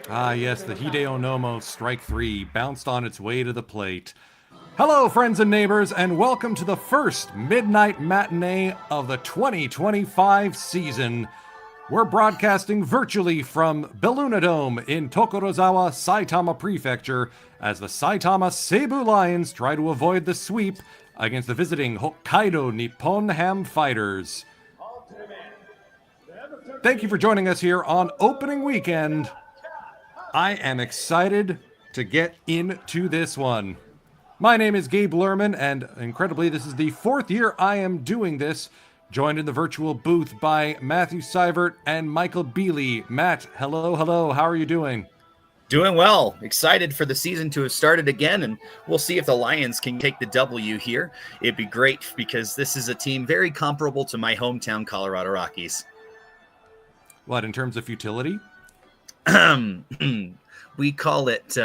Ah, yes, the Hideo Nomo strike three bounced on its way to the plate. Hello, friends and neighbors, and welcome to the first midnight matinee of the 2025 season. We're broadcasting virtually from Belluna Dome in Tokorozawa, Saitama Prefecture, as the Saitama Seibu Lions try to avoid the sweep against the visiting Hokkaido Nippon Ham Fighters. Thank you for joining us here on opening weekend. I am excited to get into this one. My name is Gabe Lerman, and incredibly, this is the fourth year I am doing this, joined in the virtual booth by Matthew Seibert and Michael Bealey. Matt, hello, how are you doing? Doing well. Excited for the season to have started again, and we'll see if the Lions can take the W here. It'd be great because this is a team very comparable to my hometown Colorado Rockies. What, in terms of futility? We call it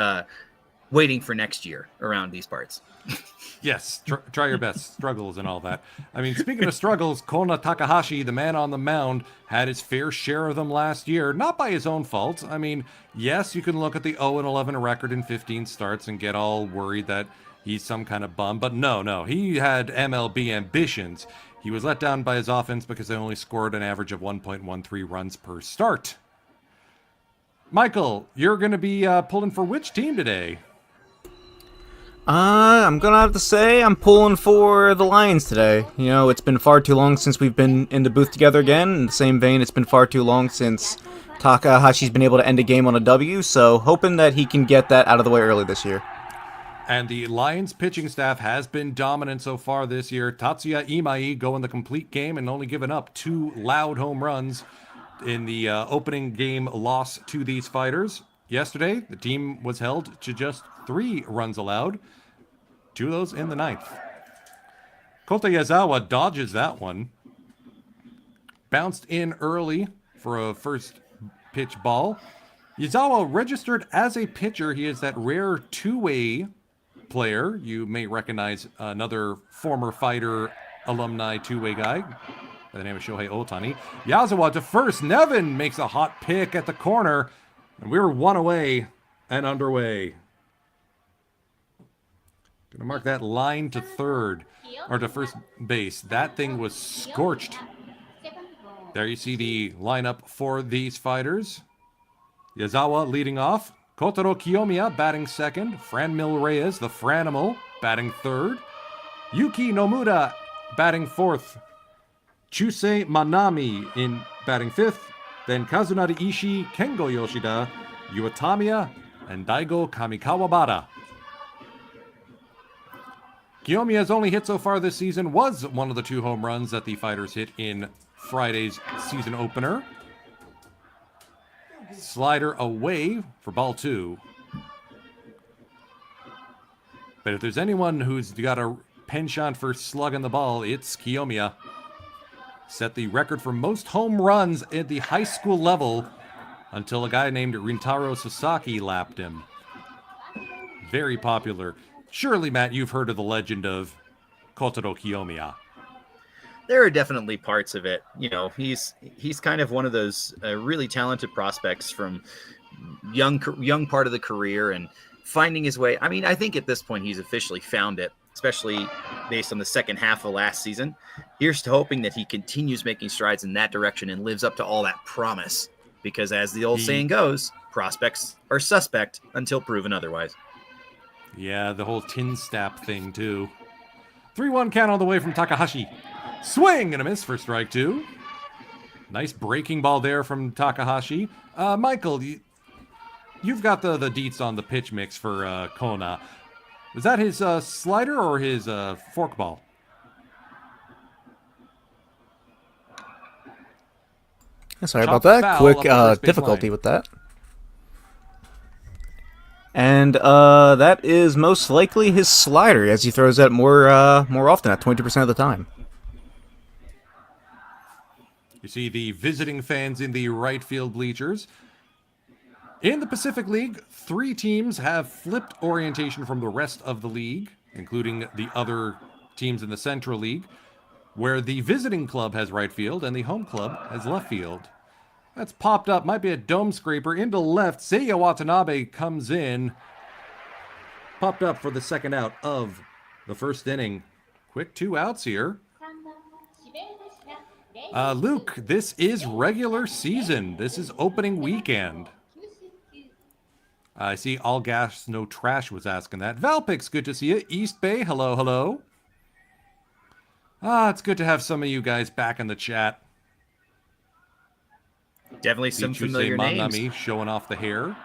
waiting for next year around these parts. Yes, try your best. Struggles and all that. I mean, speaking of struggles, Kona Takahashi, the man on the mound, had his fair share of them last year, not by his own fault. I mean, yes, you can look at the 0-11 record in 15 starts and get all worried that he's some kind of bum, but no, he had MLB ambitions. He was let down by his offense because they only scored an average of 1.13 runs per start. Michael, you're going to be pulling for which team today? I'm going to have to say I'm pulling for the Lions today. You know, it's been far too long since we've been in the booth together again. In the same vein, it's been far too long since Takahashi's been able to end a game on a W, so hoping that he can get that out of the way early this year. And the Lions pitching staff has been dominant so far this year. Tatsuya Imai going the complete game and only giving up 2 loud home runs in the opening game loss to these fighters. Yesterday, the team was held to just 3 runs allowed. 2 of those in the 9th. Kota Yazawa dodges that one. Bounced in early for a first pitch ball. Yazawa registered as a pitcher. He is that rare two-way player. You may recognize another former fighter alumni two-way guy by the name of Shohei Ohtani. Yazawa to first. Nevin makes a hot pick at the corner. And we're 1 away and underway. Gonna mark that line to third, or to first base. That thing was scorched. There you see the lineup for these fighters. Yazawa leading off. Kotaro Kiyomiya batting second. Franmil Reyes, the Franimal, batting third. Yuki Nomura batting fourth. Chusei Manami in batting fifth. Then Kazunari Ishii, Kengo Yoshida, Iwatamiya, and Daigo Kamikawabara. Kiyomiya's only hit so far this season was one of the 2 home runs that the fighters hit in Friday's season opener. Slider away for ball 2. But if there's anyone who's got a penchant for slugging the ball, it's Kiyomiya. Set the record for most home runs at the high school level until a guy named Rintaro Sasaki lapped him. Very popular. Surely, Matt, you've heard of the legend of Kotaro Kiyomiya. There are definitely parts of it. You know, he's kind of one of those really talented prospects from young part of the career and finding his way. I mean, I think at this point he's officially found it, especially based on the second half of last season. Here's to hoping that he continues making strides in that direction and lives up to all that promise. Because as the old saying goes, prospects are suspect until proven otherwise. Yeah, the whole tin stap thing, too. 3-1 count all the way from Takahashi. Swing and a miss for strike 2. Nice breaking ball there from Takahashi. Michael, you've got the deets on the pitch mix for Kona. Was that his slider or his forkball? Sorry about that. Quick difficulty with that. And that is most likely his slider, as he throws that more often at 20% of the time. You see the visiting fans in the right field bleachers. In the Pacific League, 3 teams have flipped orientation from the rest of the league, including the other teams in the Central League, where the visiting club has right field and the home club has left field. That's popped up, might be a dome scraper into left. Seiya Watanabe comes in, popped up for the second out of the first inning. Quick 2 outs here. Luke, this is regular season. This is opening weekend. I see All Gas No Trash was asking that. Valpix, good to see you. East Bay, hello, hello. It's good to have some of you guys back in the chat. Definitely some familiar names. Manami showing off the hair.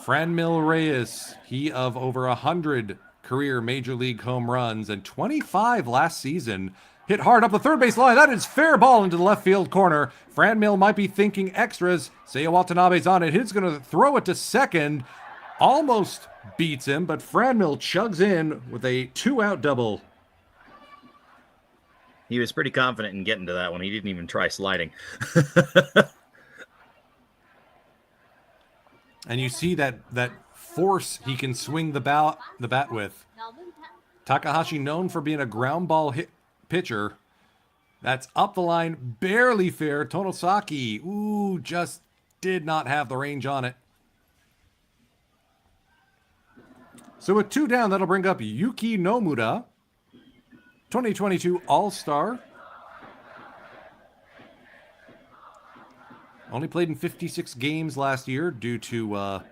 Franmil Reyes, he of over 100 career Major League home runs and 25 last season. Hit hard up the third base line. That is fair ball into the left field corner. Franmil might be thinking extras. Seiya Watanabe's on it. He's going to throw it to second. Almost beats him, but Franmil chugs in with a 2-out double. He was pretty confident in getting to that one. He didn't even try sliding. And you see that force he can swing the bat with. Takahashi, known for being a ground ball pitcher. That's up the line, barely fair. Tonosaki, just did not have the range on it. So with 2 down, that'll bring up Yuki Nomura, 2022 All-Star. Only played in 56 games last year due to a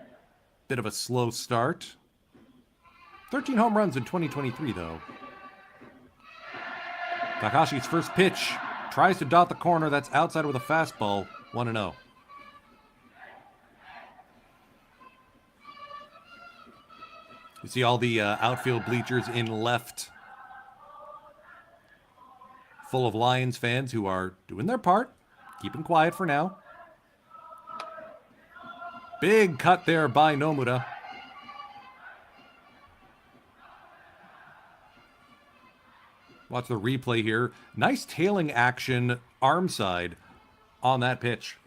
bit of a slow start. 13 home runs in 2023, though. Takahashi's first pitch tries to dot the corner. That's outside with a fastball. 1-0. You see all the outfield bleachers in left, full of Lions fans who are doing their part, keeping quiet for now. Big cut there by Nomura. Watch the replay here. Nice tailing action, arm side on that pitch.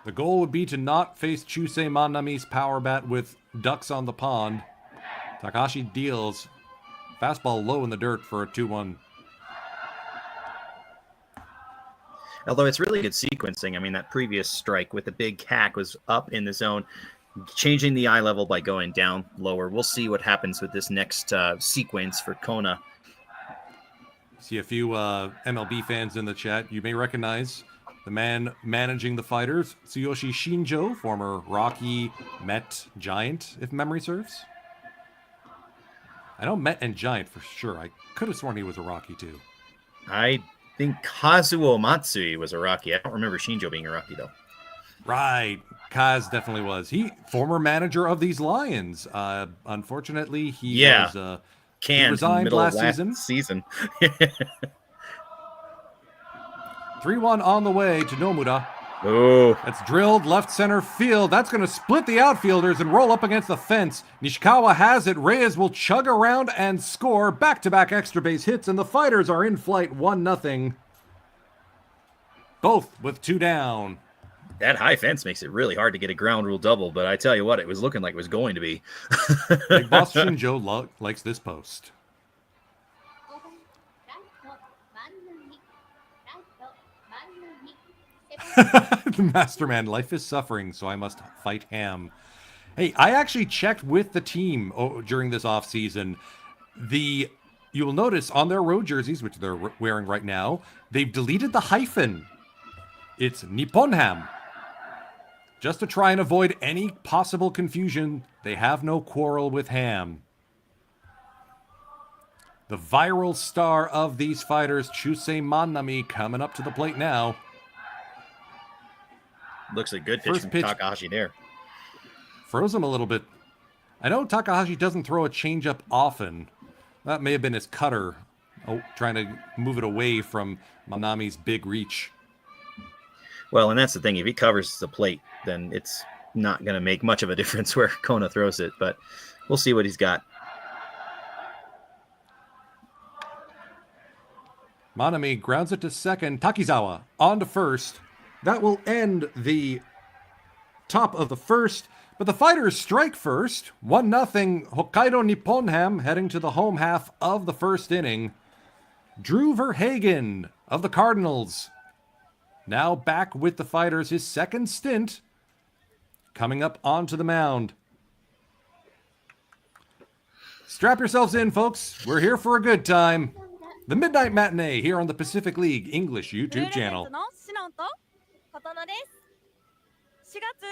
The goal would be to not face Chusei Manami's power bat with ducks on the pond. Takahashi deals. Fastball low in the dirt for a 2-1. Although it's really good sequencing. I mean, that previous strike with the big hack was up in the zone, changing the eye level by going down lower. We'll see what happens with this next sequence for Kona. See a few MLB fans in the chat. You may recognize the man managing the fighters, Tsuyoshi Shinjo, former Rocky Met Giant, if memory serves. I know Met and Giant for sure. I could have sworn he was a Rocky too. I think Kazuo Matsui was a Rocky. I don't remember Shinjo being a Rocky, though. Right. Kaz definitely was. He former manager of these Lions. Unfortunately, he was canned resigned last season. 3-1 on the way to Nomura. Oh, That's drilled left center field. That's going to split the outfielders and roll up against the fence. Nishikawa has it. Reyes will chug around and score. Back-to-back extra base hits, and the Fighters are in flight 1-0. Both with 2 down. that high fence makes it really hard to get a ground rule double, but I tell you what, it was looking like it was going to be. Big Boss Shinjo likes this post. The Masterman, life is suffering, so I must fight ham. Hey, I actually checked with the team during this offseason. You will notice on their road jerseys, which they're wearing right now, they've deleted the hyphen. It's Nipponham. Just to try and avoid any possible confusion, they have no quarrel with ham. The viral star of these fighters, Chusei Manami, coming up to the plate now. Looks a good pitch from Takahashi there. Froze him a little bit. I know Takahashi doesn't throw a changeup often. That may have been his cutter, trying to move it away from Manami's big reach. Well, and that's the thing. If he covers the plate, then it's not going to make much of a difference where Kona throws it. But we'll see what he's got. Manami grounds it to second. Takizawa on to first. That will end the top of the first. But the Fighters strike first. 1-0 Hokkaido Nipponham heading to the home half of the first inning. Drew Verhagen of the Cardinals now back with the Fighters, his second stint, coming up onto the mound. Strap yourselves in, folks. We're here for a good time. The Midnight Matinee here on the Pacific League English YouTube channel. 4月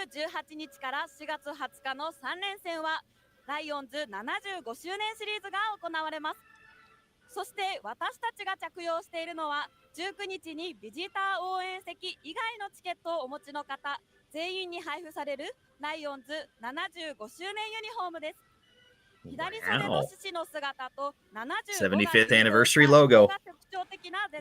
18日から4月20日の3連戦はライオンズ75周年シリーズが行われます。そして私たちが着用しているのは19日にビジター応援席以外のチケットをお持ちの方全員に配布されるライオンズ75周年ユニフォームです。 75th anniversary logo.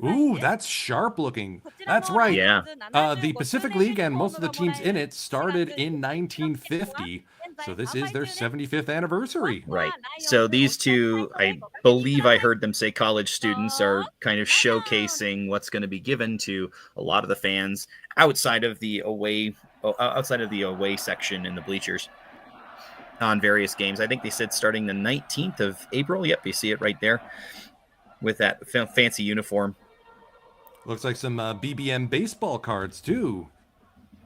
Ooh, that's sharp looking. That's right. Yeah. The Pacific League and most of the teams in it started in 1950. So this is their 75th anniversary. Right. So these two, I believe I heard them say college students are kind of showcasing what's going to be given to a lot of the fans outside of the away section in the bleachers on various games. I think they said starting the 19th of April. Yep, you see it right there with that fancy uniform. Looks like some BBM baseball cards too.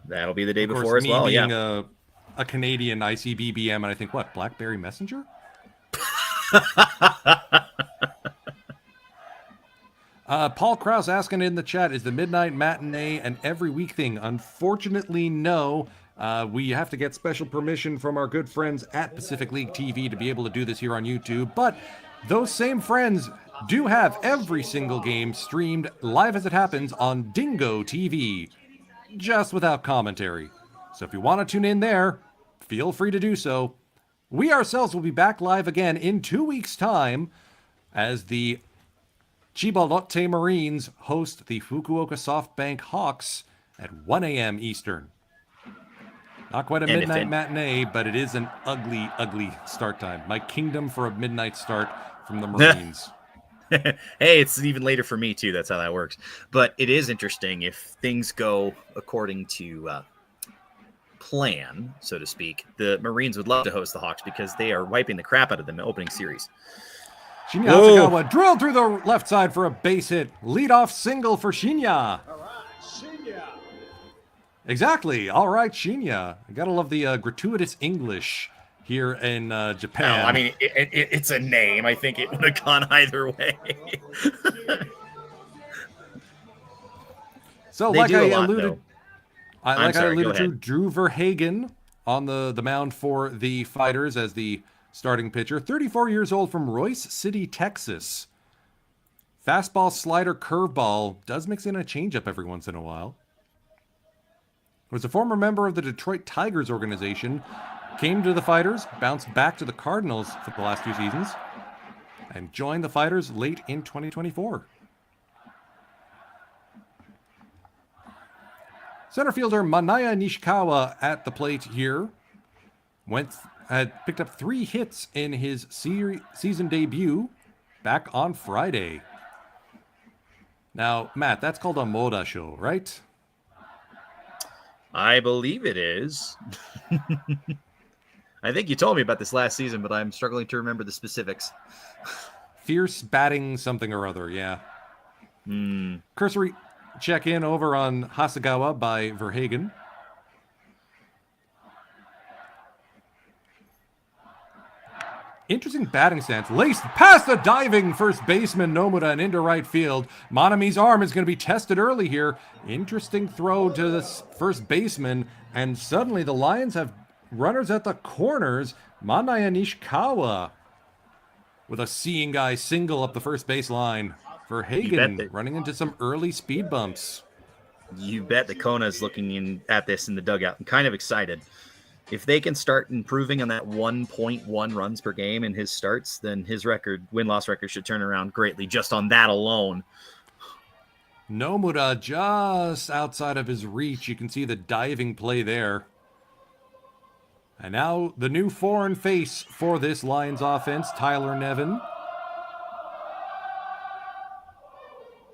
That'll be the day Of course, before as me well. being Yeah. A Canadian, I see BBM and I think, what, BlackBerry Messenger? Paul Krause asking in the chat, is the Midnight Matinee an every week thing? Unfortunately, no. We have to get special permission from our good friends at Pacific League TV to be able to do this here on YouTube. But those same friends do have every single game streamed live as it happens on Dingo TV, just without commentary. So if you want to tune in there, feel free to do so. We ourselves will be back live again in 2 weeks' time as the Chiba Lotte Marines host the Fukuoka SoftBank Hawks at 1 a.m. Eastern. Not quite a midnight matinee, but it is an ugly, ugly start time. My kingdom for a midnight start from the Marines. Hey, it's even later for me too. That's how that works. But it is interesting if things go according to plan, so to speak. The Marines would love to host the Hawks because they are wiping the crap out of them in the opening series. Shinya Asakawa drilled through the left side for a base hit. Leadoff single for Shinya. Exactly. All right, Shinya. You gotta love the gratuitous English here in Japan. No, I mean, it's a name. I think it would have gone either way. So, They like do I a lot, alluded, though. I sorry, go alluded to, ahead. Drew Verhagen on the mound for the Fighters as the starting pitcher. 34 years old from Royce City, Texas. Fastball, slider, curveball. Does mix in a changeup every once in a while. Was a former member of the Detroit Tigers organization. Came to the Fighters, bounced back to the Cardinals for the last 2 seasons, and joined the Fighters late in 2024. Center fielder Manaya Nishikawa at the plate here. Had picked up 3 hits in his season debut back on Friday. Now, Matt, that's called a Moda show, right? I believe it is. I think you told me about this last season, but I'm struggling to remember the specifics. Fierce batting something or other, yeah. Cursory check in over on Hasegawa by Verhagen. Interesting batting stance. Laced past the diving first baseman Nomura and into right field. Manami's arm is going to be tested early here. Interesting throw to this first baseman. And suddenly the Lions have runners at the corners. Manaya Nishikawa with a seeing guy single up the first base line. Verhagen running into some early speed bumps. You bet the Kona's looking at this in the dugout and kind of excited. If they can start improving on that 1.1 runs per game in his starts, then his win-loss record should turn around greatly just on that alone. Nomura just outside of his reach. You can see the diving play there. And now the new foreign face for this Lions offense, Tyler Nevin.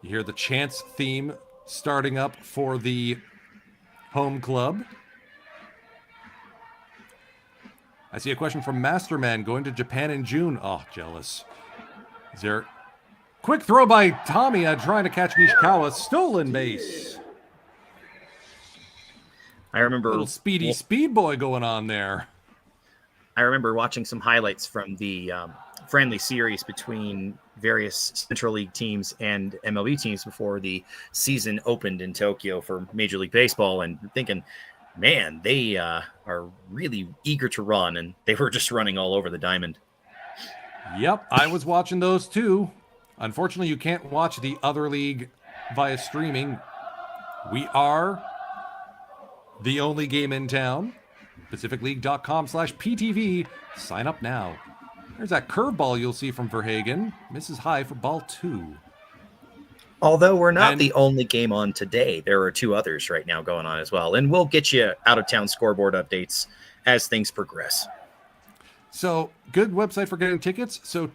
You hear the chants theme starting up for the home club. I see a question from Masterman. Going to Japan in June. Oh, jealous. Is there... Quick throw by Tamiya trying to catch Nishikawa. Stolen base. I remember Little speedy speed boy going on there. I remember watching some highlights from the friendly series between various Central League teams and MLB teams before the season opened in Tokyo for Major League Baseball, and thinking, man, they are really eager to run, and they were just running all over the diamond. Yep, I was watching those too. Unfortunately, you can't watch the other league via streaming. We are the only game in town. PacificLeague.com/PTV. Sign up now. There's that curveball you'll see from Verhagen. Misses high for ball 2. Although we're not the only game on today. There are 2 others right now going on as well. And we'll get you out-of-town scoreboard updates as things progress. So, good website for getting tickets. So,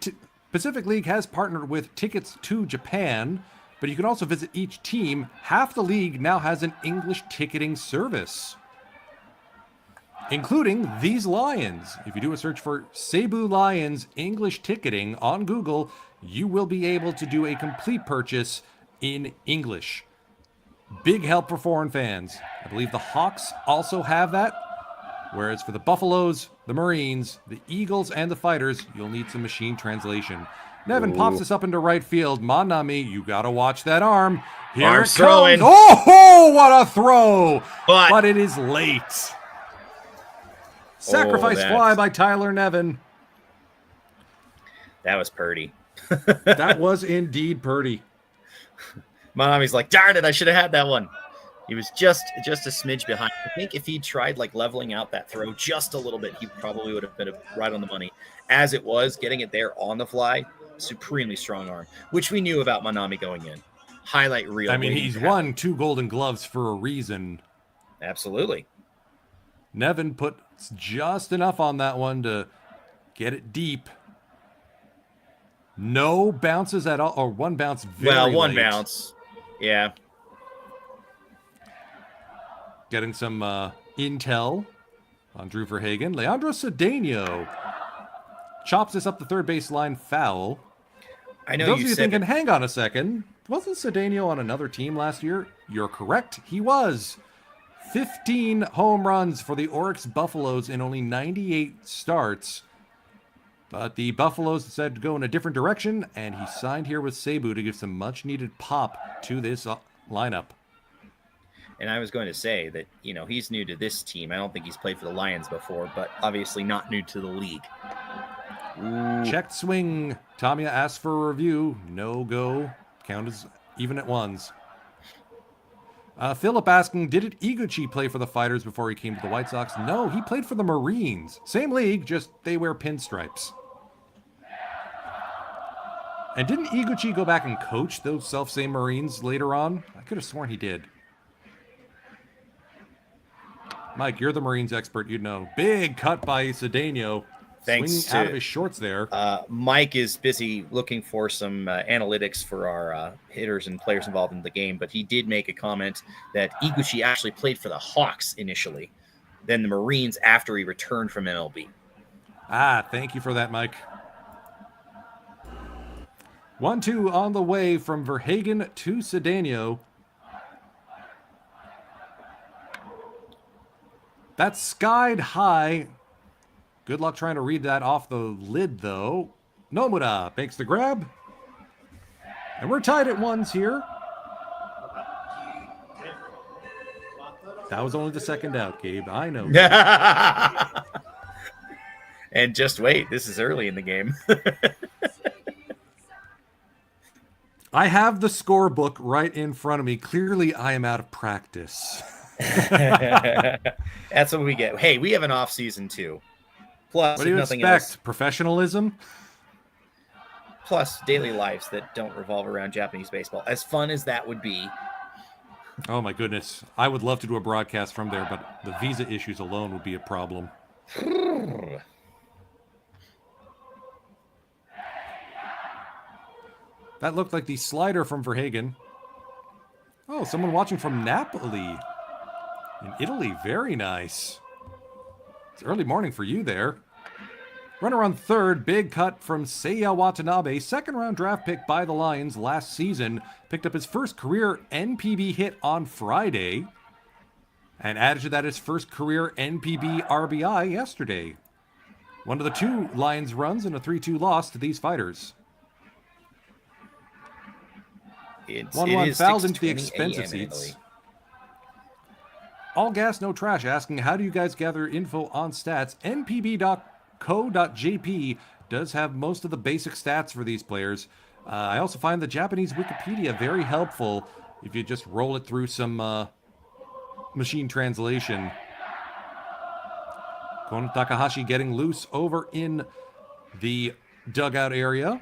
Pacific League has partnered with Tickets to Japan, but you can also visit each team. Half the league now has an English ticketing service, including these Lions. If you do a search for Cebu Lions English ticketing on Google, you will be able to do a complete purchase in English. Big help for foreign fans. I believe the Hawks also have that. Whereas for the Buffaloes, the Marines, the Eagles, and the Fighters, you'll need some machine translation. Nevin pops this up into right field. Manami, you gotta watch that arm. Here Arm it throwing. comes. Oh, what a throw! But it is late. Sacrifice fly by Tyler Nevin. That was Purdy. That was indeed Purdy. Manami's like, darn it, I should have had that one. He was just a smidge behind. I think if he tried like leveling out that throw just a little bit, he probably would have been right on the money. As it was, getting it there on the fly, supremely strong arm, which we knew about Manami going in. Highlight reel. I mean, he's won 2 Golden Gloves for a reason. Absolutely. Nevin put just enough on that one to get it deep. No bounces at all, or one bounce very one late. bounce. Yeah. Getting some intel on Drew Verhagen. Leandro Cedeno chops this up the third base line foul. I know Those of you you said thinking, hang on a second, wasn't Cedeno on another team last year? You're correct, he was. 15 home runs for the Oryx Buffaloes in only 98 starts. But the Buffaloes decided to go in a different direction, and he signed here with Cebu to give some much-needed pop to this lineup. And I was going to say that, you know, he's new to this team. I don't think he's played for the Lions before, but obviously not new to the league. Ooh. Checked swing. Tamiya asked for a review. No go. Count as even at ones. Philip asking, did Iguchi play for the Fighters before he came to the White Sox? No, he played for the Marines. Same league, just they wear pinstripes. And didn't Iguchi go back and coach those self-same Marines later on? I could have sworn he did. Mike, you're the Marines expert, you'd know. Big cut by Cedeno. Thanks Swinging out of his shorts there. Mike is busy looking for some analytics for our hitters and players involved in the game, but he did make a comment that Iguchi actually played for the Hawks initially, then the Marines after he returned from MLB. Thank you for that, Mike. 1-2 on the way from Verhagen to Cedeno. That's skied high. Good luck trying to read that off the lid, though. Nomura makes the grab. And we're tied at ones here. That was only the second out, Gabe. I know. And just wait. This is early in the game. I have the scorebook right in front of me. Clearly, I am out of practice. That's what we get. Hey, we have an off season too. Plus, what do you nothing expect? else, Professionalism? plus daily lives that don't revolve around Japanese baseball. As fun as that would be. Oh my goodness. I would love to do a broadcast from there, but the visa issues alone would be a problem. That looked like the slider from Verhagen. Oh, someone watching from Napoli in Italy. Very nice. It's early morning for you there. Runner on third, big cut from Seiya Watanabe, second-round draft pick by the Lions last season. Picked up his first career NPB hit on Friday. And added to that his first career NPB RBI yesterday. One of the 2 Lions runs in a 3-2 loss to these fighters. 1-1 fouled into the expensive seats. All gas, no trash asking, how do you guys gather info on stats? npb.co.jp does have most of the basic stats for these players. I also find the Japanese Wikipedia very helpful if you just roll it through some machine translation. Kono Takahashi getting loose over in the dugout area.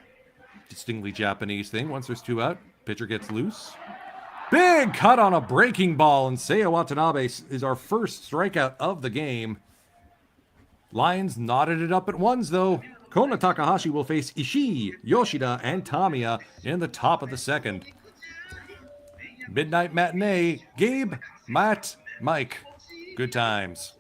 Distinctly Japanese thing. Once there's 2 out, pitcher gets loose. Big cut on a breaking ball, and Seiya Watanabe is our first strikeout of the game. Lions knotted it up at ones, though. Kono Takahashi will face Ishii, Yoshida, and Tamiya in the top of the second. Midnight matinee, Gabe, Matt, Mike. Good times.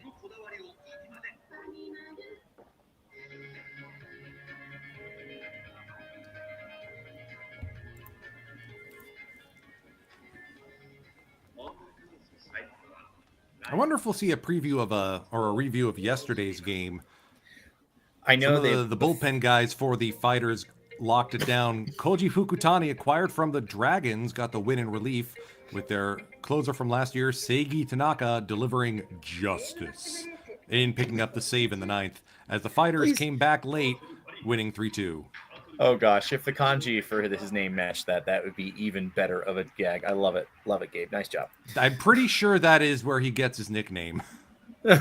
I wonder if we'll see a preview of a review of yesterday's game. I know the bullpen guys for the Fighters locked it down. Koji Fukutani, acquired from the Dragons, got the win in relief with their closer from last year, Seigi Tanaka, delivering justice in picking up the save in the 9th as the Fighters came back late, winning 3-2. Oh gosh, if the kanji for his name matched that would be even better of a gag. I love it, Gabe. Nice job. I'm pretty sure that is where he gets his nickname. Greetings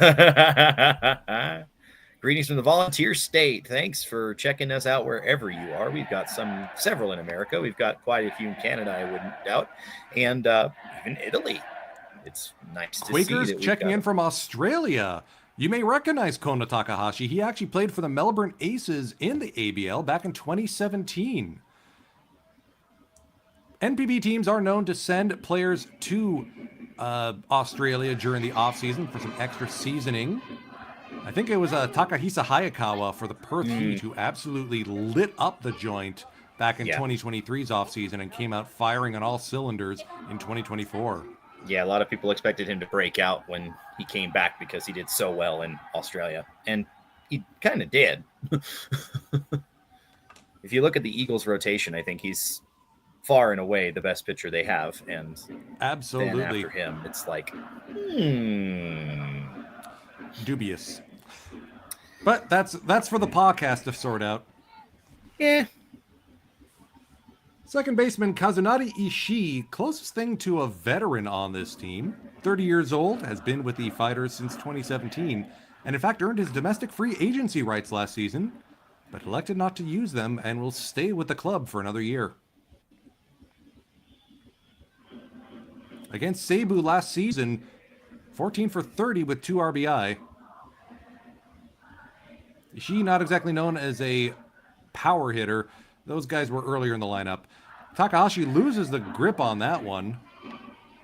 from the Volunteer State. Thanks for checking us out wherever you are. We've got several in America. We've got quite a few in Canada, I wouldn't doubt, and even Italy. It's nice to Quakers see that checking in from Australia. You may recognize Kono Takahashi. He actually played for the Melbourne Aces in the ABL back in 2017. NPB teams are known to send players to Australia during the offseason for some extra seasoning. I think it was Takahisa Hayakawa for the Perth Heat who absolutely lit up the joint back in 2023's offseason and came out firing on all cylinders in 2024. Yeah, a lot of people expected him to break out when he came back because he did so well in Australia. And he kind of did. If you look at the Eagles rotation, I think he's far and away the best pitcher they have. And absolutely, then after him, it's like, dubious. But that's for the podcast to sort out. Yeah. Second baseman Kazunari Ishii, closest thing to a veteran on this team. 30 years old, has been with the Fighters since 2017, and in fact earned his domestic free agency rights last season, but elected not to use them and will stay with the club for another year. Against Cebu last season, 14 for 30 with 2 RBI. Ishii not exactly known as a power hitter. Those guys were earlier in the lineup. Takahashi loses the grip on that one,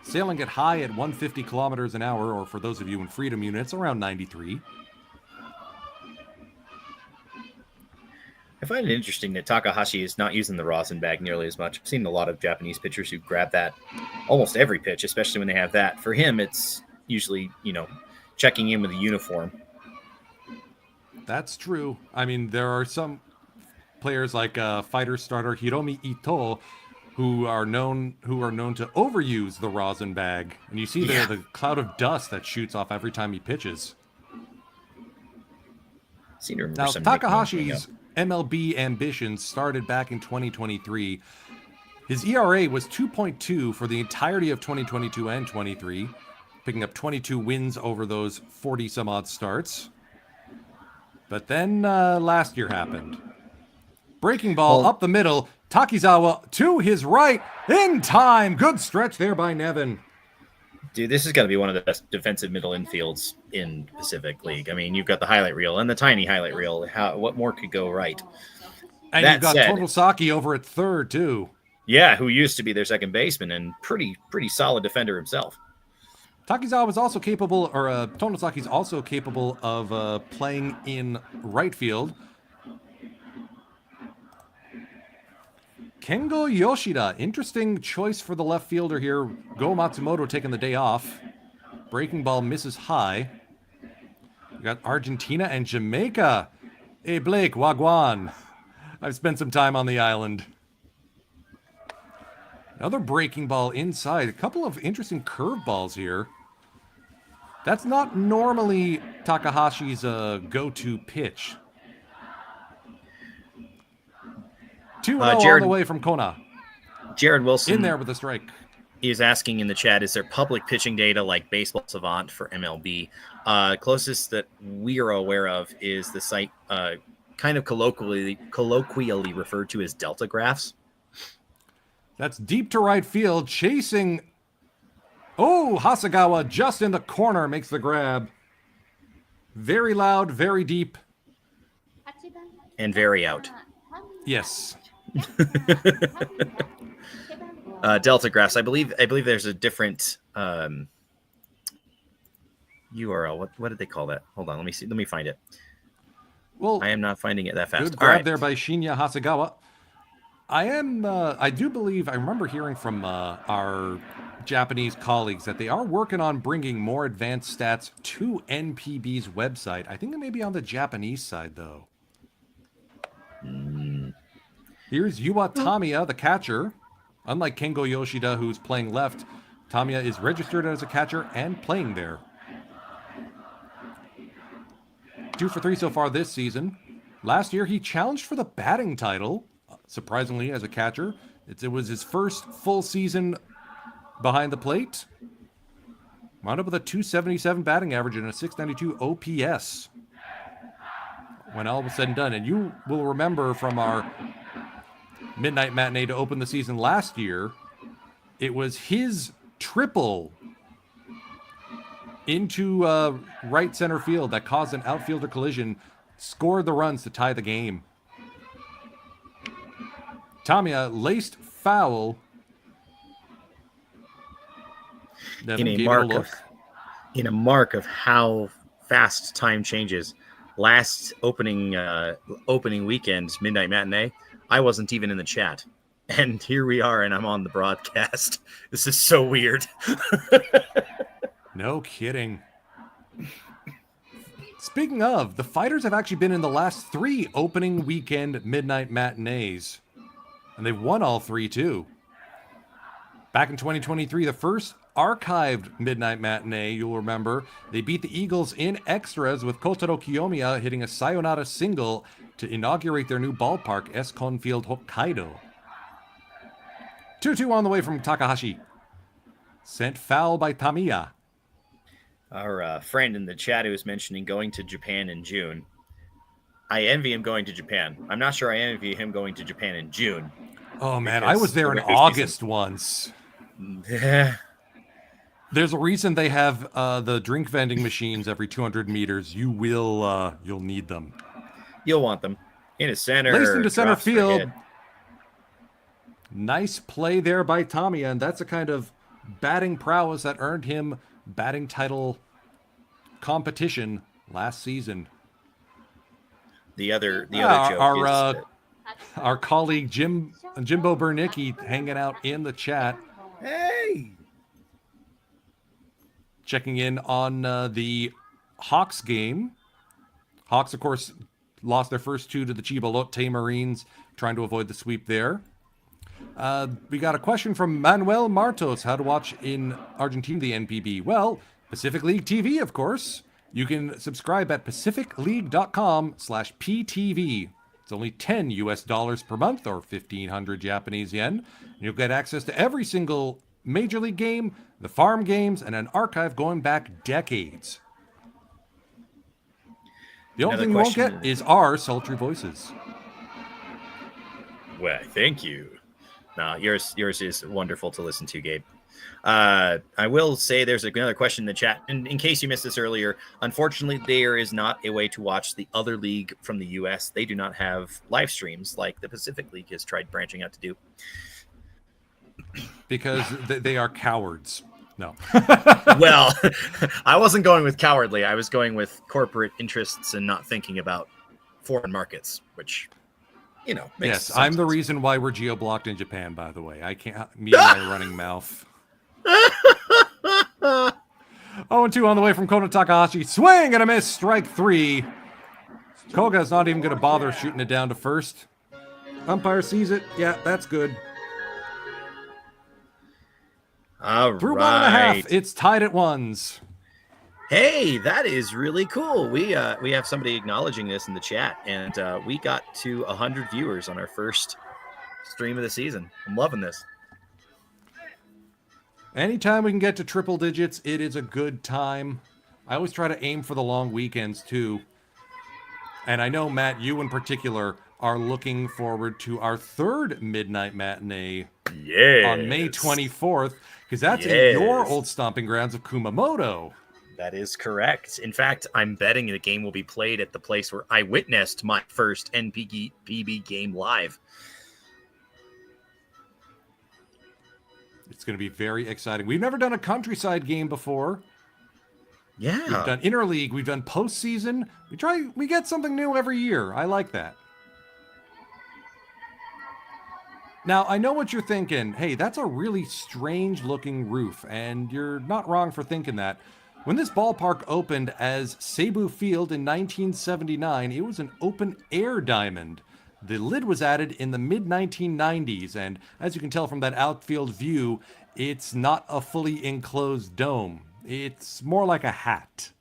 sailing it high at 150 kilometers an hour, or for those of you in freedom units, around 93. I find it interesting that Takahashi is not using the rosin bag nearly as much. I've seen a lot of Japanese pitchers who grab that almost every pitch, especially when they have that. For him, it's usually, checking in with a uniform. That's true. I mean, there are some players like fighter starter Hiromi Ito who are known to overuse the rosin bag, and you see the cloud of dust that shoots off every time he pitches. Now, Takahashi's MLB ambitions started back in 2023. His ERA was 2.2 for the entirety of 2022 and 23, picking up 22 wins over those 40-some-odd starts. But then last year happened. Breaking ball up the middle. Takizawa to his right in time. Good stretch there by Nevin. Dude, this is going to be one of the best defensive middle infields in Pacific League. I mean, you've got the highlight reel and the tiny highlight reel. What more could go right? And you've got Total Saki over at third, too. Yeah, who used to be their second baseman and pretty solid defender himself. Takizawa is also capable, or Tonosaki's also capable of playing in right field. Kengo Yoshida, interesting choice for the left fielder here. Go Matsumoto taking the day off. Breaking ball misses high. We got Argentina and Jamaica. Hey, Blake, Wagwan. I've spent some time on the island. Another breaking ball inside. A couple of interesting curveballs here. That's not normally Takahashi's go-to pitch. 2-0 on the way from Kona. Jared Wilson in there with a strike. Is asking in the chat, is there public pitching data like Baseball Savant for MLB? Closest that we are aware of is the site kind of colloquially referred to as Delta Graphs. That's deep to right field, chasing. Oh, Hasegawa just in the corner makes the grab. Very loud, very deep. And very out. Yes. Delta Graphs. I believe there's a different URL. What did they call that? Hold on, let me see. Let me find it. Well, I am not finding it that fast. Good grab there by Shinya Hasegawa. I do believe, I remember hearing from our Japanese colleagues that they are working on bringing more advanced stats to NPB's website. I think it may be on the Japanese side, though. Here's Yuwa Tamiya, the catcher. Unlike Kengo Yoshida, who's playing left, Tamiya is registered as a catcher and playing there. 2 for 3 so far this season. Last year, he challenged for the batting title, surprisingly, as a catcher. It was his first full season behind the plate. Wound up with a 277 batting average and a 692 OPS when all was said and done. And you will remember from our midnight matinee to open the season last year, it was his triple into right center field that caused an outfielder collision, scored the runs to tie the game. Tamiya laced foul. In a mark of how fast time changes. Last opening weekend, midnight matinee, I wasn't even in the chat. And here we are, and I'm on the broadcast. This is so weird. No kidding. Speaking of, the fighters have actually been in the last 3 opening weekend midnight matinees. And they've won all 3, too. Back in 2023, the first archived midnight matinee, you'll remember, they beat the Eagles in extras with Kotaro Kiyomiya hitting a sayonara single to inaugurate their new ballpark, Escon Field, Hokkaido. 2-2 on the way from Takahashi. Sent foul by Tamiya. Our friend in the chat who was mentioning going to Japan in June. I envy him going to Japan. I'm not sure I envy him going to Japan in June. Oh, man, I was there in August once. Yeah. There's a reason they have the drink vending machines every 200 meters. You'll need them. You'll want them. In a center. Laced into center field. Nice play there by Tamiya, and that's a kind of batting prowess that earned him batting title competition last season. The other joke is our colleague Jimbo Bernicki hanging out in the chat. Hey! Checking in on the Hawks game. Hawks, of course, lost their first 2 to the Chibalote Marines, trying to avoid the sweep there. We got a question from Manuel Martos, how to watch in Argentina the NPB. Well, Pacific League TV, of course. You can subscribe at pacificleague.com/PTV. It's only $10 US per month, or 1,500 Japanese yen. You'll get access to every single Major League game, the farm games, and an archive going back decades. The only thing you won't get is our sultry voices. Well, thank you. No, yours is wonderful to listen to, Gabe. I will say there's another question in the chat. And in case you missed this earlier, unfortunately, there is not a way to watch the other league from the U.S. They do not have live streams like the Pacific League has tried branching out to do. because they are cowards. No. Well, I wasn't going with cowardly. I was going with corporate interests and not thinking about foreign markets, which, makes Yes, some I'm the sense. reason why we're geo-blocked in Japan, by the way. I can't, me and my running mouth. 0-2 on the way from Kona Takahashi. Swing and a miss. Strike 3. Koga's not even going to bother shooting it down to first. Umpire sees it. Yeah, that's good. All Through right. 1.5. It's tied at ones. Hey, that is really cool. We have somebody acknowledging this in the chat, and we got to 100 viewers on our first stream of the season. I'm loving this. Anytime we can get to triple digits, it is a good time. I always try to aim for the long weekends, too. And I know, Matt, you in particular are looking forward to our third midnight matinee on May 24th, because that's in your old stomping grounds of Kumamoto. That is correct. In fact, I'm betting the game will be played at the place where I witnessed my first NPB game live. It's going to be very exciting. We've never done a countryside game before. Yeah. We've done interleague. We've done postseason. We get something new every year. I like that. Now, I know what you're thinking. Hey, that's a really strange looking roof. And you're not wrong for thinking that. When this ballpark opened as Seibu Field in 1979, it was an open air diamond. The lid was added in the mid-1990s, and as you can tell from that outfield view, it's not a fully enclosed dome. It's more like a hat.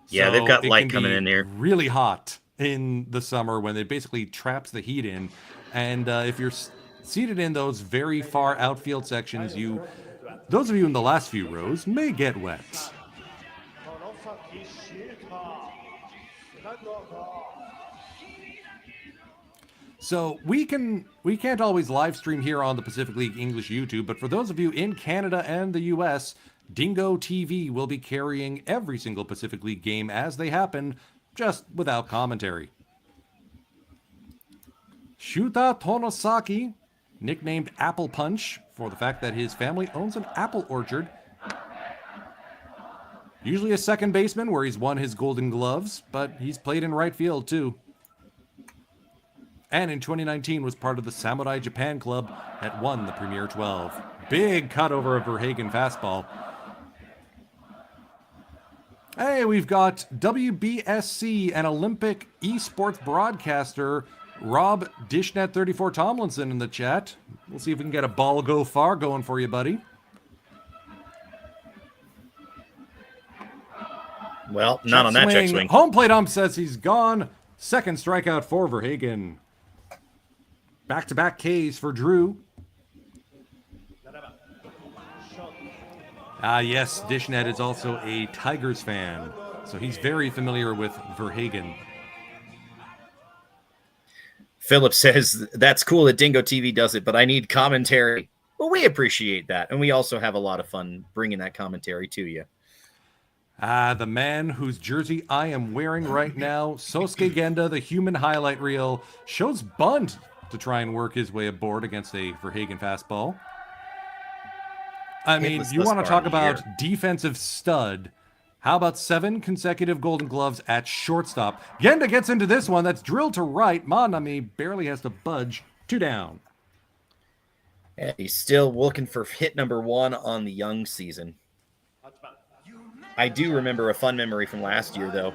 Yeah, they've got light coming in here. Really hot in the summer when it basically traps the heat in. And if you're seated in those very far outfield sections, those of you in the last few rows may get wet. So we can't always live stream here on the Pacific League English YouTube, but for those of you in Canada and the US, Dingo TV will be carrying every single Pacific League game as they happen, just without commentary. Shuta Tonosaki, nicknamed Apple Punch for the fact that his family owns an apple orchard. Usually a second baseman where he's won his Golden Gloves, but he's played in right field too. And in 2019 was part of the Samurai Japan Club that won the Premier 12. Big cut over a Verhagen fastball. Hey, we've got WBSC and Olympic esports broadcaster Rob Dishnet34 Tomlinson in the chat. We'll see if we can get a ball go far going for you, buddy. Well, not on that check swing. Home plate ump says he's gone. Second strikeout for Verhagen. Back-to-back Ks for Drew. Yes, Dishnet is also a Tigers fan, so he's very familiar with Verhagen. Philip says, that's cool that Dingo TV does it, but I need commentary. Well, we appreciate that, and we also have a lot of fun bringing that commentary to you. The man whose jersey I am wearing right now, Sosuke Genda, the human highlight reel, shows bunt to try and work his way aboard against a Verhagen fastball. I mean, you want to talk about defensive stud. How about 7 consecutive Golden Gloves at shortstop? Genda gets into this one. That's drilled to right. Manami barely has to budge. 2 down. Yeah, he's still looking for hit number 1 on the young season. I do remember a fun memory from last year, though.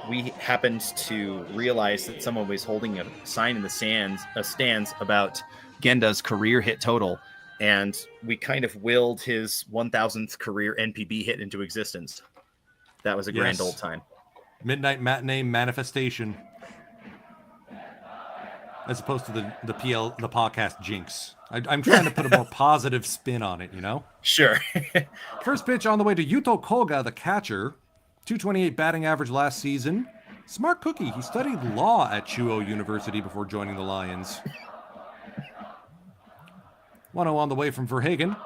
We happened to realize that someone was holding a sign in the stands about Genda's career hit total, and we kind of willed his 1,000th career NPB hit into existence. That was a grand old time. Midnight matinee manifestation, as opposed to the podcast jinx. I'm trying to put a more positive spin on it, you know? Sure. First pitch on the way to Yuto Koga, the catcher. 228 batting average last season. Smart cookie. He studied law at Chuo University before joining the Lions. 1-0 on the way from Verhagen.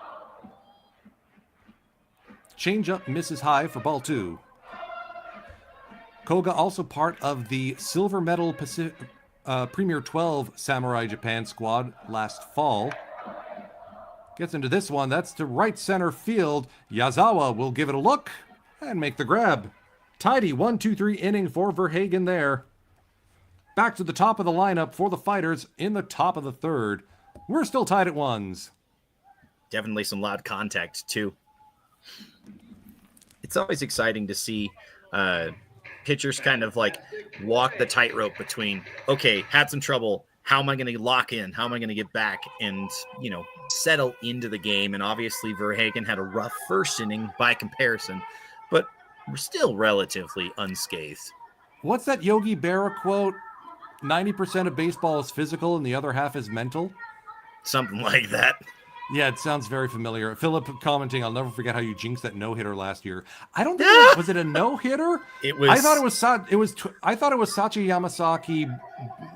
Changeup misses high for ball 2. Koga also part of the silver medal Premier 12 Samurai Japan squad last fall. Gets into this one. That's to right center field. Yazawa will give it a look and make the grab. Tidy 1-2-3 inning for Verhagen there. Back to the top of the lineup for the Fighters in the top of the third. We're still tied at 1s. Definitely some loud contact, too. It's always exciting to see pitchers kind of like walk the tightrope between, okay, had some trouble. How am I going to lock in? How am I going to get back and, settle into the game? And obviously Verhagen had a rough first inning by comparison, but we're still relatively unscathed. What's that Yogi Berra quote? 90% of baseball is physical and the other half is mental? Something like that. Yeah, it sounds very familiar. Philip commenting, I'll never forget how you jinxed that no-hitter last year. I don't think was it a no-hitter? It was. I thought it was Sachi Yamasaki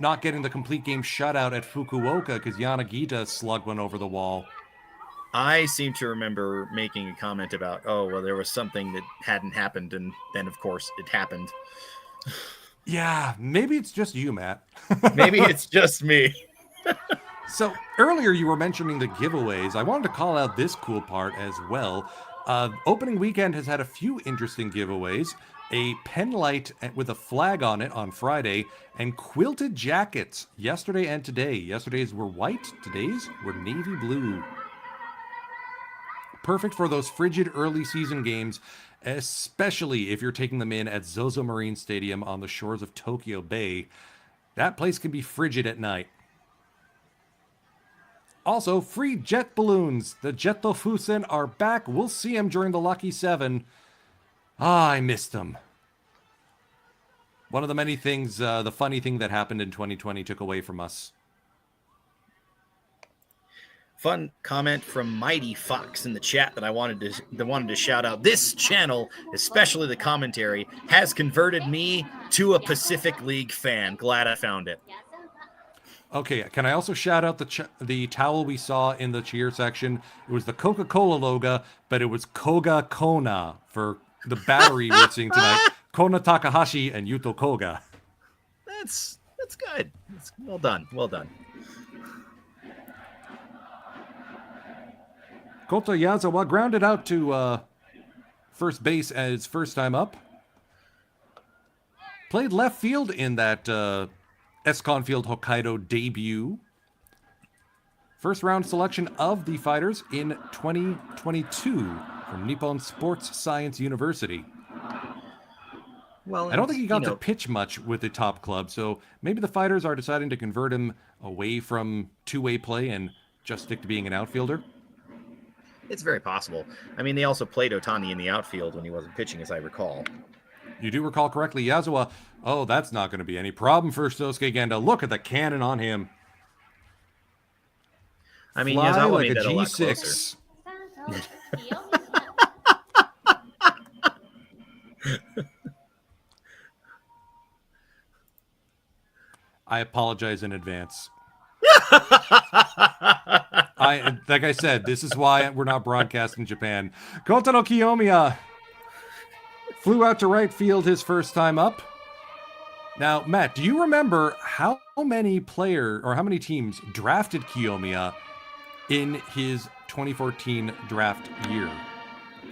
not getting the complete game shutout at Fukuoka because Yanagita slugged one over the wall. I seem to remember making a comment about, there was something that hadn't happened, and then of course it happened. Yeah, maybe it's just you, Matt. Maybe it's just me. So earlier you were mentioning the giveaways. I wanted to call out this cool part as well. Opening weekend has had a few interesting giveaways. A pen light with a flag on it on Friday, and quilted jackets yesterday and today. Yesterday's were white, today's were navy blue. Perfect for those frigid early season games, especially if you're taking them in at Zozo Marine Stadium on the shores of Tokyo Bay. That place can be frigid at night. Also, free jet balloons. The Jetto Fusen are back. We'll see them during the Lucky 7. I missed them. One of the many things, the funny thing that happened in 2020 took away from us. Fun comment from Mighty Fox in the chat that I wanted to shout out. This channel, especially the commentary, has converted me to a Pacific League fan. Glad I found it. Okay, can I also shout out the towel we saw in the cheer section? It was the Coca-Cola logo, but it was Koga Kona for the battery we're seeing tonight. Kona Takahashi and Yuto Koga. That's good. Well done. Well done. Kota Yazawa grounded out to first base as first time up. Played left field in that Escon Field Hokkaido debut. First round selection of the Fighters in 2022 from Nippon Sports Science University. Well, I don't think he got to pitch much with the top club, so maybe the Fighters are deciding to convert him away from two-way play and just stick to being an outfielder. It's very possible. I mean, they also played Otani in the outfield when he wasn't pitching, as I recall. You do recall correctly, Yazawa. Oh, that's not going to be any problem for Shosuke Genda. Look at the cannon on him. I mean, Fly Yazawa like made a that a lot G6. I apologize in advance. Like I said, this is why we're not broadcasting Japan. Kotaro Kiyomiya flew out to right field his first time up. Now, Matt, do you remember how many teams drafted Kiyomiya in his 2014 draft year?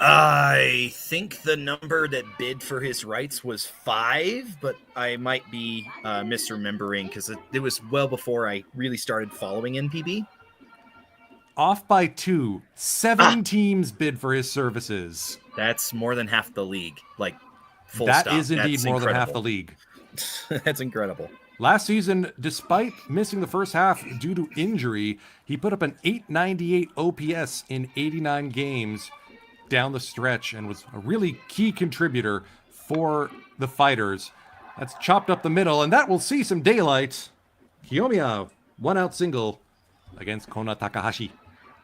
I think the number that bid for his rights was 5, but I might be misremembering because it was well before I really started following NPB. Off by 2. 7 teams bid for his services. That's more than half the league. Like, full that stop. is indeed That's more incredible. than half the league. That's incredible. Last season, despite missing the first half due to injury, he put up an 898 OPS in 89 games down the stretch and was a really key contributor for the Fighters. That's chopped up the middle, and that will see some daylight. Kiyomiya, 1-out single against Kona Takahashi.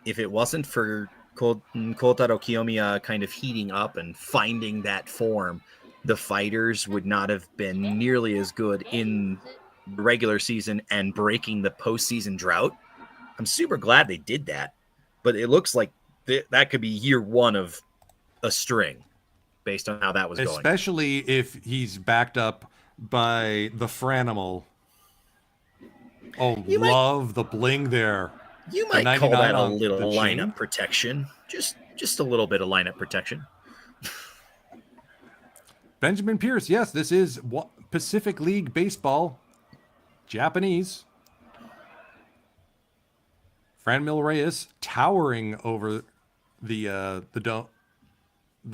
If it wasn't for Kotaro Kiyomiya kind of heating up and finding that form, the Fighters would not have been nearly as good in the regular season and breaking the postseason drought. I'm super glad they did that, but it looks like that could be year 1 of a string based on how that was going. Especially if he's backed up by the Franimal. Oh, love the bling there. You The might call 99 that a on little the lineup chain. protection. Just a little bit of lineup protection. Benjamin Pierce, yes, this is Pacific League Baseball, Japanese. Franmil Reyes towering over the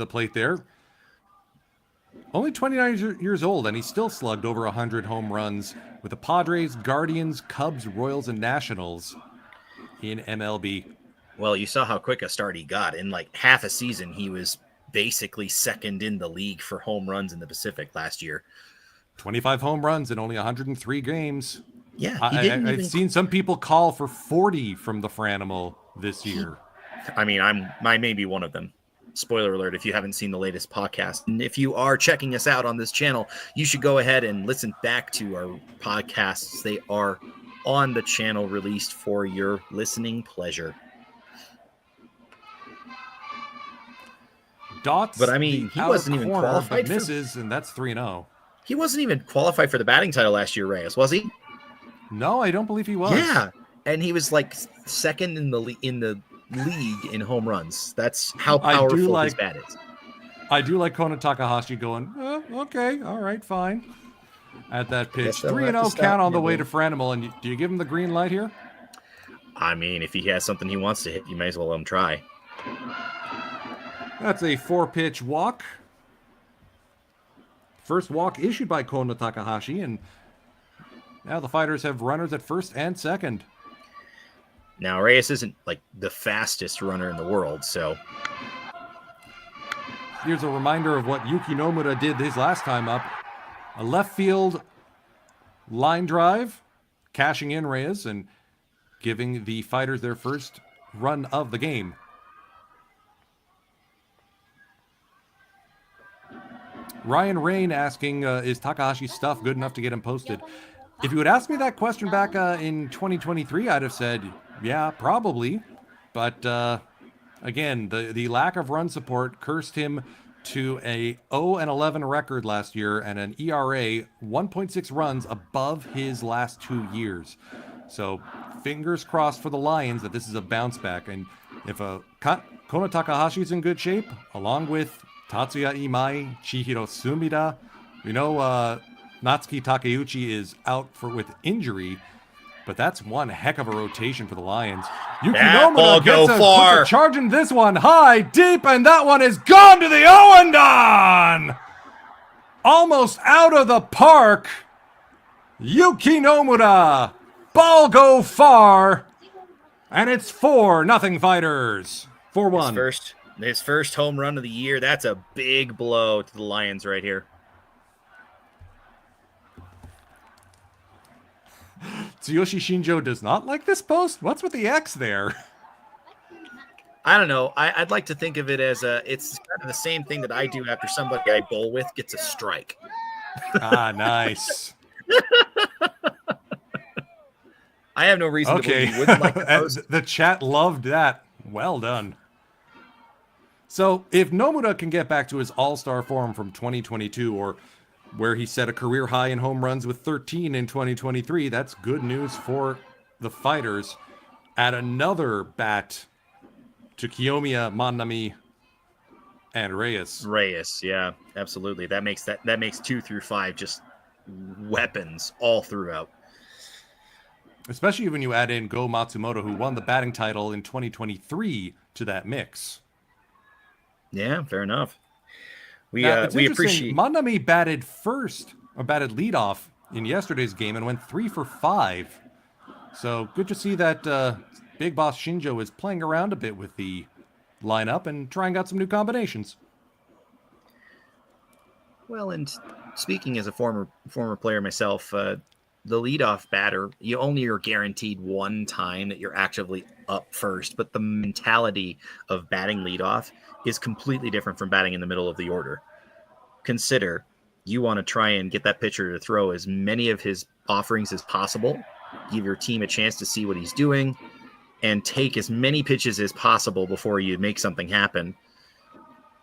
plate there. Only 29 years old, and he's still slugged over 100 home runs with the Padres, Guardians, Cubs, Royals, and Nationals in MLB. Well, you saw how quick a start he got. In like half a season, he was basically second in the league for home runs in the Pacific last year. 25 home runs in only 103 games. Yeah, I've seen some people call for 40 from the Franimal this year. I mean, I may be one of them. Spoiler alert, if you haven't seen the latest podcast. And if you are checking us out on this channel, you should go ahead and listen back to our podcasts. They are on the channel, released for your listening pleasure. Dots, but I mean, he wasn't even qualified for misses, and that's 3-0. He wasn't even qualified for the batting title last year, Reyes, was he? No, I don't believe he was. Yeah, and he was like second in the league in home runs. That's how powerful his bat is. I do like Kona Takahashi going, okay, all right, fine. At that pitch, 3-0 count on the way to Franimal, and do you give him the green light here? I mean, if he has something he wants to hit, you may as well let him try. That's a 4-pitch walk. First walk issued by Kona Takahashi, and now the Fighters have runners at first and second. Now, Reyes isn't like the fastest runner in the world, so. Here's a reminder of what Yuki Nomura did his last time up. A left field line drive, cashing in Reyes and giving the Fighters their first run of the game. Ryan Rain asking, is Takahashi's stuff good enough to get him posted? If you had asked me that question back in 2023, I'd have said, yeah, probably. But again, the lack of run support cursed him to a 0-11 record last year and an ERA 1.6 runs above his last 2 years. So fingers crossed for the Lions that this is a bounce back. And if Kona Takahashi's in good shape, along with Tatsuya Imai, Chihiro Sumida, Natsuki Takeuchi is out with injury, but that's one heck of a rotation for the Lions. Yuki Nomura puts a charge in this one high, deep, and that one is gone to the Owendon! Almost out of the park. Yuki Nomura, ball go far, and it's 4-0 Fighters. 4-1. His first home run of the year. That's a big blow to the Lions right here. Tsuyoshi Shinjo does not like this post? What's with the X there? I don't know. I'd like to think of it as it's kind of the same thing that I do after somebody I bowl with gets a strike. Ah, nice. I have no reason to believe you wouldn't like the post. The chat loved that. Well done. So if Nomura can get back to his all-star form from 2022, or where he set a career high in home runs with 13 in 2023, that's good news for the Fighters. Add another bat to Kiyomiya, Manami, and Reyes. Yeah, absolutely. That makes 2 through 5 just weapons all throughout. Especially when you add in Go Matsumoto, who won the batting title in 2023, to that mix. Yeah, fair enough. We appreciate. Manami batted leadoff in yesterday's game and went 3 for 5. So good to see that Big Boss Shinjo is playing around a bit with the lineup and trying out some new combinations. Well, and speaking as a former player myself, the leadoff batter, you only are guaranteed one time that you're actually up first, but the mentality of batting leadoff is completely different from batting in the middle of the order. Consider you want to try and get that pitcher to throw as many of his offerings as possible, give your team a chance to see what he's doing, and take as many pitches as possible before you make something happen.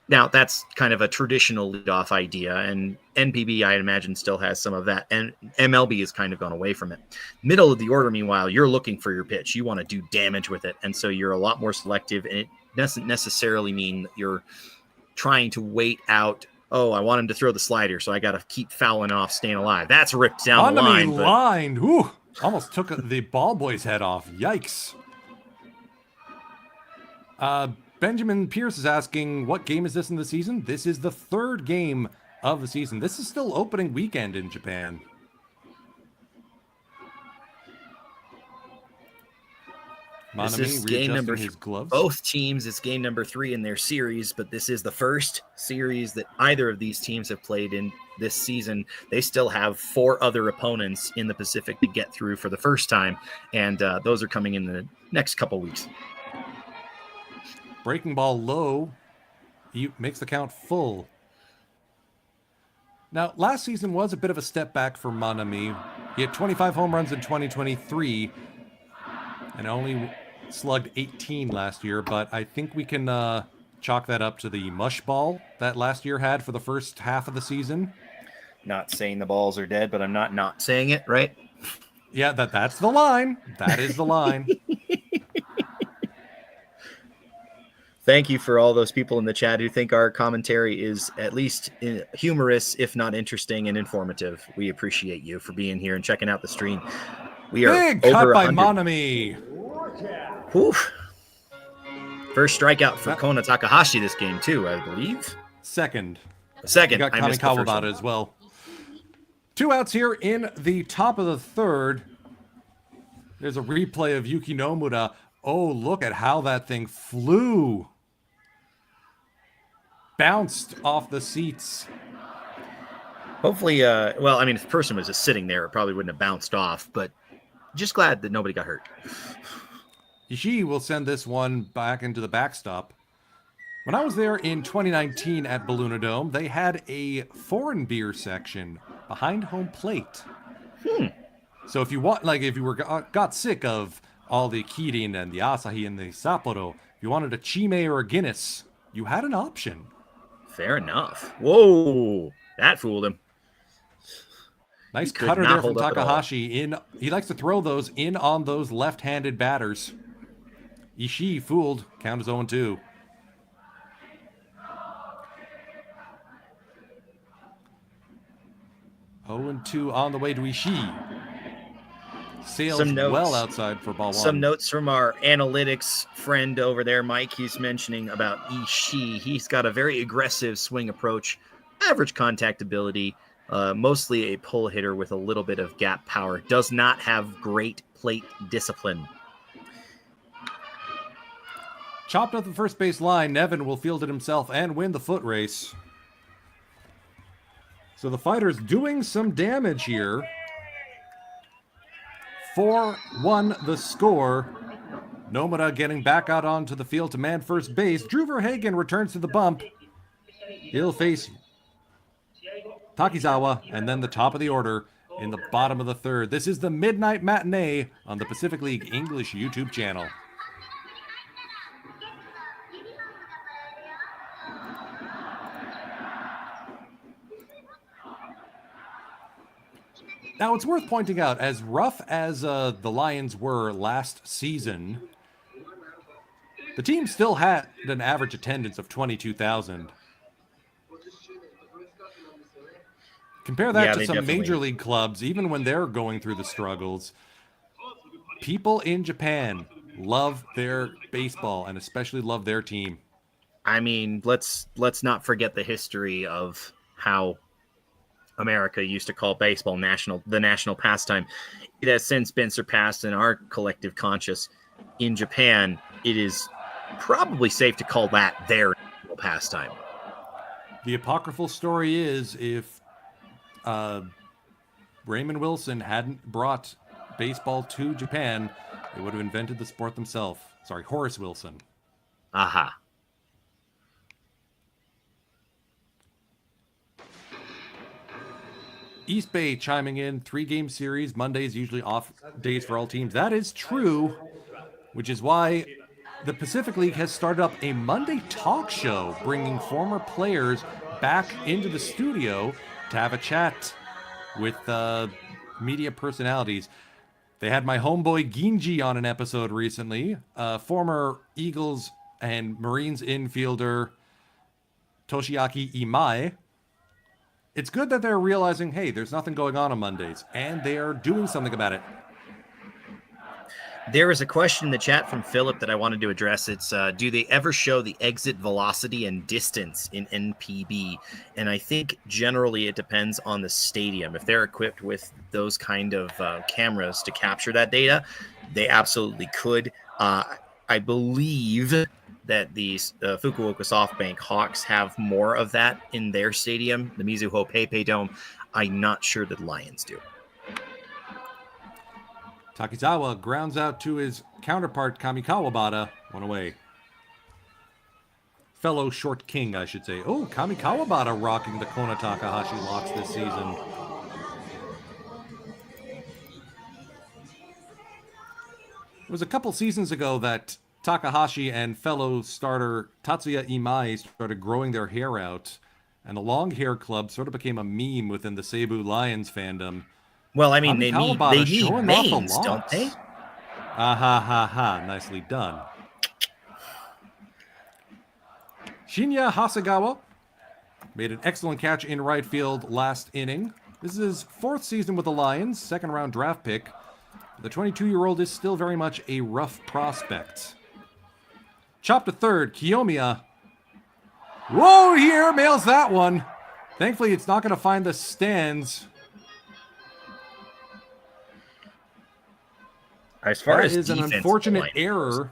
Now, that's kind of a traditional leadoff idea, and NPB, I imagine, still has some of that, and MLB has kind of gone away from it. Middle of the order, meanwhile, you're looking for your pitch. You want to do damage with it, and so you're a lot more selective, and it doesn't necessarily mean that you're trying to wait out, oh, I want him to throw the slider, so I got to keep fouling off, staying alive. That's ripped down the line. Line. Whew. Almost took the ball boy's head off. Yikes. Benjamin Pierce is asking, what game is this in the season? This is the third game of the season. This is still opening weekend in Japan. This is game number his gloves. Both teams, it's game number 3 in their series, but this is the first series that either of these teams have played in this season. They still have 4 other opponents in the Pacific to get through for the first time, and those are coming in the next couple weeks. Breaking ball low. He makes the count full. Now, last season was a bit of a step back for Manami. He had 25 home runs in 2023 and only slugged 18 last year, but I think we can chalk that up to the mush ball that last year had for the first half of the season. Not saying the balls are dead, but I'm not saying it, right? Yeah, that's the line. That is the line. Thank you for all those people in the chat who think our commentary is at least humorous, if not interesting and informative. We appreciate you for being here and checking out the stream. We are big over cut by 100. Manami. Oof. First strikeout for Kona Takahashi this game too, I believe. Second. You got Kanekawa about it as well. 2 outs here in the top of the third. There's a replay of Yuki Nomura. Oh, look at how that thing flew. Bounced off the seats. Hopefully, well, I mean, if the person was just sitting there, it probably wouldn't have bounced off, but just glad that nobody got hurt. Ishii will send this one back into the backstop. When I was there in 2019 at Balluna Dome, they had a foreign beer section behind home plate. So if you want, like, if you were got sick of all the Kirin and the Asahi and the Sapporo, if you wanted a Chime or a Guinness, you had an option. Fair enough. Whoa, that fooled him. Nice cutter there from Takahashi. He likes to throw those in on those left-handed batters. Ishii fooled. Count is 0-2. On the way to Ishii. Sails well outside for ball 1. Some notes from our analytics friend over there, Mike. He's mentioning about Ishii. He's got a very aggressive swing approach, average contact ability, mostly a pull hitter with a little bit of gap power. Does not have great plate discipline. Chopped up the first base line. Nevin will field it himself and win the foot race. So the fighters doing some damage here. 4-1 the score. Nomura getting back out onto the field to man first base. Drew Verhagen returns to the bump. He'll face Takizawa and then the top of the order in the bottom of the third. This is the Midnight Matinee on the Pacific League English YouTube channel. Now, it's worth pointing out, as rough as the Lions were last season, the team still had an average attendance of 22,000. Compare that to some major league clubs, even when they're going through the struggles. People in Japan love their baseball and especially love their team. I mean, let's not forget the history of how America used to call baseball the national pastime. It has since been surpassed in our collective conscious. In Japan, it is probably safe to call that their national pastime. The apocryphal story is if Raymond Wilson hadn't brought baseball to Japan, they would have invented the sport themselves. Sorry, Horace Wilson. Aha. East Bay chiming in, 3-game series. Mondays usually off days for all teams. That is true, which is why the Pacific League has started up a Monday talk show, bringing former players back into the studio to have a chat with media personalities. They had my homeboy Ginji on an episode recently, former Eagles and Marines infielder Toshiaki Imai. It's good that they're realizing, hey, there's nothing going on Mondays, and they are doing something about it. There is a question in the chat from Philip that I wanted to address. It's, do they ever show the exit velocity and distance in NPB? And I think generally it depends on the stadium. If they're equipped with those kind of cameras to capture that data, they absolutely could. I believe that the Fukuoka SoftBank Hawks have more of that in their stadium, the Mizuho PayPay Dome. I'm not sure that Lions do. Takizawa grounds out to his counterpart Kamikawabata, one away. Fellow short king, I should say. Oh, Kamikawabata rocking the Kona Takahashi locks this season. It was a couple seasons ago that Takahashi and fellow starter Tatsuya Imai started growing their hair out, and the long hair club sort of became a meme within the Seibu Lions fandom. Well, I mean, they need showing veins, off the don't they? Ah ha ha ha! Nicely done. Shinya Hasegawa made an excellent catch in right field last inning. This is his fourth season with the Lions, second round draft pick. The 22-year-old is still very much a rough prospect. Chop to third, Kiyomiya. Whoa, here, mails that one. Thankfully, it's not going to find the stands. As far that as is an unfortunate error.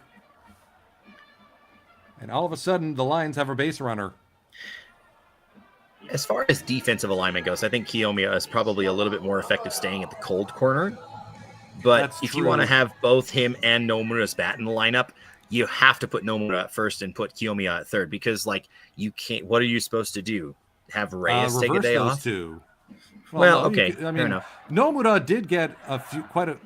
And all of a sudden, the Lions have a base runner. As far as defensive alignment goes, I think Kiyomiya is probably a little bit more effective staying at the cold corner. But That's if true. you want to have both him and Nomura's bat in the lineup, you have to put Nomura at first and put Kiyomiya at third because, like, you can't. What are you supposed to do? Have Reyes take a day those off? Two. Well, no, okay, fair enough. Nomura did get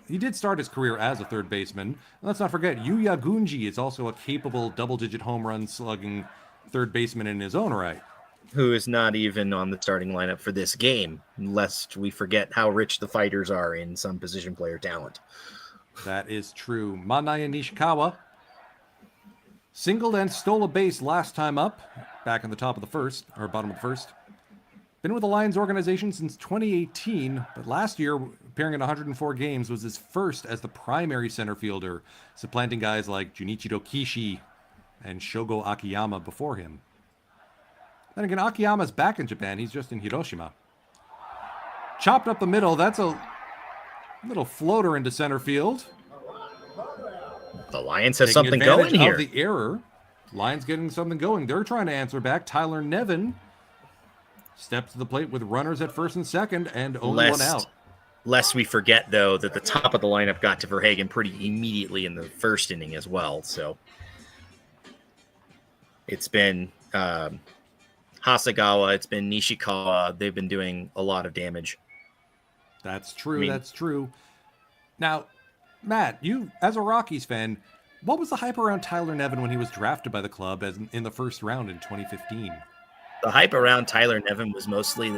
he did start his career as a third baseman. And let's not forget, Yuya Gunji is also a capable double-digit home run slugging third baseman in his own right. Who is not even on the starting lineup for this game, lest we forget how rich the fighters are in some position player talent. That is true. Manaya Nishikawa singled and stole a base last time up, back in the top of the first, or bottom of the first. Been with the Lions organization since 2018, but last year, appearing in 104 games, was his first as the primary center fielder, supplanting guys like Junichiro Kishi and Shogo Akiyama before him. Then again, Akiyama's back in Japan. He's just in Hiroshima. Chopped up the middle. That's a little floater into center field. The Lions have Taking something going advantage here. of the error. Lions getting something going. They're trying to answer back. Tyler Nevin steps to the plate with runners at first and second and only one out. Lest we forget, though, that the top of the lineup got to Verhagen pretty immediately in the first inning as well. So it's been Hasegawa, it's been Nishikawa. They've been doing a lot of damage. That's true. That's true. Now, Matt, you, as a Rockies fan, what was the hype around Tyler Nevin when he was drafted by the club as in the first round in 2015? The hype around Tyler Nevin was mostly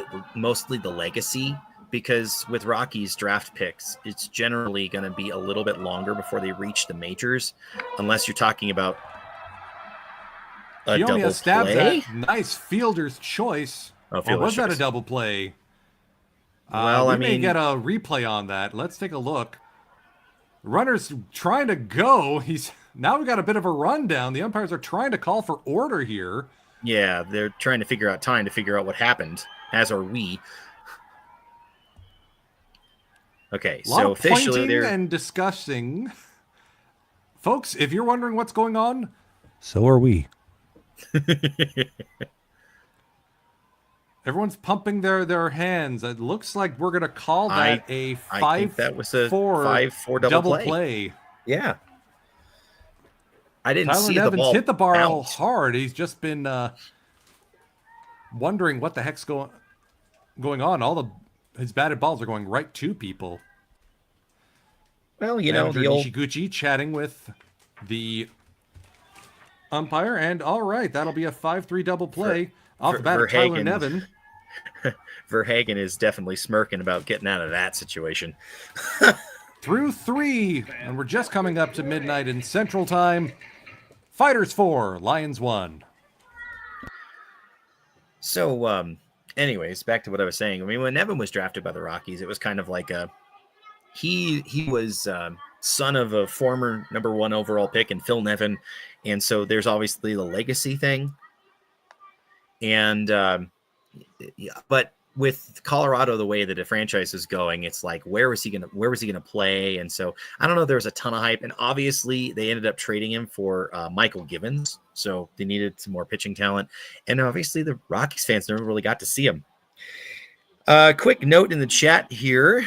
the legacy, because with Rockies draft picks, it's generally going to be a little bit longer before they reach the majors, unless you're talking about a double stabs play. That. Nice fielder's choice. Oh, Or was that a double play? Well, we may get a replay on that. Let's take a look. Runner's trying to go. Now we got a bit of a rundown. The umpires are trying to call for order here. Yeah, they're trying to figure out what happened, as are we. Okay, A lot so of officially pointing they're and discussing. Folks, if you're wondering what's going on, so are we. Everyone's pumping their hands. It looks like we're going to call that a 5-4 double play. Yeah. I didn't Tyler see Nevins the ball hit the bar bounce. hard. He's just been wondering what the heck's going on. His batted balls are going right to people. Well, you know, Manager the old Nishiguchi chatting with the umpire. And all right, that'll be a 5-3 double play off the bat of Verhagen. Tyler Nevin. Verhagen is definitely smirking about getting out of that situation. Through 3, and we're just coming up to midnight in Central Time. Fighters 4, Lions 1. So, anyways, back to what I was saying. I mean, when Nevin was drafted by the Rockies, it was kind of like he was son of a former number 1 overall pick in Phil Nevin, and so there's obviously the legacy thing. And but with Colorado, the way that the franchise is going, it's like where was he gonna play? And so I don't know. There was a ton of hype, and obviously they ended up trading him for Michael Givens, so they needed some more pitching talent. And obviously the Rockies fans never really got to see him. Quick note in the chat here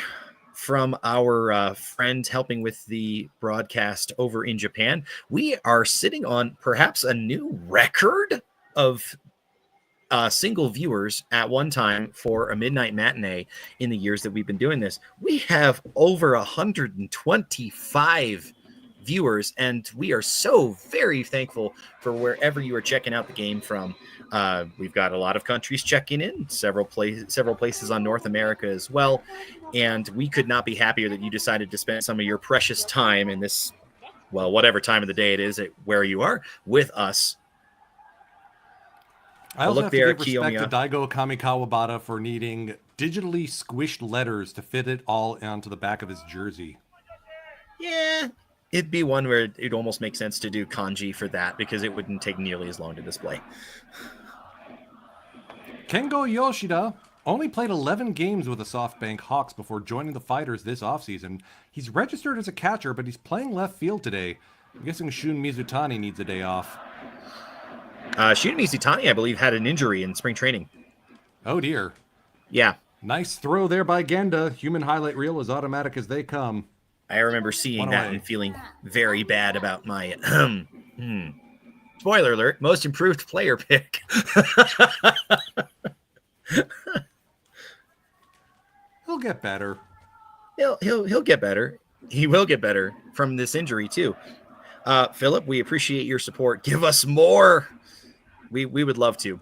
from our friend helping with the broadcast over in Japan. We are sitting on perhaps a new record of single viewers at one time for a midnight matinee in the years that we've been doing this. We have over 125 viewers, and we are so very thankful for wherever you are checking out the game from. We've got a lot of countries checking in, several places on North America as well, and we could not be happier that you decided to spend some of your precious time in this, well, whatever time of the day it is, where you are, with us. I also have to give respect to Daigo Kamikawabata for needing digitally squished letters to fit it all onto the back of his jersey. Yeah, it'd be one where it'd almost make sense to do kanji for that because it wouldn't take nearly as long to display. Kengo Yoshida only played 11 games with the SoftBank Hawks before joining the Fighters this offseason. He's registered as a catcher, but he's playing left field today. I'm guessing Shun Mizutani needs a day off. Shun Mizutani, I believe, had an injury in spring training. Oh, dear. Yeah. Nice throw there by Genda. Human highlight reel as automatic as they come. I remember seeing that and feeling very bad about my... Spoiler alert, most improved player pick. He'll get better. He'll get better. He will get better from this injury, too. Philip, we appreciate your support. Give us more. We would love to,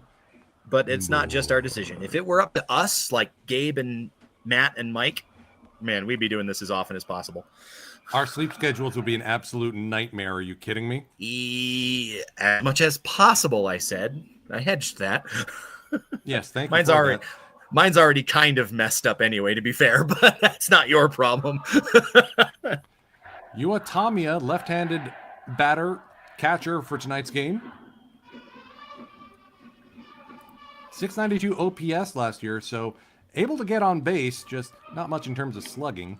but it's not just our decision. If it were up to us, like Gabe and Matt and Mike, man, we'd be doing this as often as possible. Our sleep schedules would be an absolute nightmare. Are you kidding me? As much as possible, I said. I hedged that. Yes, thank you. Mine's already kind of messed up anyway, to be fair, but that's not your problem. Yua Tamiya, left-handed batter, catcher for tonight's game. 692 OPS last year, so able to get on base, just not much in terms of slugging.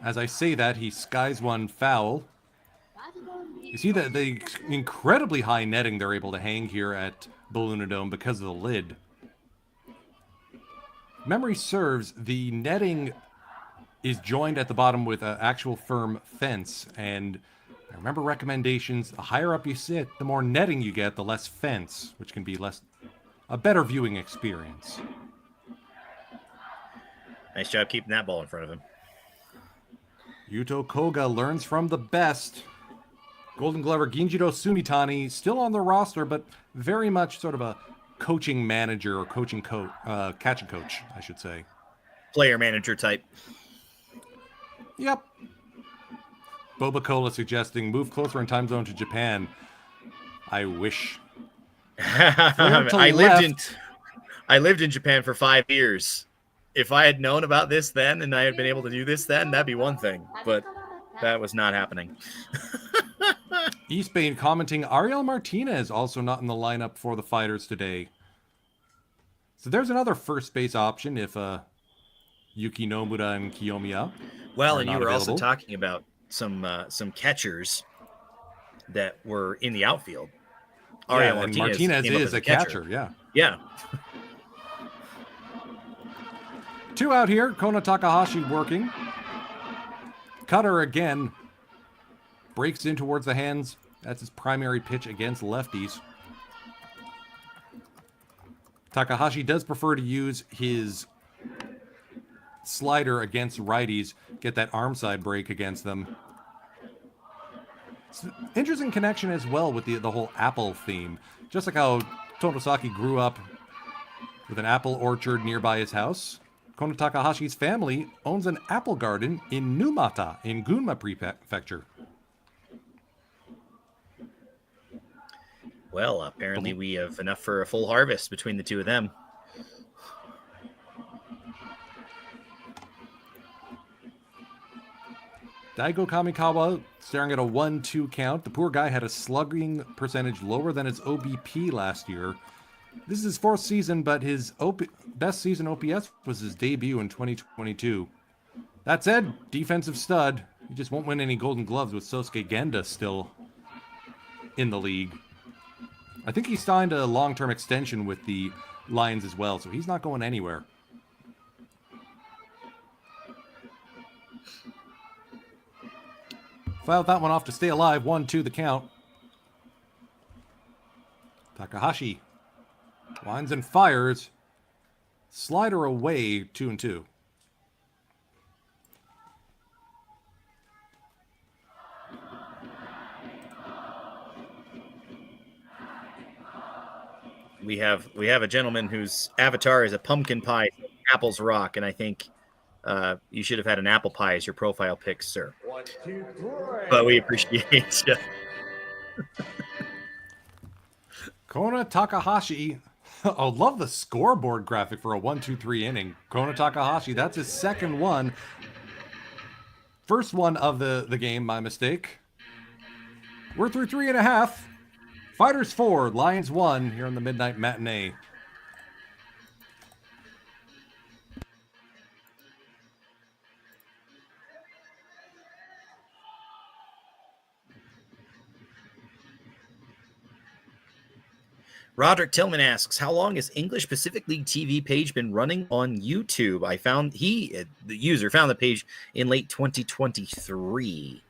As I say that, he skies one foul. You see the incredibly high netting they're able to hang here at Balloon Dome because of the lid. Memory serves, the netting is joined at the bottom with an actual firm fence, and I remember recommendations, the higher up you sit, the more netting you get, the less fence, which can be a better viewing experience. Nice job keeping that ball in front of him. Yuto Koga learns from the best. Golden Glover Ginjiro Sumitani still on the roster, but very much sort of a coaching manager or catching coach, I should say. Player manager type. Yep. Boba Cola suggesting move closer in time zone to Japan. I wish. I lived in Japan for 5 years. If I had known about this then and I had been able to do this then, that'd be one thing. But that was not happening. East Bay commenting, Ariel Martinez also not in the lineup for the Fighters today. So there's another first base option if Yuki Nomura and Kiyomiya. Well, and you were available. also talking about some catchers that were in the outfield. Ariel Martinez is a catcher. Yeah. 2 out here. Kona Takahashi working. Cutter again. Breaks in towards the hands. That's his primary pitch against lefties. Takahashi does prefer to use his slider against righties. Get that arm side break against them. interesting connection as well with the whole apple theme. Just like how Totosaki grew up with an apple orchard nearby his house, Kono Takahashi's family owns an apple garden in Numata in Gunma Prefecture. Well, apparently we have enough for a full harvest between the two of them. Daigo Kamikawa staring at a 1-2 count. The poor guy had a slugging percentage lower than his OBP last year. This is his 4th season, but his best season OPS was his debut in 2022. That said, defensive stud. He just won't win any Golden Gloves with Sosuke Genda still in the league. I think he signed a long-term extension with the Lions as well, so he's not going anywhere. Filed that one off to stay alive. 1-2 the count. Takahashi winds and fires. Slider away, 2-2. We have a gentleman whose avatar is a pumpkin pie, apples rock, and I think you should have had an apple pie as your profile pic, sir. 1, 2, 3. But we appreciate you. Kona Takahashi. I love the scoreboard graphic for a 1-2-3 inning. Kona Takahashi, that's his second one. First one of the game, my mistake. We're through 3.5. Fighters 4, Lions 1 here on the Midnight Matinee. Roderick Tillman asks, how long has English Pacific League TV page been running on YouTube? The user found the page in late 2023.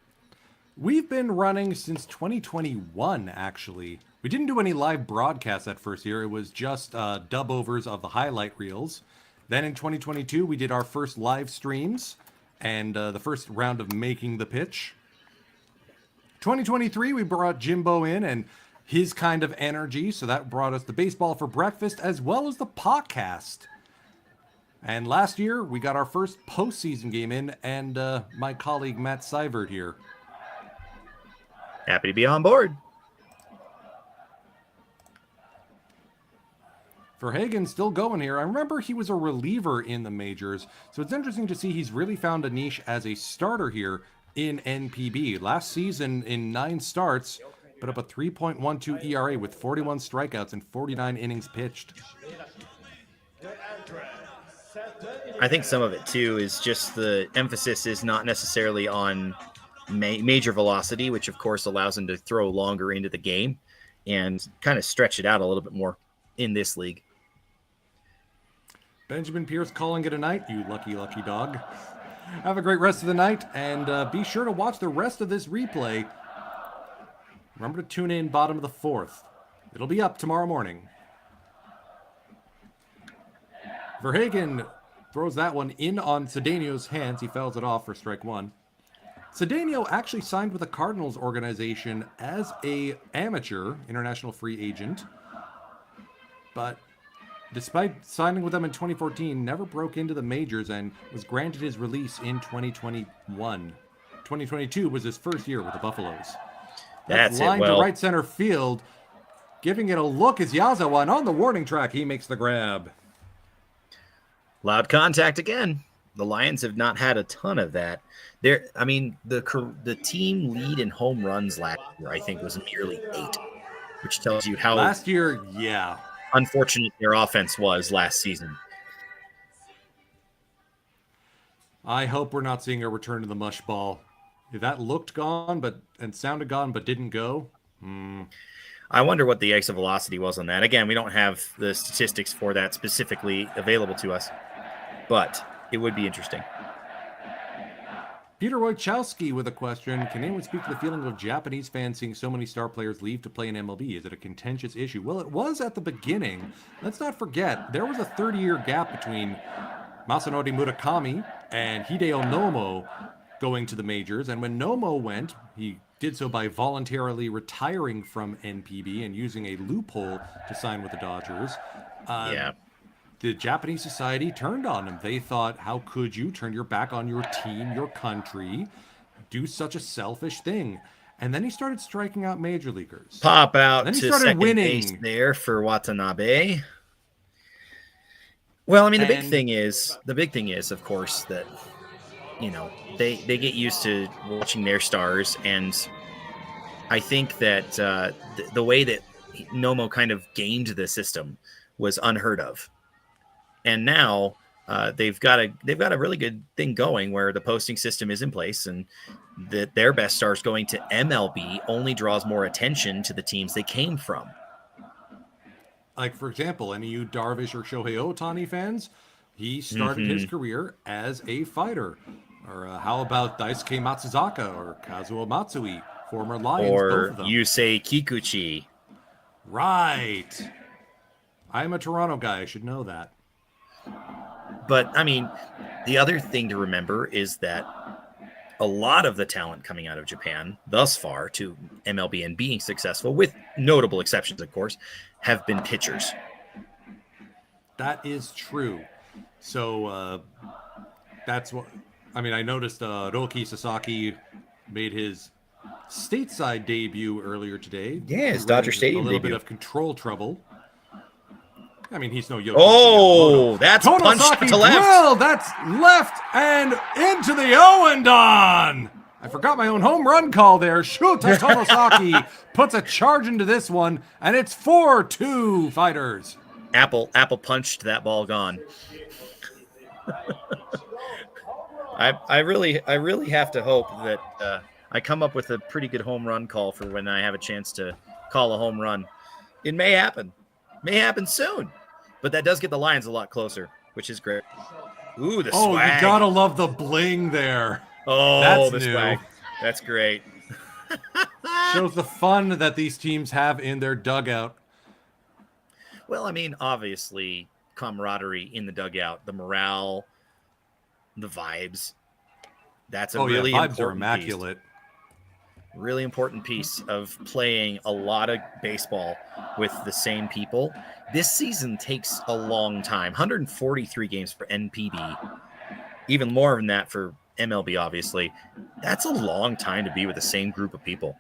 We've been running since 2021, actually. We didn't do any live broadcasts that first year. It was just dub-overs of the highlight reels. Then in 2022, we did our first live streams and the first round of Making the Pitch. 2023, we brought Jimbo in and his kind of energy, so that brought us the Baseball for Breakfast as well as the podcast. And last year, we got our first postseason game in, and my colleague Matt Seivert here. Happy to be on board. Verhagen still going here. I remember he was a reliever in the majors, so it's interesting to see he's really found a niche as a starter here in NPB. Last season, in 9 starts, put up a 3.12 ERA with 41 strikeouts and 49 innings pitched. I think some of it, too, is just the emphasis is not necessarily on major velocity, which, of course, allows him to throw longer into the game and kind of stretch it out a little bit more in this league. Benjamin Pierce calling it a night, you lucky, lucky dog. Have a great rest of the night, and be sure to watch the rest of this replay. Remember to tune in bottom of the 4th. It'll be up tomorrow morning. Verhagen throws that one in on Cedeno's hands. He fouls it off for strike 1. Cedeno actually signed with the Cardinals organization as a amateur international free agent, but despite signing with them in 2014, never broke into the majors and was granted his release in 2021. 2022 was his first year with the Buffaloes. That's line it, well. to right center field. Giving it a look is Yazawa, and on the warning track, he makes the grab. Loud contact again. The Lions have not had a ton of that. The team lead in home runs last year, I think, was nearly 8, which tells you how Last year, yeah. unfortunate their offense was last season. I hope we're not seeing a return to the mush ball. If that looked gone and sounded gone but didn't go. I wonder what the exit velocity was on that. Again, we don't have the statistics for that specifically available to us, but it would be interesting. Peter Wojciechowski with a question. Can anyone speak to the feeling of Japanese fans seeing so many star players leave to play in MLB? Is it a contentious issue? Well, it was at the beginning. Let's not forget, there was a 30-year gap between Masanori Murakami and Hideo Nomo going to the majors. And when Nomo went, he did so by voluntarily retiring from NPB and using a loophole to sign with the Dodgers. The Japanese society turned on him. They thought, how could you turn your back on your team, your country, do such a selfish thing? And then he started striking out major leaguers. Pop out then he to started second winning base there for Watanabe. Well, I mean, the big thing is, of course, that, you know, they get used to watching their stars. And I think that the way that Nomo kind of gained the system was unheard of. And now they've got a really good thing going where the posting system is in place, and that their best stars going to MLB only draws more attention to the teams they came from. Like, for example, any of you Darvish or Shohei Ohtani fans, he started his career as a fighter. Or how about Daisuke Matsuzaka or Kazuo Matsui, former Lions, or both of them. Yusei Kikuchi. Right. I'm a Toronto guy. I should know that. But, I mean, the other thing to remember is that a lot of the talent coming out of Japan thus far to MLB and being successful, with notable exceptions, of course, have been pitchers. That is true. So that's what I mean. I noticed Roki Sasaki made his stateside debut earlier today. Yeah, his Dodger Stadium a little debut. bit of control trouble. I mean, he's no Yoshi. Oh, that's punched to left. Drill, that's left and into the Owendon. I forgot my own home run call there. Shuta Tonosaki puts a charge into this one, and it's 4-2 Fighters. Apple punched that ball gone. I really have to hope that I come up with a pretty good home run call for when I have a chance to call a home run. It may happen. May happen soon. But that does get the Lions a lot closer, which is great. Ooh, the swag. You gotta love the bling there. Oh, that's the new. swag. That's great. Shows the fun that these teams have in their dugout. Well, I mean, obviously, camaraderie in the dugout, the morale, the vibes. That's a really vibes important are immaculate. piece. Really important piece of playing a lot of baseball with the same people. This season takes a long time. 143 games for NPB. Even more than that for MLB, obviously. That's a long time to be with the same group of people.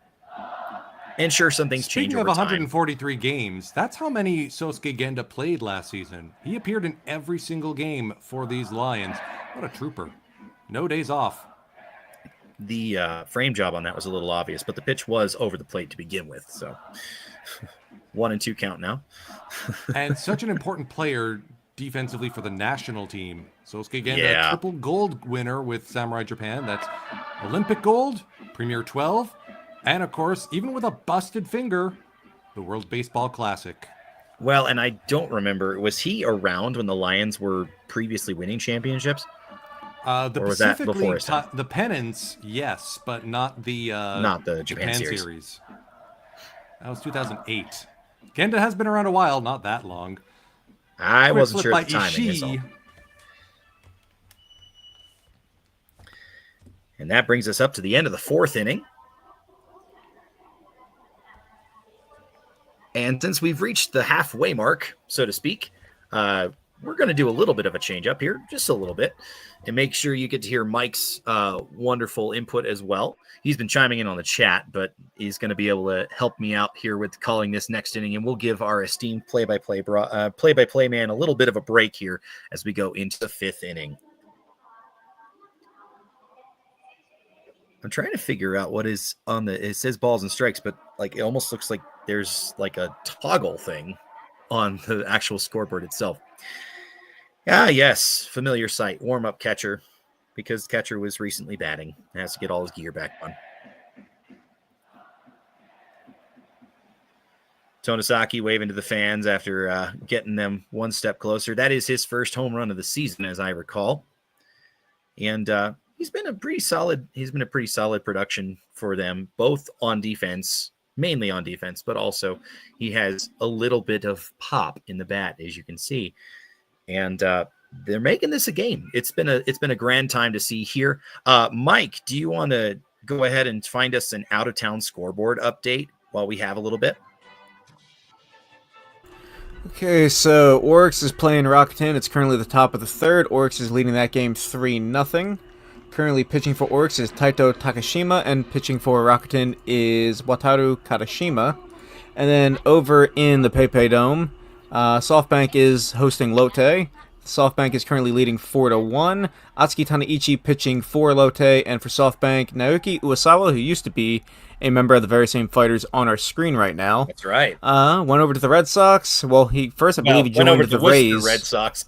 And sure, some things change Speaking over of time. 143 games, that's how many Sosuke Genda played last season. He appeared in every single game for these Lions. What a trooper. No days off. The frame job on that was a little obvious, but the pitch was over the plate to begin with. So 1 and 2 count now. And such an important player defensively for the national team. Sosuke Genda, triple gold winner with Samurai Japan. That's Olympic gold, Premier 12, and of course, even with a busted finger, the World Baseball Classic. Well, and I don't remember, was he around when the Lions were previously winning championships? Or was that before his time? The pennants, yes, but not the Japan series. That was 2008. Genda has been around a while, not that long. I Quick wasn't flip sure by at the timing. Is all. Ishii. And that brings us up to the end of the 4th inning. And since we've reached the halfway mark, so to speak, we're going to do a little bit of a change up here, just a little bit, and make sure you get to hear Mike's wonderful input as well. He's been chiming in on the chat, but he's going to be able to help me out here with calling this next inning, and we'll give our esteemed play-by-play man a little bit of a break here as we go into the 5th inning. I'm trying to figure out what is on it says balls and strikes, but like it almost looks like there's like a toggle thing on the actual scoreboard itself. Ah, yes, familiar sight. Warm-up catcher, because catcher was recently batting. Has to get all his gear back on. Tonosaki waving to the fans after getting them one step closer. That is his first home run of the season, as I recall. And he's been a pretty solid production for them, both on defense, mainly on defense, but also he has a little bit of pop in the bat, as you can see. And they're making this a game. It's been a grand time to see here. Mike, do you want to go ahead and find us an out of town scoreboard update while we have a little bit? Okay, so Oryx is playing Rakuten. It's currently the top of the third. Oryx is leading that game 3-0. Currently pitching for Oryx is Taito Takashima, and pitching for Rakuten is Wataru Katashima. And then over in the PayPay Dome, SoftBank is hosting Lotte. SoftBank is currently leading 4-1. Atsuki Tanaichi pitching for Lotte, and for SoftBank, Naoki Uesawa, who used to be a member of the very same fighters on our screen right now. That's right. Went over to the Red Sox. Well, I believe he joined went over to the Worcester Rays. Red Sox.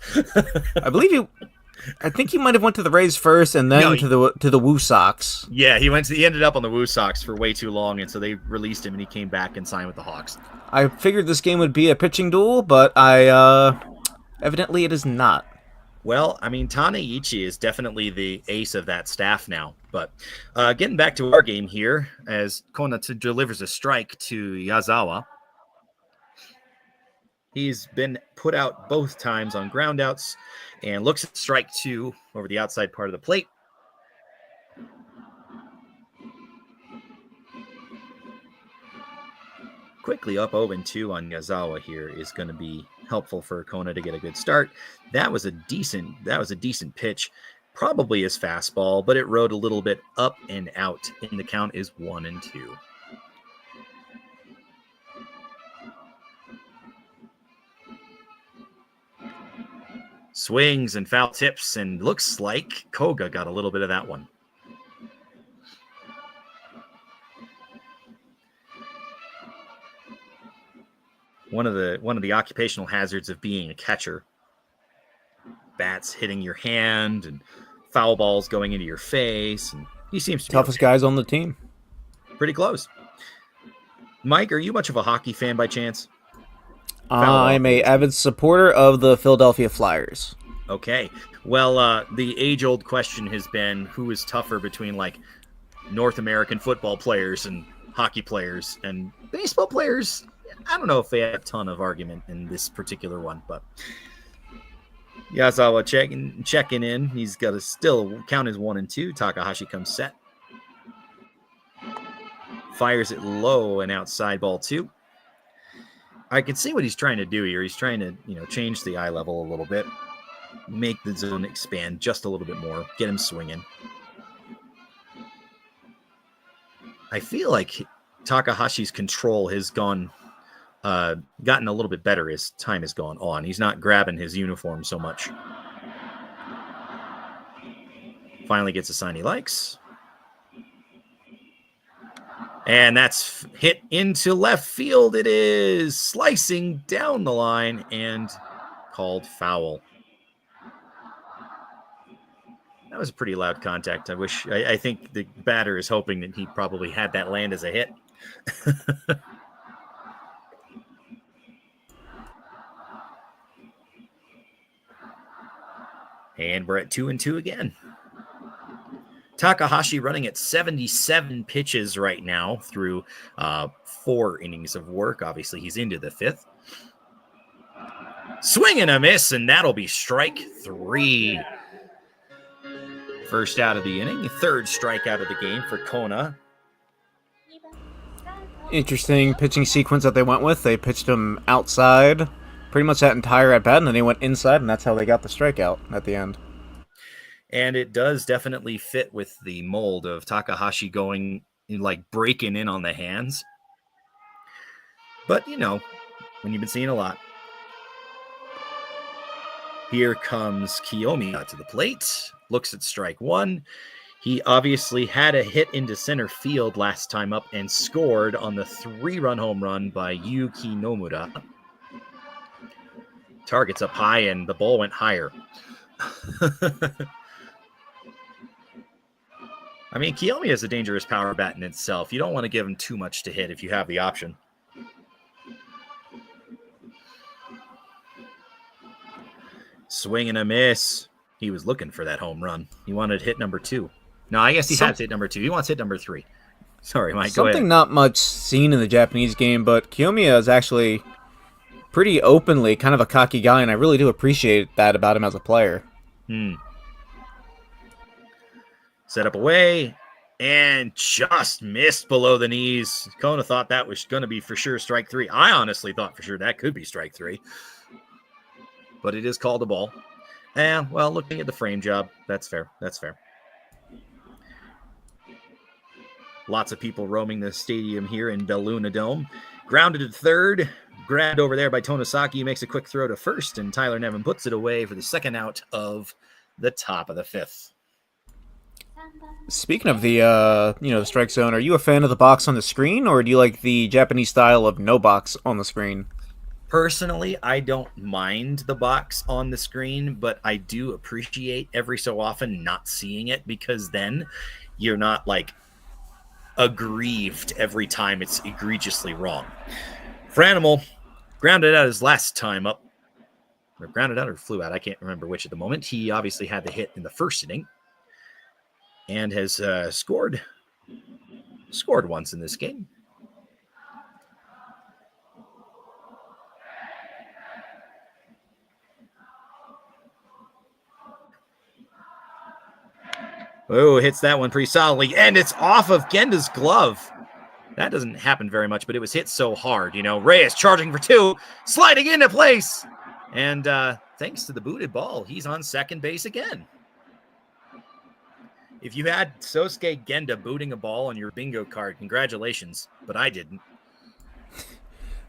I think he might have went to the Rays first, and then to the Woo Sox. Yeah, he ended up on the Woo Sox for way too long, and so they released him, and he came back and signed with the Hawks. I figured this game would be a pitching duel, but evidently it is not. Well, I mean, Tanaichi is definitely the ace of that staff now. But getting back to our game here, as Kona delivers a strike to Yazawa. He's been put out both times on groundouts and looks at strike 2 over the outside part of the plate. Quickly up 0-2 on Yazawa here is going to be helpful for Kona to get a good start. That was a decent pitch, probably his fastball, but it rode a little bit up and out, and the count is 1-2. Swings and foul tips, and looks like Koga got a little bit of that one. One of the occupational hazards of being a catcher. Bats hitting your hand and foul balls going into your face, and he seems to be toughest guys on the team. Pretty close. Mike, are you much of a hockey fan by chance? I'm a avid supporter of the Philadelphia Flyers. Okay. Well, the age-old question has been who is tougher between like North American football players and hockey players, and baseball players. I don't know if they have a ton of argument in this particular one, but Yazawa checking in. He's got to still count as 1-2. Takahashi comes set. Fires it low and outside ball 2. I can see what he's trying to do here. He's trying to, change the eye level a little bit, make the zone expand just a little bit more, get him swinging. I feel like Takahashi's control has gotten a little bit better as time has gone on. He's not grabbing his uniform so much. Finally gets a sign he likes. And that's hit into left field. It is slicing down the line and called foul. That was a pretty loud contact. I think the batter is hoping that he probably had that land as a hit. And we're at 2-2 again. Takahashi running at 77 pitches right now through 4 innings of work. Obviously, he's into the 5th. Swing and a miss, and that'll be strike 3. First out of the inning, 3rd strikeout of the game for Kona. Interesting pitching sequence that they went with. They pitched him outside pretty much that entire at bat, and then they went inside, and that's how they got the strikeout at the end. And it does definitely fit with the mold of Takahashi going, breaking in on the hands. But, when you've been seeing a lot. Here comes Kiyomiya to the plate. Looks at strike 1. He obviously had a hit into center field last time up and scored on the 3-run home run by Yuki Nomura. Target's up high, and the ball went higher. I mean, Kiyomiya is a dangerous power bat in itself. You don't want to give him too much to hit if you have the option. Swing and a miss. He was looking for that home run. He wanted hit number 2. No, I guess he has hit number 2. He wants hit number 3. Sorry, Mike, go ahead. Something not much seen in the Japanese game, but Kiyomiya is actually pretty openly kind of a cocky guy, and I really do appreciate that about him as a player. Set up away, and just missed below the knees. Kona thought that was going to be for sure strike 3. I honestly thought for sure that could be strike 3. But it is called a ball. And, well, looking at the frame job, that's fair. That's fair. Lots of people roaming the stadium here in Belluna Dome. Grounded at third. Grabbed over there by Tonosaki. Makes a quick throw to first, and Tyler Nevin puts it away for the second out of the top of the 5th. Speaking of the the strike zone, are you a fan of the box on the screen, or do you like the Japanese style of no box on the screen? Personally, I don't mind the box on the screen, but I do appreciate every so often not seeing it, because then you're not like aggrieved every time it's egregiously wrong. Franimal grounded out his last time up. Or grounded out or flew out. I can't remember which at the moment. He obviously had the hit in the first inning and has scored once in this game. Oh, hits that one pretty solidly, and it's off of Genda's glove. That doesn't happen very much, but it was hit so hard. Reyes charging for 2, sliding into place. And thanks to the booted ball, he's on second base again. If you had Sosuke Genda booting a ball on your bingo card, congratulations, but I didn't.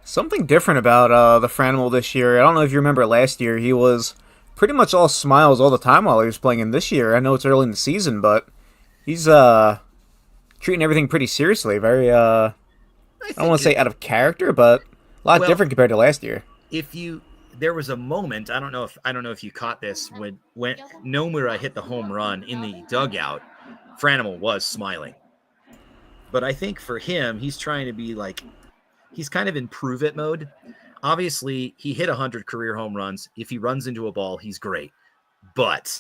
Something different about the Franimal this year. I don't know if you remember last year, he was pretty much all smiles all the time while he was playing. In this year, I know it's early in the season, but he's treating everything pretty seriously. Very, I don't want to say out of character, but a lot different compared to last year. There was a moment, I don't know if you caught this, when Nomura hit the home run in the dugout, Franimal was smiling. But I think for him, he's trying to be like, he's kind of in prove it mode. Obviously, he hit 100 career home runs. If he runs into a ball, he's great. But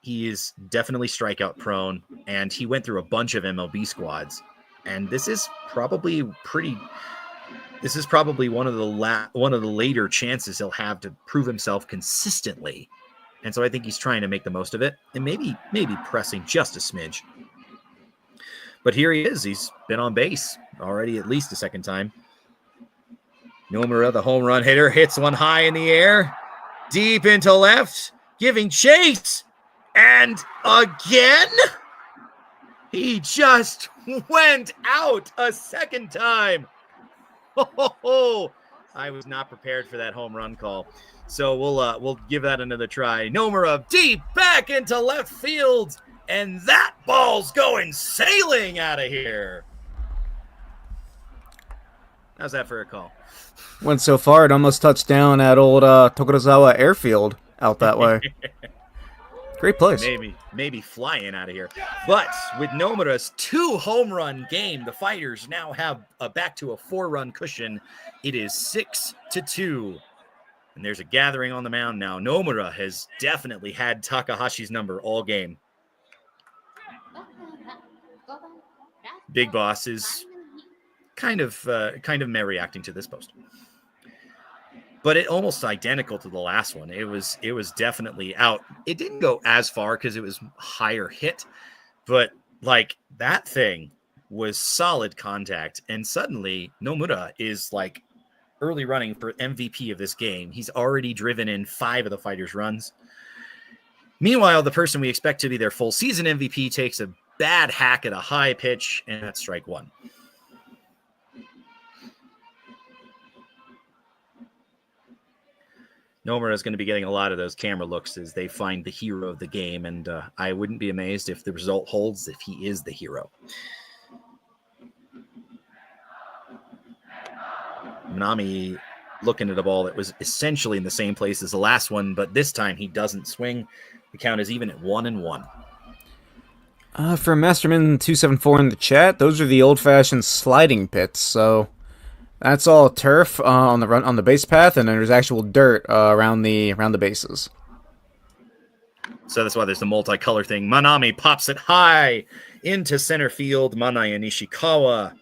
he is definitely strikeout prone, and he went through a bunch of MLB squads. And this is probably one of the later chances he'll have to prove himself consistently. And so I think he's trying to make the most of it, and maybe pressing just a smidge. But here he is. He's been on base already at least a second time. Nomura, the home run hitter, hits one high in the air, deep into left, giving chase. And again, he just went out a second time. Oh, I was not prepared for that home run call. So we'll give that another try. Nomura deep back into left field, and that ball's going sailing out of here. How's that for a call? Went so far it almost touched down at old Tokorozawa Airfield out that way. Great place. Maybe flying out of here. But with Nomura's 2 home run game, the Fighters now have back to a 4-run cushion. It is 6-2. And there's a gathering on the mound now. Nomura has definitely had Takahashi's number all game. Big Boss is kind of reacting to this post. But it almost identical to the last one. It was definitely out. It didn't go as far because it was higher hit, but like that thing was solid contact. And suddenly Nomura is like early running for MVP of this game. He's already driven in 5 of the Fighters' runs. Meanwhile, the person we expect to be their full season MVP takes a bad hack at a high pitch, and that's strike 1. Nomura is going to be getting a lot of those camera looks as they find the hero of the game, and I wouldn't be amazed if the result holds if he is the hero. Manami looking at a ball that was essentially in the same place as the last one, but this time he doesn't swing. The count is even at 1-1. For Masterman274 in the chat, those are the old-fashioned sliding pits, so that's all turf on the base path, and then there's actual dirt around the bases. So that's why there's the multicolor thing. Manami pops it high into center field. Manaya Nishikawa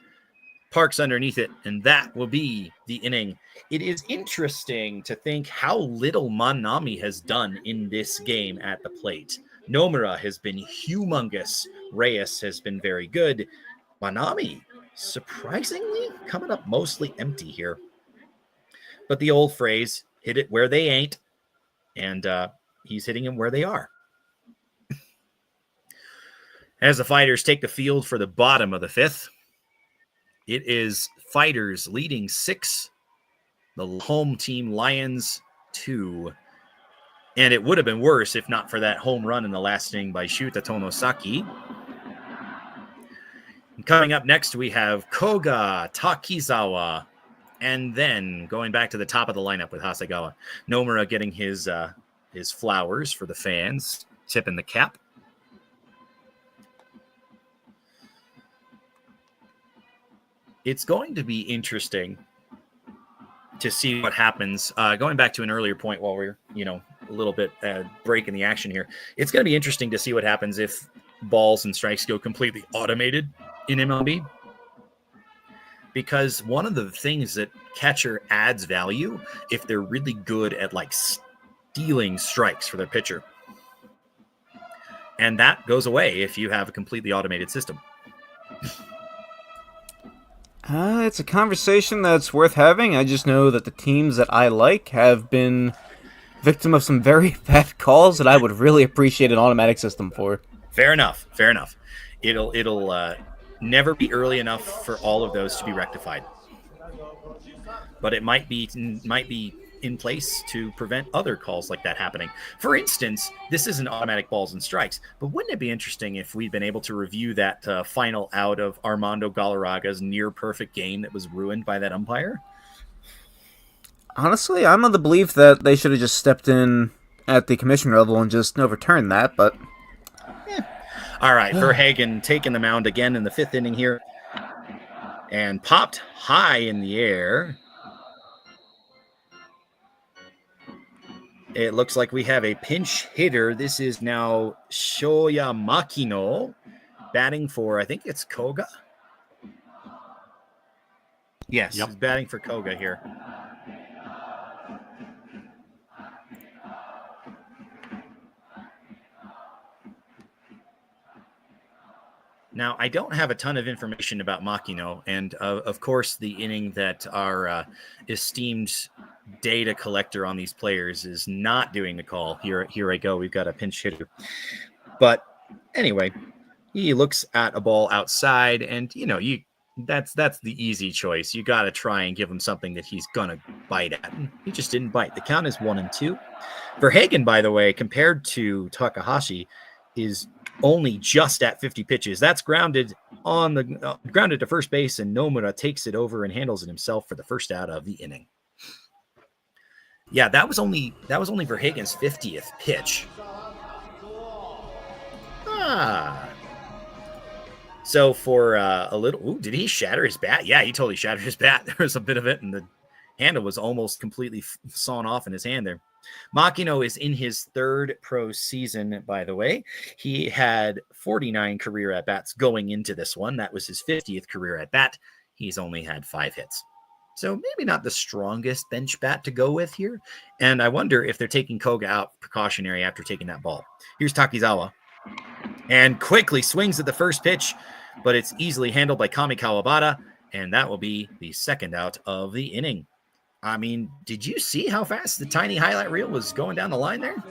parks underneath it, and that will be the inning. It is interesting to think how little Manami has done in this game at the plate. Nomura has been humongous. Reyes has been very good. Manami, surprisingly, coming up mostly empty here. But the old phrase, hit it where they ain't, and he's hitting them where they are. As the Fighters take the field for the bottom of the fifth, it is Fighters leading 6, the home team Lions 2. And it would have been worse if not for that home run in the last inning by Shuta Tonosaki. And coming up next, we have Koga Takizawa. And then going back to the top of the lineup with Hasegawa. Nomura getting his flowers for the fans, tipping the cap. It's going to be interesting to see what happens. Going back to an earlier point while we're, a little bit break in the action here. It's going to be interesting to see what happens if balls and strikes go completely automated in MLB. Because one of the things that catcher adds value if they're really good at stealing strikes for their pitcher. And that goes away if you have a completely automated system. It's a conversation that's worth having. I just know that the teams that I like have been victim of some very bad calls that I would really appreciate an automatic system for. Fair enough. It'll never be early enough for all of those to be rectified. But it might be in place to prevent other calls like that happening. For instance, this isn't automatic balls and strikes, but wouldn't it be interesting if we'd been able to review that final out of Armando Galarraga's near-perfect game that was ruined by that umpire? Honestly, I'm of the belief that they should have just stepped in at the commissioner level and just overturned that, but... All right, Verhagen taking the mound again in the 5th inning here. And popped high in the air. It looks like we have a pinch hitter. This is now Shoya Makino batting for, I think it's Koga. Yes, He's batting for Koga here. Now, I don't have a ton of information about Makino, and of course, the inning that our esteemed data collector on these players is not doing the call. Here I go. We've got a pinch hitter. But anyway, he looks at a ball outside, and that's the easy choice. You got to try and give him something that he's gonna bite at. And he just didn't bite. The count is 1-2. Verhagen, by the way, compared to Takahashi, is only just at 50 pitches. That's grounded to first base, and Nomura takes it over and handles it himself for the first out of the inning. Yeah, that was only Verhagen's 50th pitch. So for a little, did he shatter his bat? Yeah, he totally shattered his bat. There was a bit of it, and the handle was almost completely sawn off in his hand there. Makino is in his 3rd pro season, by the way. He had 49 career at-bats going into this one. That was his 50th career at-bat. He's only had 5 hits. So maybe not the strongest bench bat to go with here. And I wonder if they're taking Koga out precautionary after taking that ball. Here's Takizawa. And quickly swings at the first pitch, but it's easily handled by Kami Kawabata. And that will be the 2nd out of the inning. I mean, did you see how fast the tiny highlight reel was going down the line there?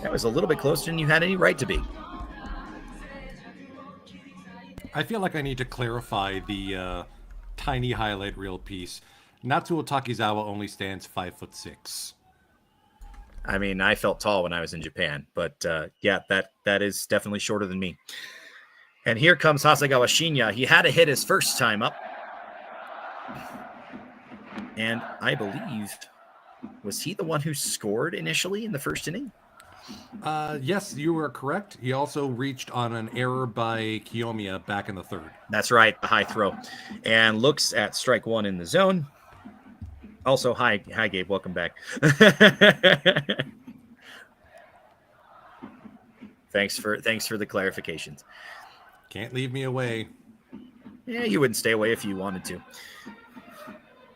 That was a little bit closer than you had any right to be. I feel like I need to clarify the tiny highlight reel piece. Natsuo Takizawa only stands 5'6". I mean, I felt tall when I was in Japan, but yeah, that is definitely shorter than me. And here comes Hasegawa Shinya. He had to hit his first time up. And I believe, was he the one who scored initially in the first inning? Yes, you were correct. He also reached on an error by Kiyomiya back in the 3rd. That's right, the high throw. And looks at strike 1 in the zone. Also, hi Gabe, welcome back. Thanks for the clarifications. Can't leave me away. Yeah, you wouldn't stay away if you wanted to.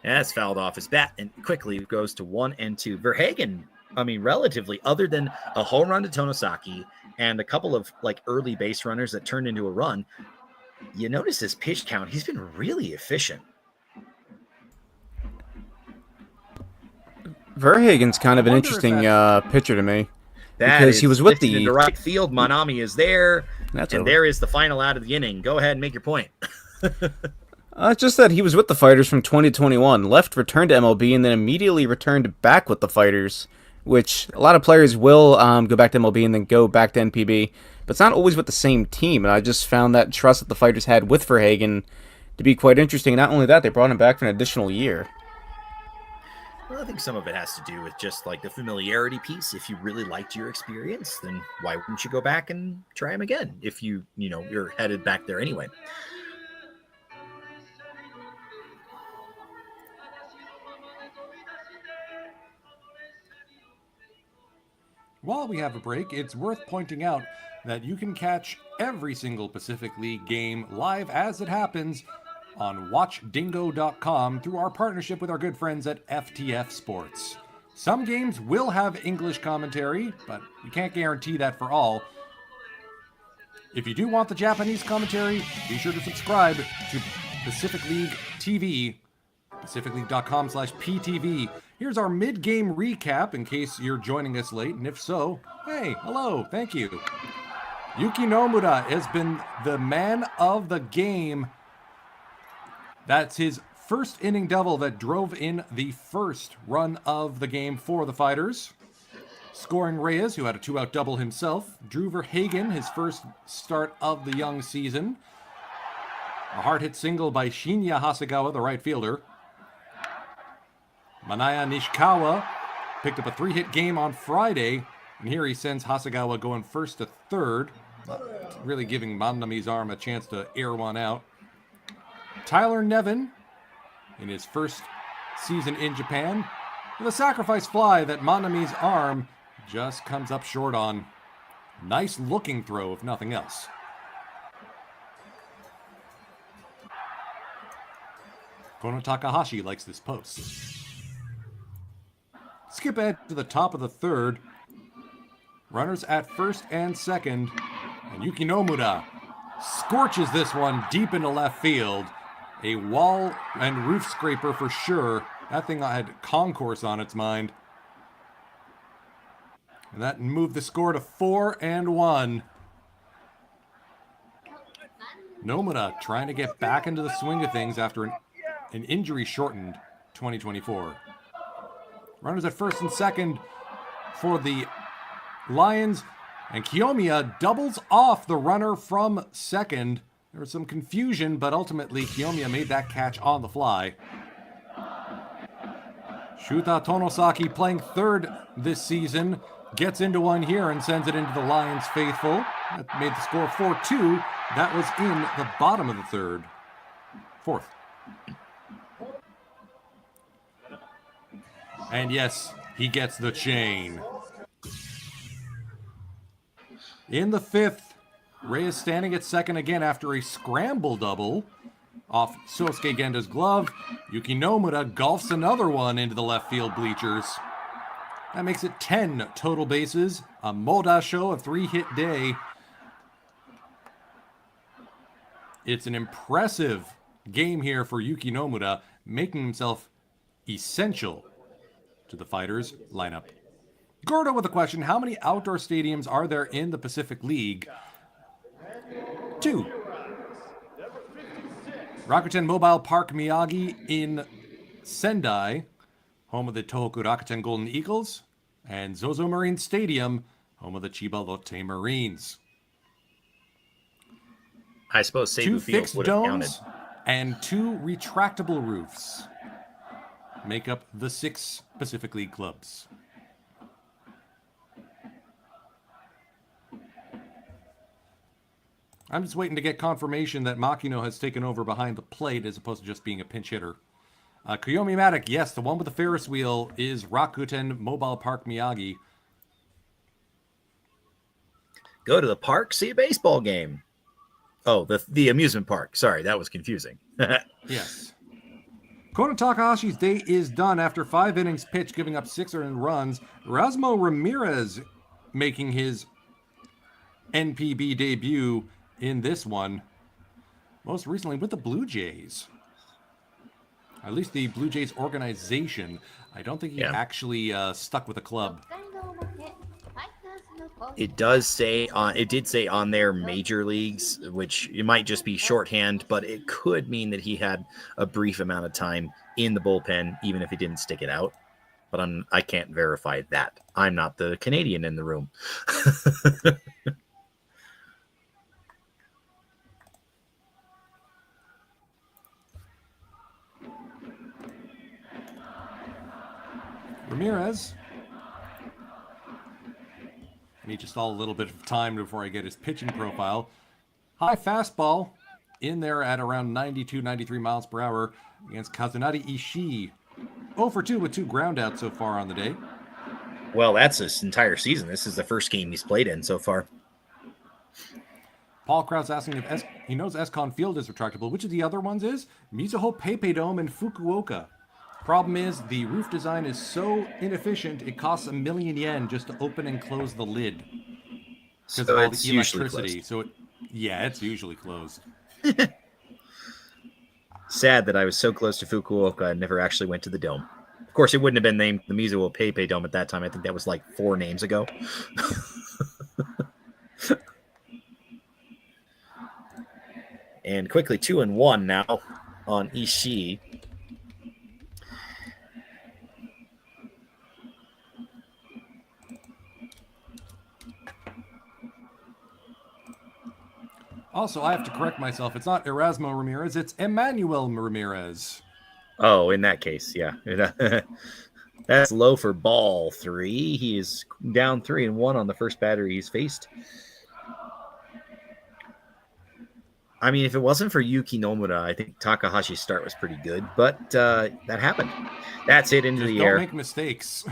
That's fouled off his bat and quickly goes to 1-2. Verhagen, I mean, relatively, other than a home run to Tonosaki and a couple of like early base runners that turned into a run, you notice his pitch count. He's been really efficient. Verhagen's kind of an wonder if interesting pitcher to me. That Because is he was with lifted the- into right field. Manami is there, That's and over. there is the final out of the inning. Go ahead and make your point. It's just that he was with the Fighters from 2021, left, returned to MLB, and then immediately returned back with the Fighters, which a lot of players will go back to MLB and then go back to NPB, but it's not always with the same team, and I just found that trust that the Fighters had with Verhagen to be quite interesting. And not only that, they brought him back for an additional year. Well, I think some of it has to do with just like the familiarity piece. If you really liked your experience, then why wouldn't you go back and try him again if you're headed back there anyway? While we have a break, it's worth pointing out that you can catch every single Pacific League game live as it happens on watchdingo.com through our partnership with our good friends at FTF Sports. Some games will have English commentary, but we can't guarantee that for all. If you do want the Japanese commentary, be sure to subscribe to Pacific League TV, pacificleague.com/PTV. Here's our mid-game recap in case you're joining us late, and if so, hey, hello, thank you. Yuki Nomura has been the man of the game. That's his first inning double that drove in the first run of the game for the Fighters. Scoring Reyes, who had a 2-out double himself. Drew Verhagen, his first start of the young season. A hard-hit single by Shinya Hasegawa, the right fielder. Manaya Nishikawa picked up a 3-hit game on Friday, and here he sends Hasegawa going first to third, really giving Manami's arm a chance to air one out. Tyler Nevin, in his first season in Japan, with a sacrifice fly that Manami's arm just comes up short on. Nice looking throw, if nothing else. Kono Takahashi likes this post. Skip ahead to the top of the third. Runners at first and second. And Yuki Nomura scorches this one deep into left field. A wall and roof scraper for sure. That thing had concourse on its mind. And that moved the score to 4-1. Nomura trying to get back into the swing of things after an injury-shortened 2024. Runners at first and second for the Lions. And Kiyomiya doubles off the runner from second. There was some confusion, but ultimately Kiyomiya made that catch on the fly. Shuta Tonosaki, playing third this season, gets into one here and sends it into the Lions faithful. That made the score 4-2. That was in the bottom of the third. Fourth. And yes, he gets the chain. In the fifth, Reyes standing at second again after a scramble double off Sosuke Genda's glove. Yuki Nomura golfs another one into the left field bleachers. That makes it 10 total bases. A Moda show, a 3-hit day. It's an impressive game here for Yuki Nomura, making himself essential to the Fighters lineup. Gordo with a question: how many outdoor stadiums are there in the Pacific League? 2. Rakuten Mobile Park Miyagi in Sendai, home of the Tohoku Rakuten Golden Eagles, and Zozo Marine Stadium, home of the Chiba Lotte Marines. I suppose 2 Seibu Field fixed would have counted. domes and 2 retractable roofs make up the 6 Pacific League clubs. I'm just waiting to get confirmation that Makino has taken over behind the plate as opposed to just being a pinch hitter. Kiyomi Matic, yes, the one with the Ferris wheel is Rakuten Mobile Park Miyagi. Go to the park, see a baseball game. Oh, the amusement park. Sorry, that was confusing. Yes. Kota Takahashi's day is done after 5 innings pitched, giving up 6 earned runs. Erasmo Ramirez making his NPB debut in this one, most recently with the Blue Jays. At least the Blue Jays organization. I don't think he actually stuck with a club. It does say it did say on their major leagues, which it might just be shorthand, but it could mean that he had a brief amount of time in the bullpen, even if he didn't stick it out. But I can't verify that. I'm not the Canadian in the room. Ramirez. I need just all a little bit of time before I get his pitching profile. High fastball in there at around 92, 93 miles per hour against Kazunari Ishii. 0 for 2 with 2 groundouts so far on the day. Well, that's his entire season. This is the first game he's played in so far. Paul Kraus asking if he knows Escon Field is retractable. Which of the other ones is? Mizuho Pepe Dome in Fukuoka. Problem is, the roof design is so inefficient, it costs $1 million yen just to open and close the lid. Because of all the electricity. So, it's usually closed. Sad that I was so close to Fukuoka and never actually went to the dome. Of course, it wouldn't have been named the Mizuho Pepe Dome at that time. I think that was like 4 names ago. And quickly 2-1 now on Ishii. Also, I have to correct myself. It's not Erasmo Ramirez, it's Emmanuel Ramirez. Oh, in that case, yeah. That's low for ball 3. He is down 3-1 on the first batter he's faced. I mean, if it wasn't for Yuki Nomura, I think Takahashi's start was pretty good, but that happened. That's it into the air. Don't make mistakes.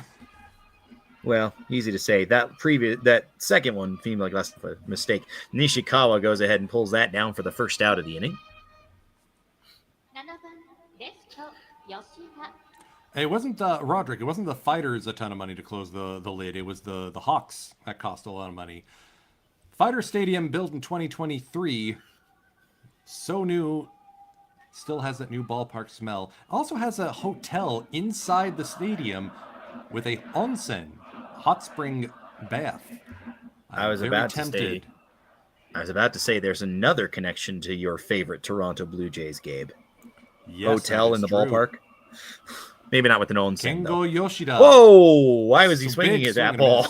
Well, easy to say. That second one seemed like less of a mistake. Nishikawa goes ahead and pulls that down for the first out of the inning. Hey, it wasn't Roderick. It wasn't the Fighters a ton of money to close the lid. It was the Hawks that cost a lot of money. Fighter Stadium built in 2023. So new. Still has that new ballpark smell. Also has a hotel inside the stadium with a onsen, hot spring bath. I was about to say there's another connection to your favorite Toronto Blue Jays, Gabe. Yes, hotel in the ballpark. Maybe not with an onsen. Kengo Yoshida. Whoa! Why was he swinging at that ball?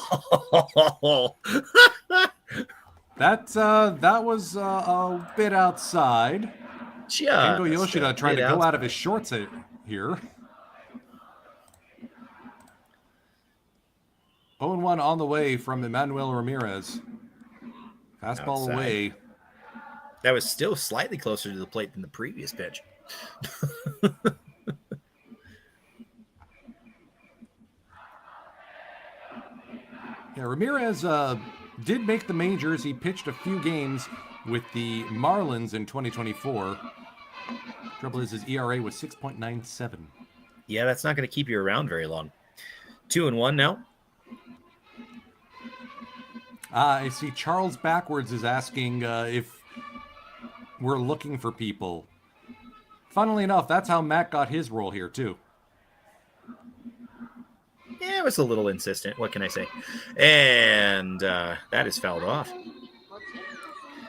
That was a bit outside. Kengo Yoshida trying to go out of his shorts here. 0-1 on the way from Emmanuel Ramirez. Fastball away. That was still slightly closer to the plate than the previous pitch. Yeah, Ramirez did make the majors. He pitched a few games with the Marlins in 2024. Trouble is his ERA was 6.97. Yeah, that's not going to keep you around very long. 2-1 now. I see Charles Backwards is asking if we're looking for people. Funnily enough, that's how Matt got his role here, too. Yeah, it was a little insistent. What can I say? And that is fouled off.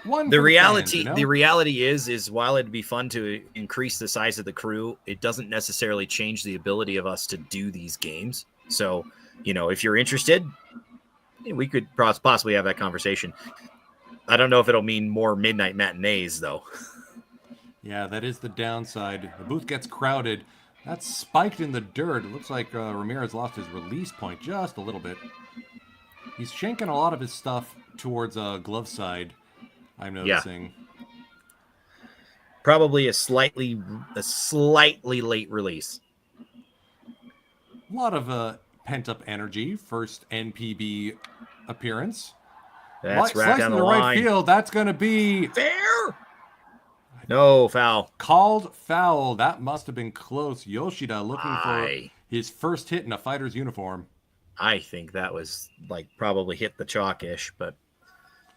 The reality is while it'd be fun to increase the size of the crew, it doesn't necessarily change the ability of us to do these games. So, if you're interested, we could possibly have that conversation. I don't know if it'll mean more midnight matinees, though. Yeah, that is the downside. The booth gets crowded. That's spiked in the dirt. It looks like Ramirez lost his release point just a little bit. He's shanking a lot of his stuff towards glove side, I'm noticing. Yeah. Probably a slightly late release. A lot of pent-up energy. First NPB appearance. That's right slicing down to the right line. field. That's going to be Fair. No foul. called foul. That must have been close. Yoshida looking for I his first hit in a fighter's uniform. think that was like probably hit the chalk-ish, but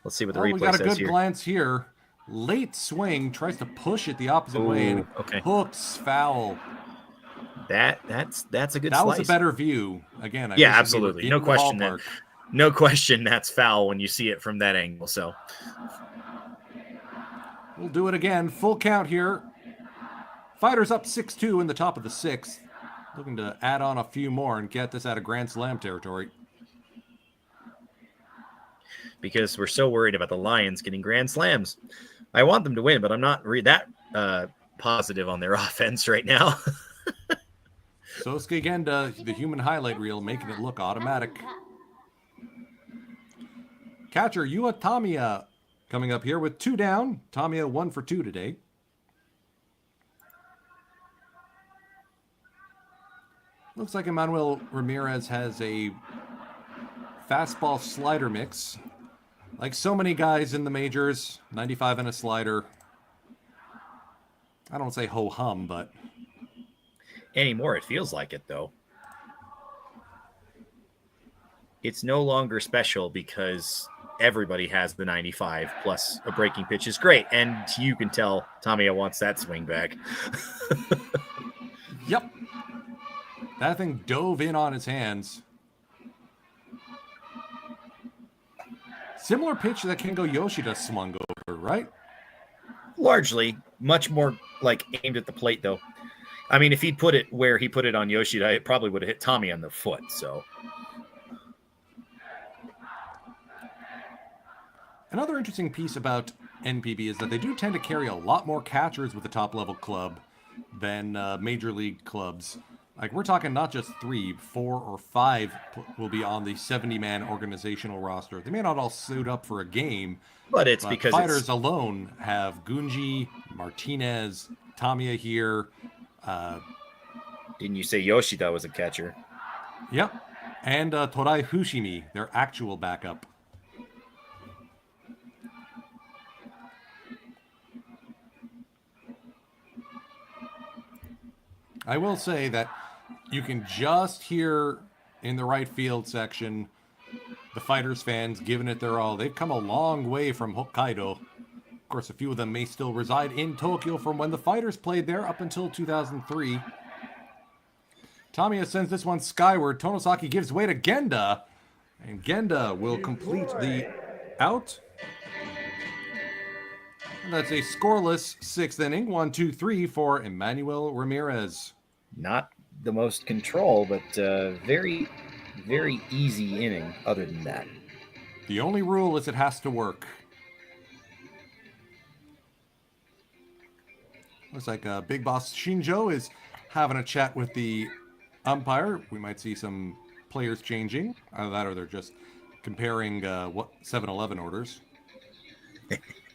let's see what the Oh, we got replay a says good here. glance here. Late swing, tries to push it the opposite way, and Ooh, okay. hooks foul. That's a good That slice. was a better view. Again, I Yeah, wish we were absolutely. in No the question ballpark. No question that's foul when you see it from that angle. So We'll do it again. Full count here. Fighters up 6-2 in the top of the sixth. Looking to add on a few more and get this out of Grand Slam territory. because we're so worried about the Lions getting grand slams, I want them to win, but I'm not that positive on their offense right now. Sosuke Genda, the human highlight reel, making it look automatic. Catcher Yua Tamiya coming up here with 2 down. Tamiya 1 for 2 today. Looks like Emmanuel Ramirez has a fastball slider mix. Like so many guys in the majors, 95 and a slider. I don't say ho-hum, but Anymore, it feels like it, though. It's no longer special because everybody has the 95 plus a breaking pitch is great. And you can tell Tamiya wants that swing back. Yep. That thing dove in on his hands. Similar pitch that Kengo Yoshida swung over, right? Largely, much more like aimed at the plate, though. I mean, if he'd put it where he put it on Yoshida, it probably would have hit Tommy on the foot. So another interesting piece about NPB is that they do tend to carry a lot more catchers with the top level club than major league clubs. Like we're talking not just 3, 4, or 5 will be on the 70-man organizational roster. They may not all suit up for a game, but it's because fighters alone have Gunji, Martinez, Tamiya here. Didn't you say Yoshida was a catcher? Yep. And Torai Fushimi, their actual backup. I will say that you can just hear in the right field section the Fighters fans giving it their all. They've come a long way from Hokkaido. Of course, a few of them may still reside in Tokyo from when the Fighters played there up until 2003. Tamiya sends this one skyward. Tonosaki gives way to Genda. And Genda will complete the out. And that's a scoreless 6th inning. 1-2-3 for Emmanuel Ramirez. Not the most control, but very, very easy inning other than that. The only rule is it has to work. Looks like Big Boss Shinjo is having a chat with the umpire. We might see some players changing. Either that or they're just comparing 7-Eleven orders.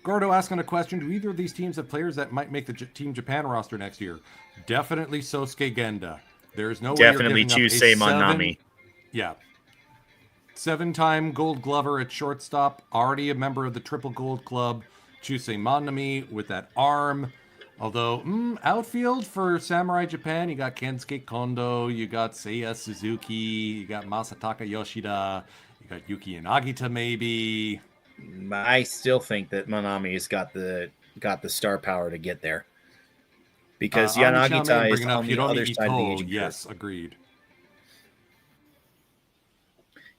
Gordo asking a question. Do either of these teams have players that might make the Team Japan roster next year? Definitely Sosuke Genda. There's no way Definitely you're giving up Chusei Manami. Yeah. 7-time Gold Glover at shortstop. Already a member of the Triple Gold Club. Chusei Manami with that arm. Although, outfield for Samurai Japan, you got Kensuke Kondo, you got Seiya Suzuki, you got Masataka Yoshida, you got Yuki Yanagita maybe. I still think that Manami's got the star power to get there. Because Yanagita is on the other side of the aging curve. Yes, agreed.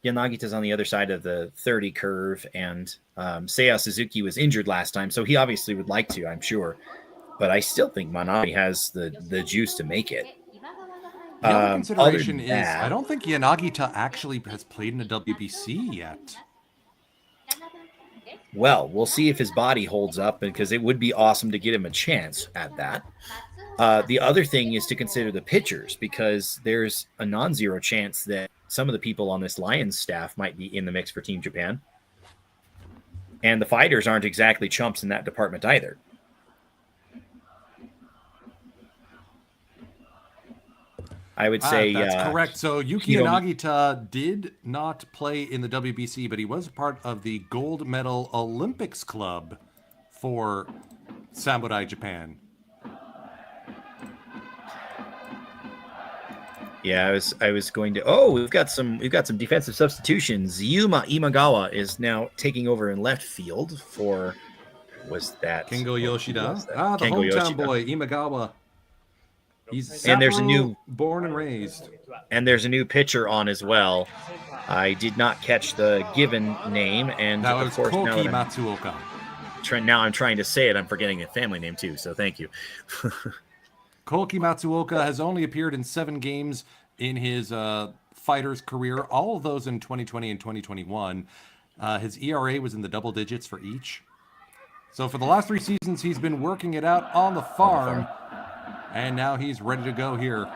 Yanagita's on the other side of the 30 curve, and Seiya Suzuki was injured last time, so he obviously would like to, I'm sure. But I still think Manami has the juice to make it. The other consideration is I don't think Yanagita actually has played in a WBC yet. Well, we'll see if his body holds up, because it would be awesome to get him a chance at that. The other thing is to consider the pitchers, because there's a non-zero chance that some of the people on this Lions staff might be in the mix for Team Japan. And the fighters aren't exactly chumps in that department either. I would say that's correct. So Yuki Hiromi- Nagita did not play in the WBC, but he was part of the gold medal Olympics club for Samurai Japan. Yeah, I was going to. Oh, we've got some defensive substitutions. Yuma Imagawa is now taking over in left field for. Was that Kengo Yoshida? was that? The Kengo hometown Yoshida. boy, Imagawa. He's And there's a Sapporo new- born and raised. And there's a new pitcher on as well. I did not catch the given name, and That of was course Koki now, Matsuoka. now I'm trying to say it. I'm forgetting a family name too. So thank you. Koki Matsuoka has only appeared in 7 games in his fighter's career, all of those in 2020 and 2021. His ERA was in the double digits for each. So for the last 3 seasons, he's been working it out on the farm, and now he's ready to go here.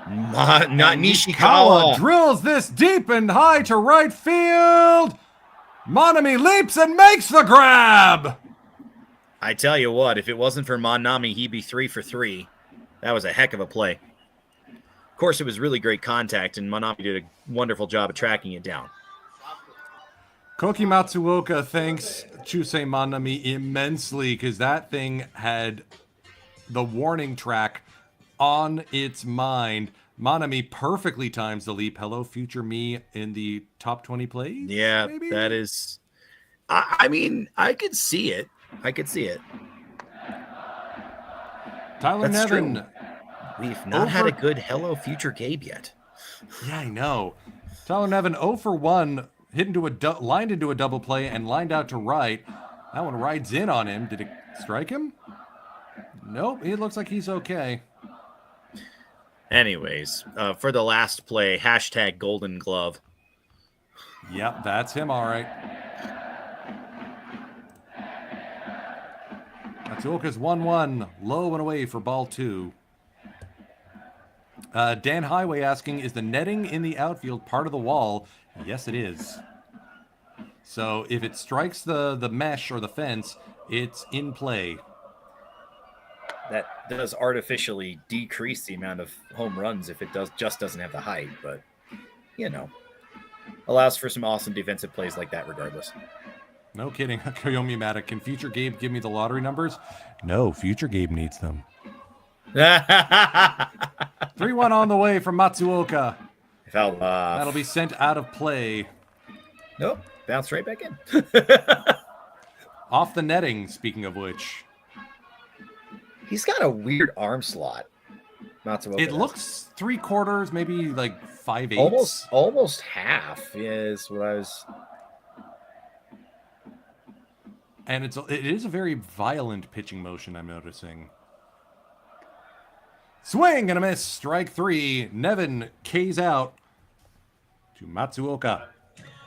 Not And Nishikawa. drills this deep and high to right field. Monami leaps and makes the grab. I tell you what, if it wasn't for Manami, he'd be 3 for 3. That was a heck of a play. Of course, it was really great contact, and Manami did a wonderful job of tracking it down. Koki Matsuoka thanks Chusei Manami immensely because that thing had the warning track on its mind. Manami perfectly times the leap. Hello, future me in the top 20 plays? Yeah, maybe? that is. I mean, I could see it. Tyler That's Nevin. true. We've not had a good Hello Future Gabe yet. Yeah, I know. Tyler Nevin 0 for 1, hit into lined into a double play and lined out to right. That one rides in on him. Did it strike him? Nope. It looks like he's okay. Anyways, for the last play, hashtag Golden Glove. Yep, that's him, all right. Matsuoka's 1-1, low and away for ball 2. Dan Highway asking, is the netting in the outfield part of the wall? Yes, it is. So if it strikes the mesh or the fence, it's in play. That does artificially decrease the amount of home runs if it doesn't have the height, but allows for some awesome defensive plays like that regardless. No kidding. Koyomi Matic, can future Gabe give me the lottery numbers? No, future Gabe needs them. 3-1 on the way from Matsuoka. Fell off. That'll be sent out of play. Nope. Bounce right back in. Off the netting, speaking of which. He's got a weird arm slot. Matsuoka It does. looks 3/4, maybe like 5/8. Almost half is what I was. And it is a very violent pitching motion, I'm noticing. Swing and a miss. Strike 3. Nevin K's out to Matsuoka.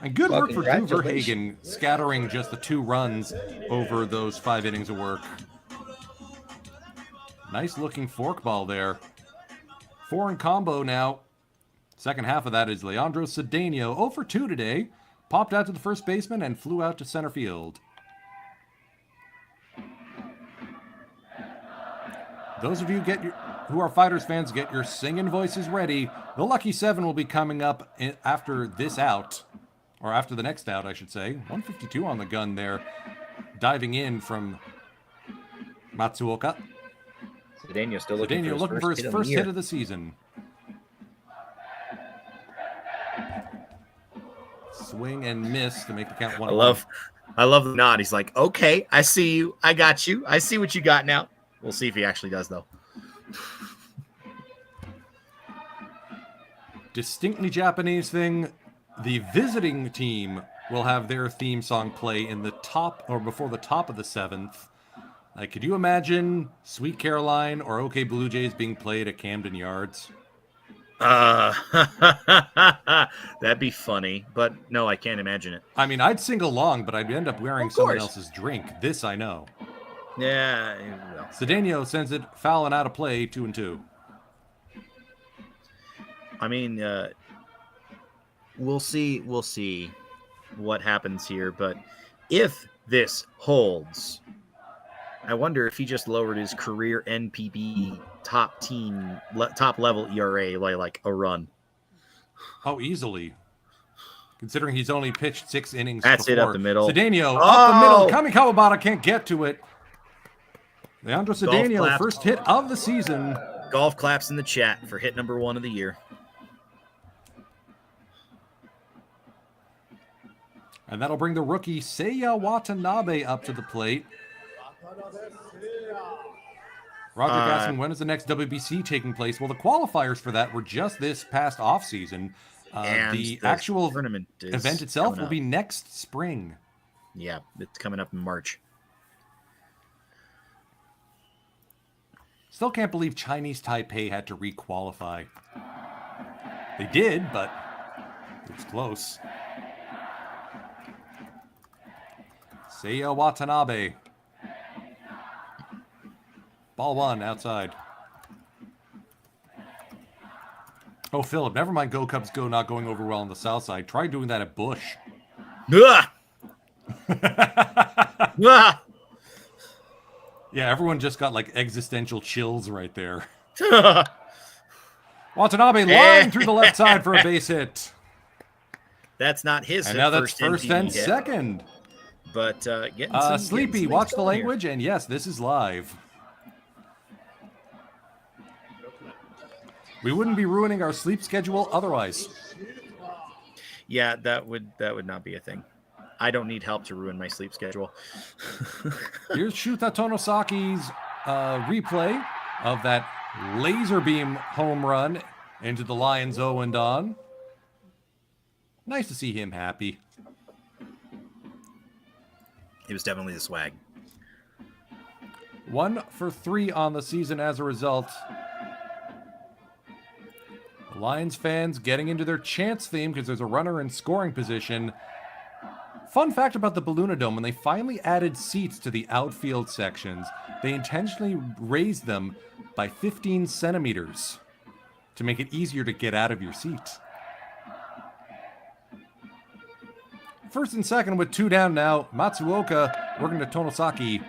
And good work for Drew Verhagen, scattering just the 2 runs over those 5 innings of work. Nice looking forkball there. 4 in combo now. Second half of that is Leandro Cedeno, 0 for 2 today. Popped out to the first baseman and flew out to center field. Those of you who are Fighters fans, get your singing voices ready. The Lucky 7 will be coming up after this out, or after the next out, I should say. 152 on the gun there, diving in from Matsuoka. Cedeno still looking for his first hit of the season. Swing and miss to make the count 1-1. I love the nod. He's like, okay, I see you. I got you. I see what you got now. We'll see if he actually does, though. Distinctly Japanese thing. The visiting team will have their theme song play in the top or before the top of the 7th. Like, could you imagine Sweet Caroline or OK Blue Jays being played at Camden Yards? That'd be funny, but no, I can't imagine it. I mean, I'd sing along, but I'd end up wearing someone else's drink. This I know. Yeah. Well. Cedeno sends it fouling out of play, 2-2. I mean, we'll see what happens here, but if this holds, I wonder if he just lowered his career NPB top level ERA like a run. Oh, easily. Considering he's only pitched 6 innings That's before. it up the middle. Cedeno Oh! up the middle. Kami Kawabata can't get to it. Leandro Golf Cedeno, clap. first hit of the season. Golf claps in the chat for hit number 1 of the year. And that'll bring the rookie Seiya Watanabe up to the plate. Roger asking, when is the next WBC taking place? Well, the qualifiers for that were just this past offseason. And the actual tournament event itself will be next spring. Yeah, it's coming up in March. Still can't believe Chinese Taipei had to re-qualify. They did, but it was close. Seiya Watanabe. Ball 1 outside. Oh, Philip, never mind Go Cubs Go not going over well on the south side. Try doing that at Bush. Ah! Ah! Yeah, everyone just got like existential chills right there. Watanabe line through the left side for a base hit. That's not his. And now that's first NPB and hit, second. But getting some Sleepy, getting some watch things the going language, and yes, this is live. We wouldn't be ruining our sleep schedule otherwise. here. Yeah, that would not be a thing. I don't need help to ruin my sleep schedule. Here's Shuta Tonosaki's replay of that laser beam home run into the Lions' Owen Don. Nice to see him happy. It was definitely the swag. 1 for 3 on the season as a result. The Lions fans getting into their chants theme because there's a runner in scoring position. Fun fact about the Balloonadome, when they finally added seats to the outfield sections, they intentionally raised them by 15 centimeters to make it easier to get out of your seat. First and second with 2 down now. Matsuoka working to Tonosaki.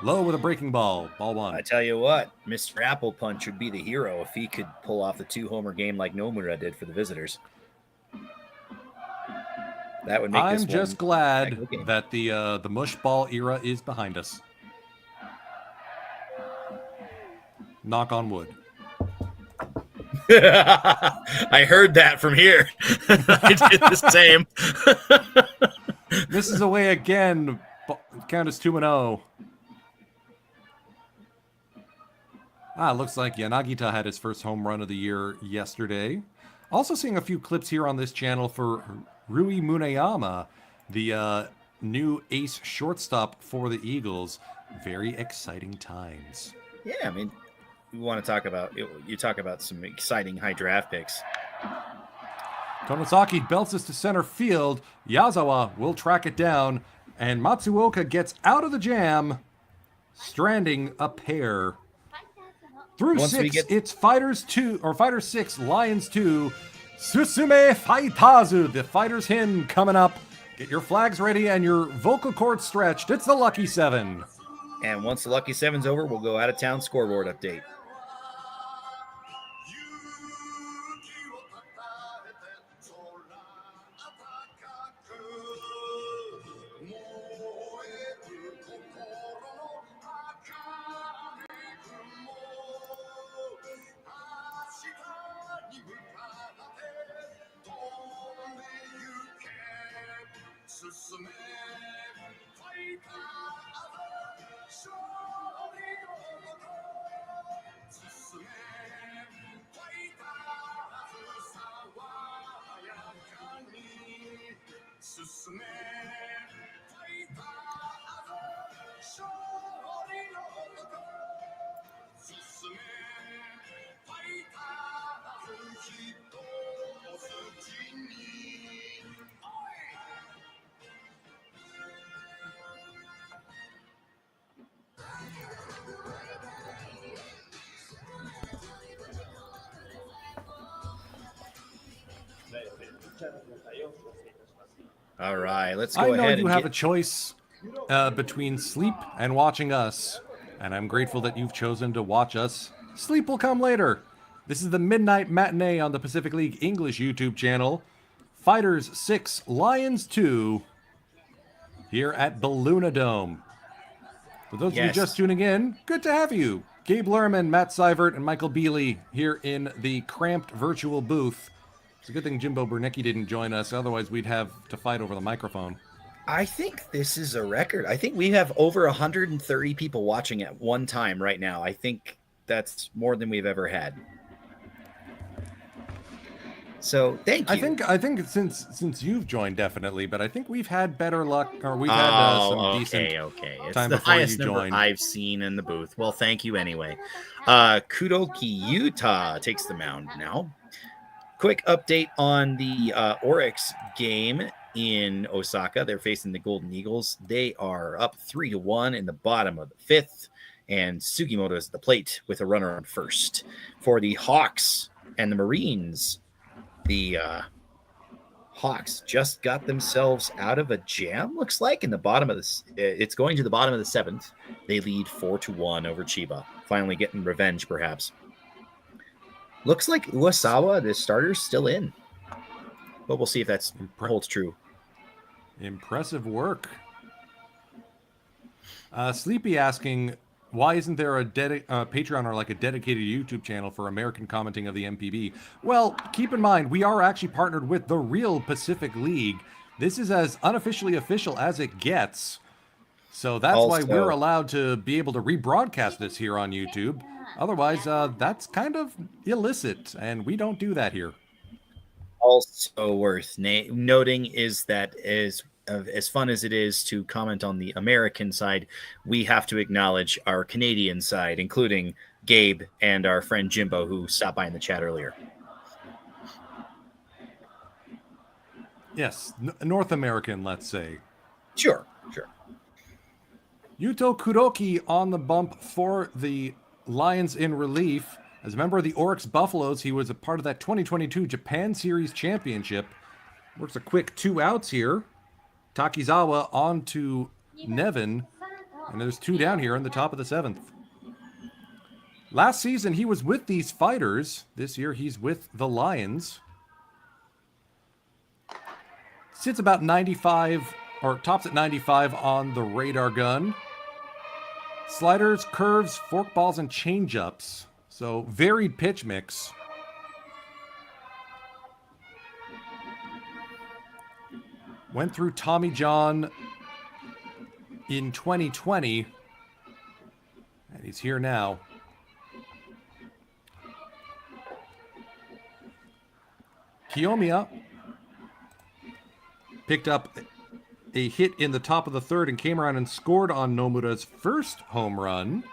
Low with a breaking ball. Ball 1. I tell you what, Mr. Apple Punch would be the hero if he could pull off the 2-homer game like Nomura did for the visitors. That would make I'm this just one glad a good game. that the mush ball era is behind us. Knock on wood. I heard that from here. I did the same. This is away again. Count as 2-0. Looks like Yanagita had his first home run of the year yesterday. Also seeing a few clips here on this channel for Rui Muneyama, the new ace shortstop for the Eagles. Very exciting times. Yeah, I mean, you talk about some exciting high draft picks. Tonosaki belts this to center field. Yazawa will track it down, and Matsuoka gets out of the jam, stranding a pair. Through Once we 6, get- it's Fighters 6, Lions 2, Susume Faitazu, the Fighters hymn coming up. Get your flags ready and your vocal cords stretched. It's the Lucky 7. And once the Lucky 7's over, we'll go out of town scoreboard update. All right, let's go I know ahead you and have get... a choice between sleep and watching us, and I'm grateful that you've chosen to watch us. Sleep will come later. This is the Midnight Matinee on the Pacific League English YouTube channel. Fighters 6, Lions 2, here at the Luna Dome. For those of you just tuning in, good to have you. Gabe Lerman, Matt Seivert, and Michael Bealey here in the cramped virtual booth. It's a good thing Jimbo Bernecki didn't join us, otherwise we'd have to fight over the microphone. I think this is a record. I think we have over 130 people watching at one time right now. I think that's more than we've ever had. So thank you. I think since you've joined, definitely, but I think we've had better luck, or we've had some decent It's time the before highest you number joined. I've seen in the booth. Well, thank you anyway. Kudoki Utah takes the mound now. Quick update on the Oryx game in Osaka. They're facing the Golden Eagles. They are up 3-1 in the bottom of the fifth, and Sugimoto is at the plate with a runner on first. For the Hawks and the Marines, the Hawks just got themselves out of a jam, looks like, in the bottom of this. It's going to the bottom of the seventh. They lead 4-1 over Chiba, finally getting revenge, perhaps. Looks like Uesawa, the starter's still in, but we'll see if that holds true. Impressive work. Sleepy asking, why isn't there a Patreon or like a dedicated YouTube channel for American commenting of the MPB? Well, keep in mind, we are actually partnered with the real Pacific League. This is as unofficially official as it gets. So that's why we're allowed to be able to rebroadcast this here on YouTube. Otherwise, that's kind of illicit, and we don't do that here. Also worth noting is that as fun as it is to comment on the American side, we have to acknowledge our Canadian side, including Gabe and our friend Jimbo, who stopped by in the chat earlier. Yes, North American, let's say. Sure. Yuto Kuroki on the bump for the Lions in relief. As a member of the Oryx Buffaloes, he was a part of that 2022 Japan Series Championship. Works a quick 2 outs here. Takizawa on to Nevin, and there's 2 down here in the top of the 7th. Last season, he was with these fighters. This year, he's with the Lions. Sits about 95, or tops at 95 on the radar gun. Sliders, curves, forkballs, and changeups. So, varied pitch mix. Went through Tommy John in 2020, and he's here now. Kiyomiya picked up a hit in the top of the third and came around and scored on Nomura's first home run.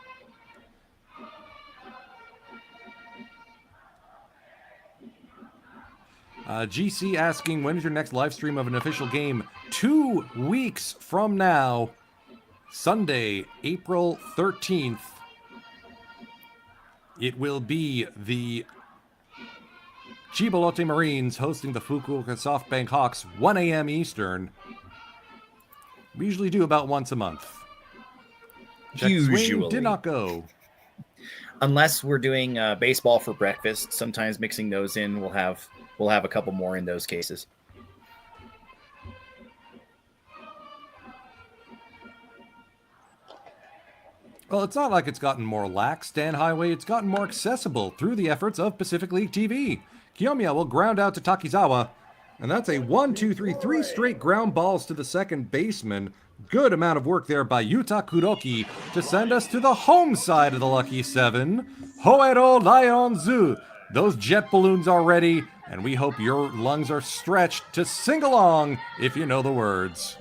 GC asking, when is your next live stream of an official game? 2 weeks from now, Sunday, April 13th. It will be the Chiba Lotte Marines hosting the Fukuoka SoftBank Hawks, 1 a.m. Eastern. We usually do about once a month. Usually. Did not go. Unless we're doing baseball for breakfast, sometimes mixing those in, we'll have a couple more in those cases. Well, it's not like it's gotten more lax, Dan Highway. It's gotten more accessible through the efforts of Pacific League TV. Kiyomiya will ground out to Takizawa, and that's a 3 straight ground balls to the second baseman. Good amount of work there by Yuta Kuroki to send us to the home side of the Lucky 7. Hoero Lions! Those jet balloons are ready, and we hope your lungs are stretched to sing along if you know the words.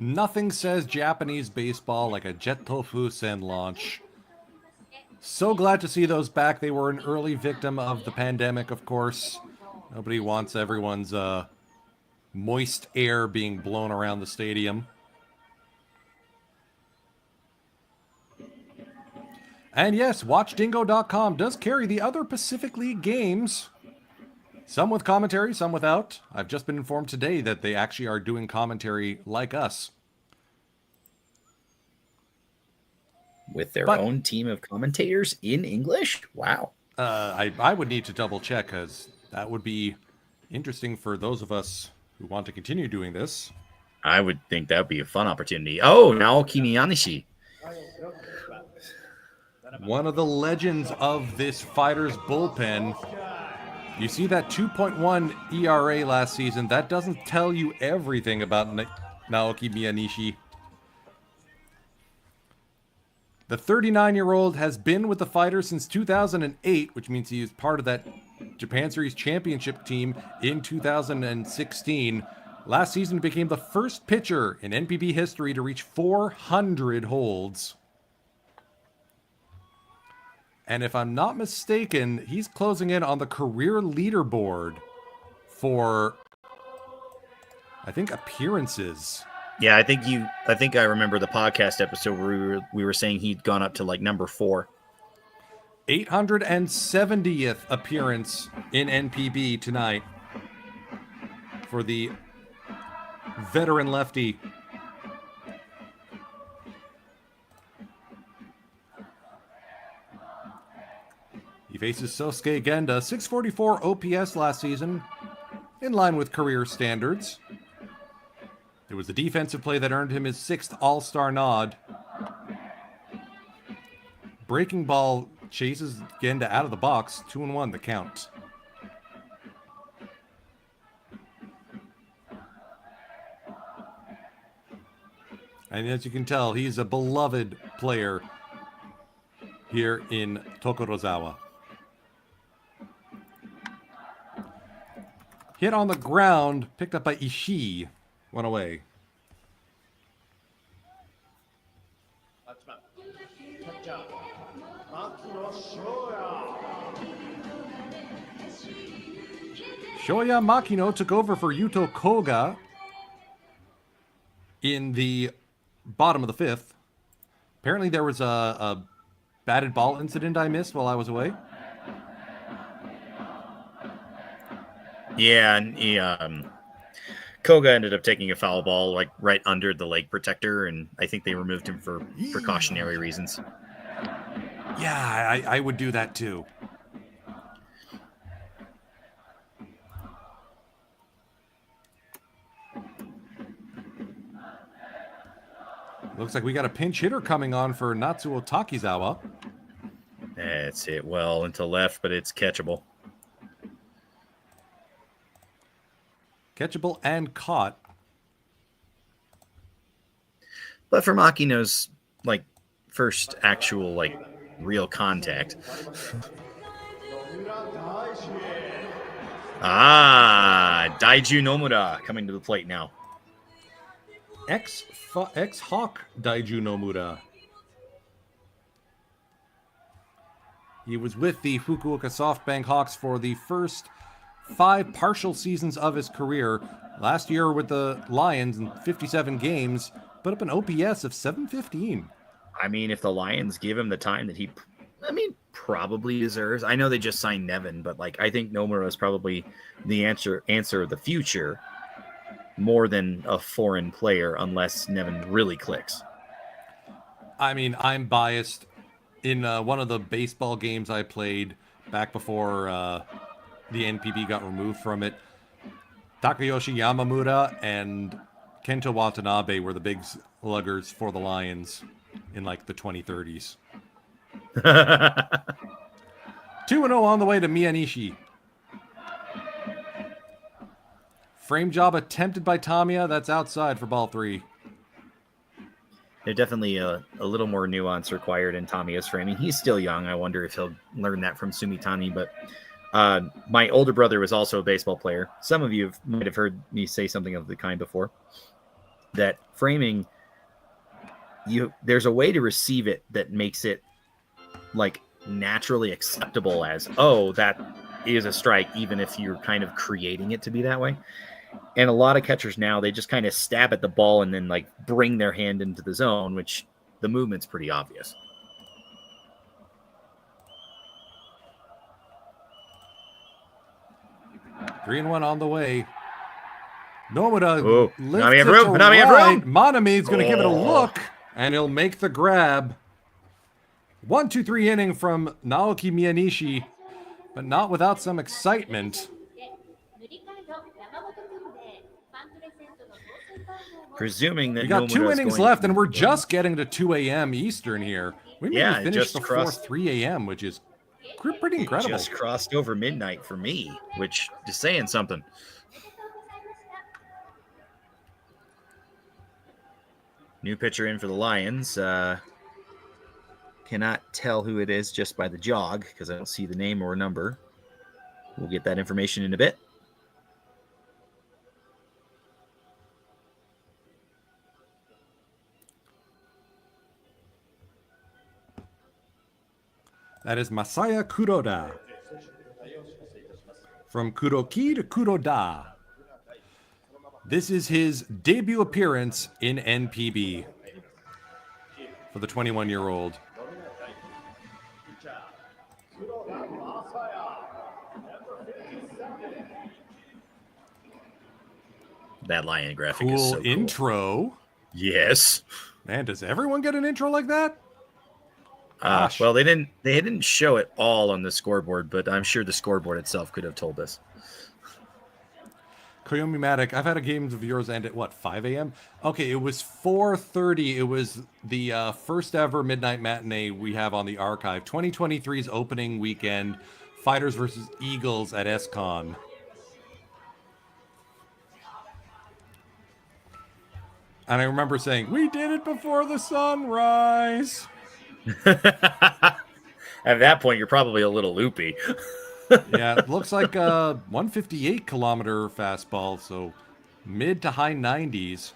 Nothing says Japanese baseball like a Jet Tofu Sen launch. So glad to see those back. They were an early victim of the pandemic, of course. Nobody wants everyone's moist air being blown around the stadium. And yes, WatchDingo.com does carry the other Pacific League games. Some with commentary, some without. I've just been informed today that they actually are doing commentary like us. With their own team of commentators in English? Wow. I would need to double check, because that would be interesting for those of us who want to continue doing this. I would think that would be a fun opportunity. Oh, Naoki Miyanishi. One of the legends of this fighter's bullpen. You see that 2.1 ERA last season. That doesn't tell you everything about Naoki Miyanishi. The 39-year-old has been with the fighter since 2008, which means he is part of that Japan Series championship team in 2016. Last season became the first pitcher in NPB history to reach 400 holds. And if I'm not mistaken, he's closing in on the career leaderboard for, I think, appearances. Yeah, I think I remember the podcast episode where we were saying he'd gone up to like number 4. 870th appearance in NPB tonight for the veteran lefty. He faces Sosuke Genda, 644 OPS last season, in line with career standards. It was the defensive play that earned him his 6th All-Star nod. Breaking ball chases Genda out of the box, 2-1 the count. And as you can tell, he's a beloved player here in Tokorozawa. Hit on the ground, picked up by Ishii. Went away. Shoya Makino took over for Yuto Koga in the bottom of the 5th. Apparently there was a batted ball incident I missed while I was away. Yeah, and Koga ended up taking a foul ball like right under the leg protector, and I think they removed him for precautionary reasons. Yeah, I would do that too. Looks like we got a pinch hitter coming on for Natsuo Takizawa. That's it. Well into left, but it's catchable. Catchable and caught. But for Makino's like first actual like real contact. Daiju Nomura coming to the plate now. Ex-Hawk Daiju Nomura. He was with the Fukuoka SoftBank Hawks for the first 5 partial seasons of his career. Last year with the Lions in 57 games, put up an OPS of 715. I mean, if the Lions give him the time that he, probably deserves. I know they just signed Nevin, but like I think Nomura is probably the answer of the future more than a foreign player, unless Nevin really clicks. I mean, I'm biased. In one of the baseball games I played back before the NPB got removed from it, Takayoshi Yamamura and Kento Watanabe were the big sluggers for the Lions in like the 2030s. 2-0 on the way to Miyanishi. Frame job attempted by Tamiya. That's outside for ball 3. There's definitely a little more nuance required in Tamiya's framing. He's still young. I wonder if he'll learn that from Sumitani. But My older brother was also a baseball player. Some of you might have heard me say something of the kind before. That framing, there's a way to receive it that makes it like naturally acceptable as, oh, that is a strike, even if you're kind of creating it to be that way. And a lot of catchers now, they just kind of stab at the ball and then like bring their hand into the zone, which the movement's pretty obvious. Three and one on the way. Nomura lifts Nami it have room. to Nami have right. room. Manami's going to give it a look, and he'll make the grab. 1-2-3 inning from Naoki Miyanishi, but not without some excitement. Presuming that We got Nomura's 2 innings going left, to- and we're just getting to 2 a.m. Eastern here. We may Yeah, have it finished just before crossed- 3 a.m., which is pretty incredible. Just crossed over midnight for me, which is saying something. New pitcher in for the Lions. Cannot tell who it is just by the jog because I don't see the name or number. We'll get that information in a bit. That is Masaya Kuroda. From Kuroki to Kuroda. This is his debut appearance in NPB for the 21-year-old. That Lion graphic is Cool so cool. intro. Yes. Man, does everyone get an intro like that? Gosh. Well, they didn't show it all on the scoreboard, but I'm sure the scoreboard itself could have told us. Koyomi Matic, I've had a games of yours end at what, 5 a.m.? Okay, it was 4:30. It was the first ever midnight matinee we have on the archive. 2023's opening weekend, Fighters versus Eagles at SCON. And I remember saying, we did it before the sunrise. At that point, you're probably a little loopy. Yeah, it looks like a 158-kilometer fastball, so mid to high 90s.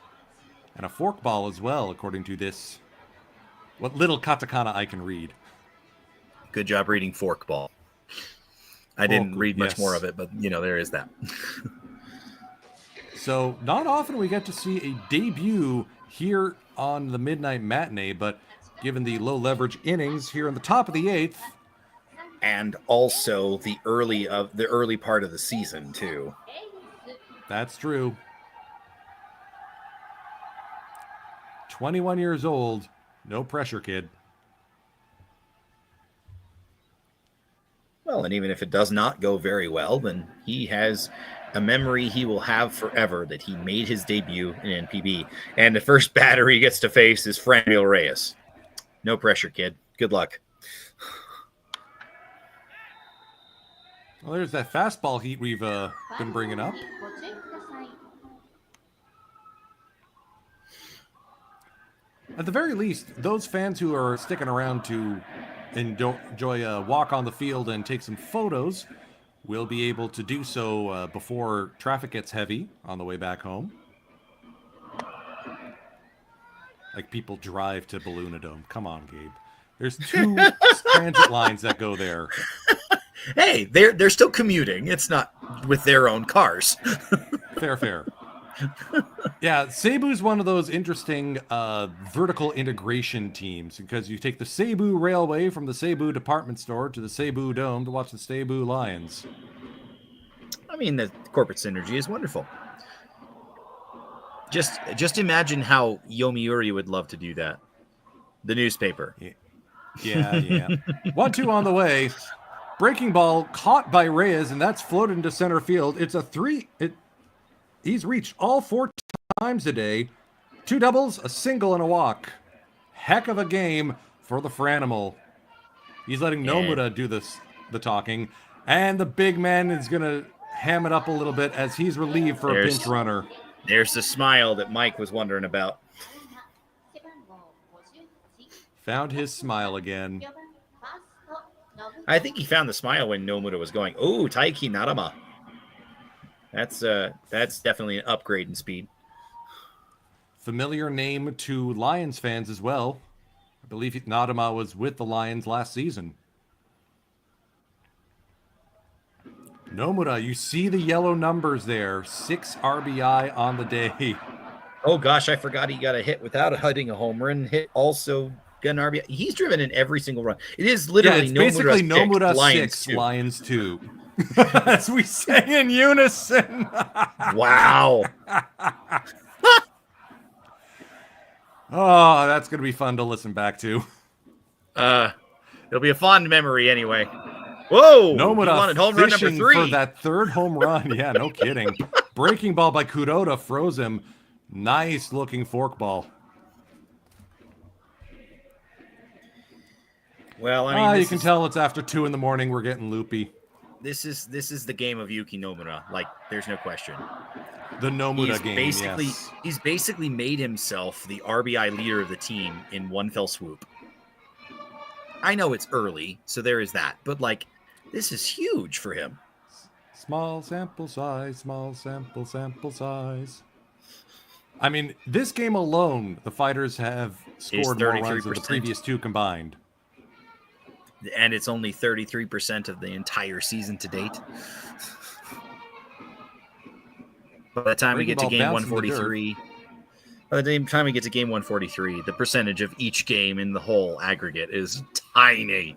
And a forkball as well, according to this, what little katakana I can read. Good job reading forkball. I didn't read much yes. more of it, but, there is that. So not often we get to see a debut here on the midnight matinee, but given the low leverage innings here in the top of the 8th, And also the early part of the season, too. that's true. 21 years old, no pressure, kid. Well, and even if it does not go very well, then he has a memory he will have forever that he made his debut in NPB. And the first batter he gets to face is Franmil Reyes. No pressure, kid. Good luck. Well, there's that fastball heat we've been bringing up. At the very least, those fans who are sticking around to enjoy a walk on the field and take some photos will be able to do so before traffic gets heavy on the way back home. Like people drive to Balloonadome. Come on, Gabe. There's 2 transit lines that go there. Hey, they're still commuting. It's not with their own cars. Fair. Yeah, Cebu's one of those interesting vertical integration teams because you take the Cebu Railway from the Cebu department store to the Cebu Dome to watch the Cebu Lions. I mean, the corporate synergy is wonderful. Just imagine how Yomiuri would love to do that. The newspaper. Yeah. 1-2 on the way. Breaking ball caught by Reyes, and that's floated into center field. It's a 3. He's reached all 4 times today. 2 doubles, a single, and a walk. Heck of a game for the Franimal. He's letting Nomura do the talking. And the big man is going to ham it up a little bit as he's relieved for a pinch runner. There's the smile that Mike was wondering about. Found his smile again. I think he found the smile when Nomura was going. Oh, Taiki Narama. That's definitely an upgrade in speed. Familiar name to Lions fans as well. I believe Nadama was with the Lions last season. Nomura, you see the yellow numbers there. 6 RBI on the day. Oh gosh, I forgot he got a hit without hitting a home run. Hit also got an RBI. He's driven in every single run. It is literally it's basically Nomura 6, 2. Lions 2. As we say in unison. Wow. Oh, that's going to be fun to listen back to. It'll be a fond memory anyway. Whoa! Nomura he wanted home run number 3 for that third home run. Yeah, no kidding. Breaking ball by Kuroda froze him. Nice looking forkball. Well, I mean, you can tell it's after 2 a.m. We're getting loopy. This is the game of Yuki Nomura. Like, there's no question. The Nomura game. He's basically made himself the RBI leader of the team in one fell swoop. I know it's early, so there is that. But like, this is huge for him. Small sample size. Sample size. I mean, this game alone, the Fighters have scored more runs than the previous 2 combined. And it's only 33% of the entire season to date. By the time we get to game 143, the percentage of each game in the whole aggregate is tiny.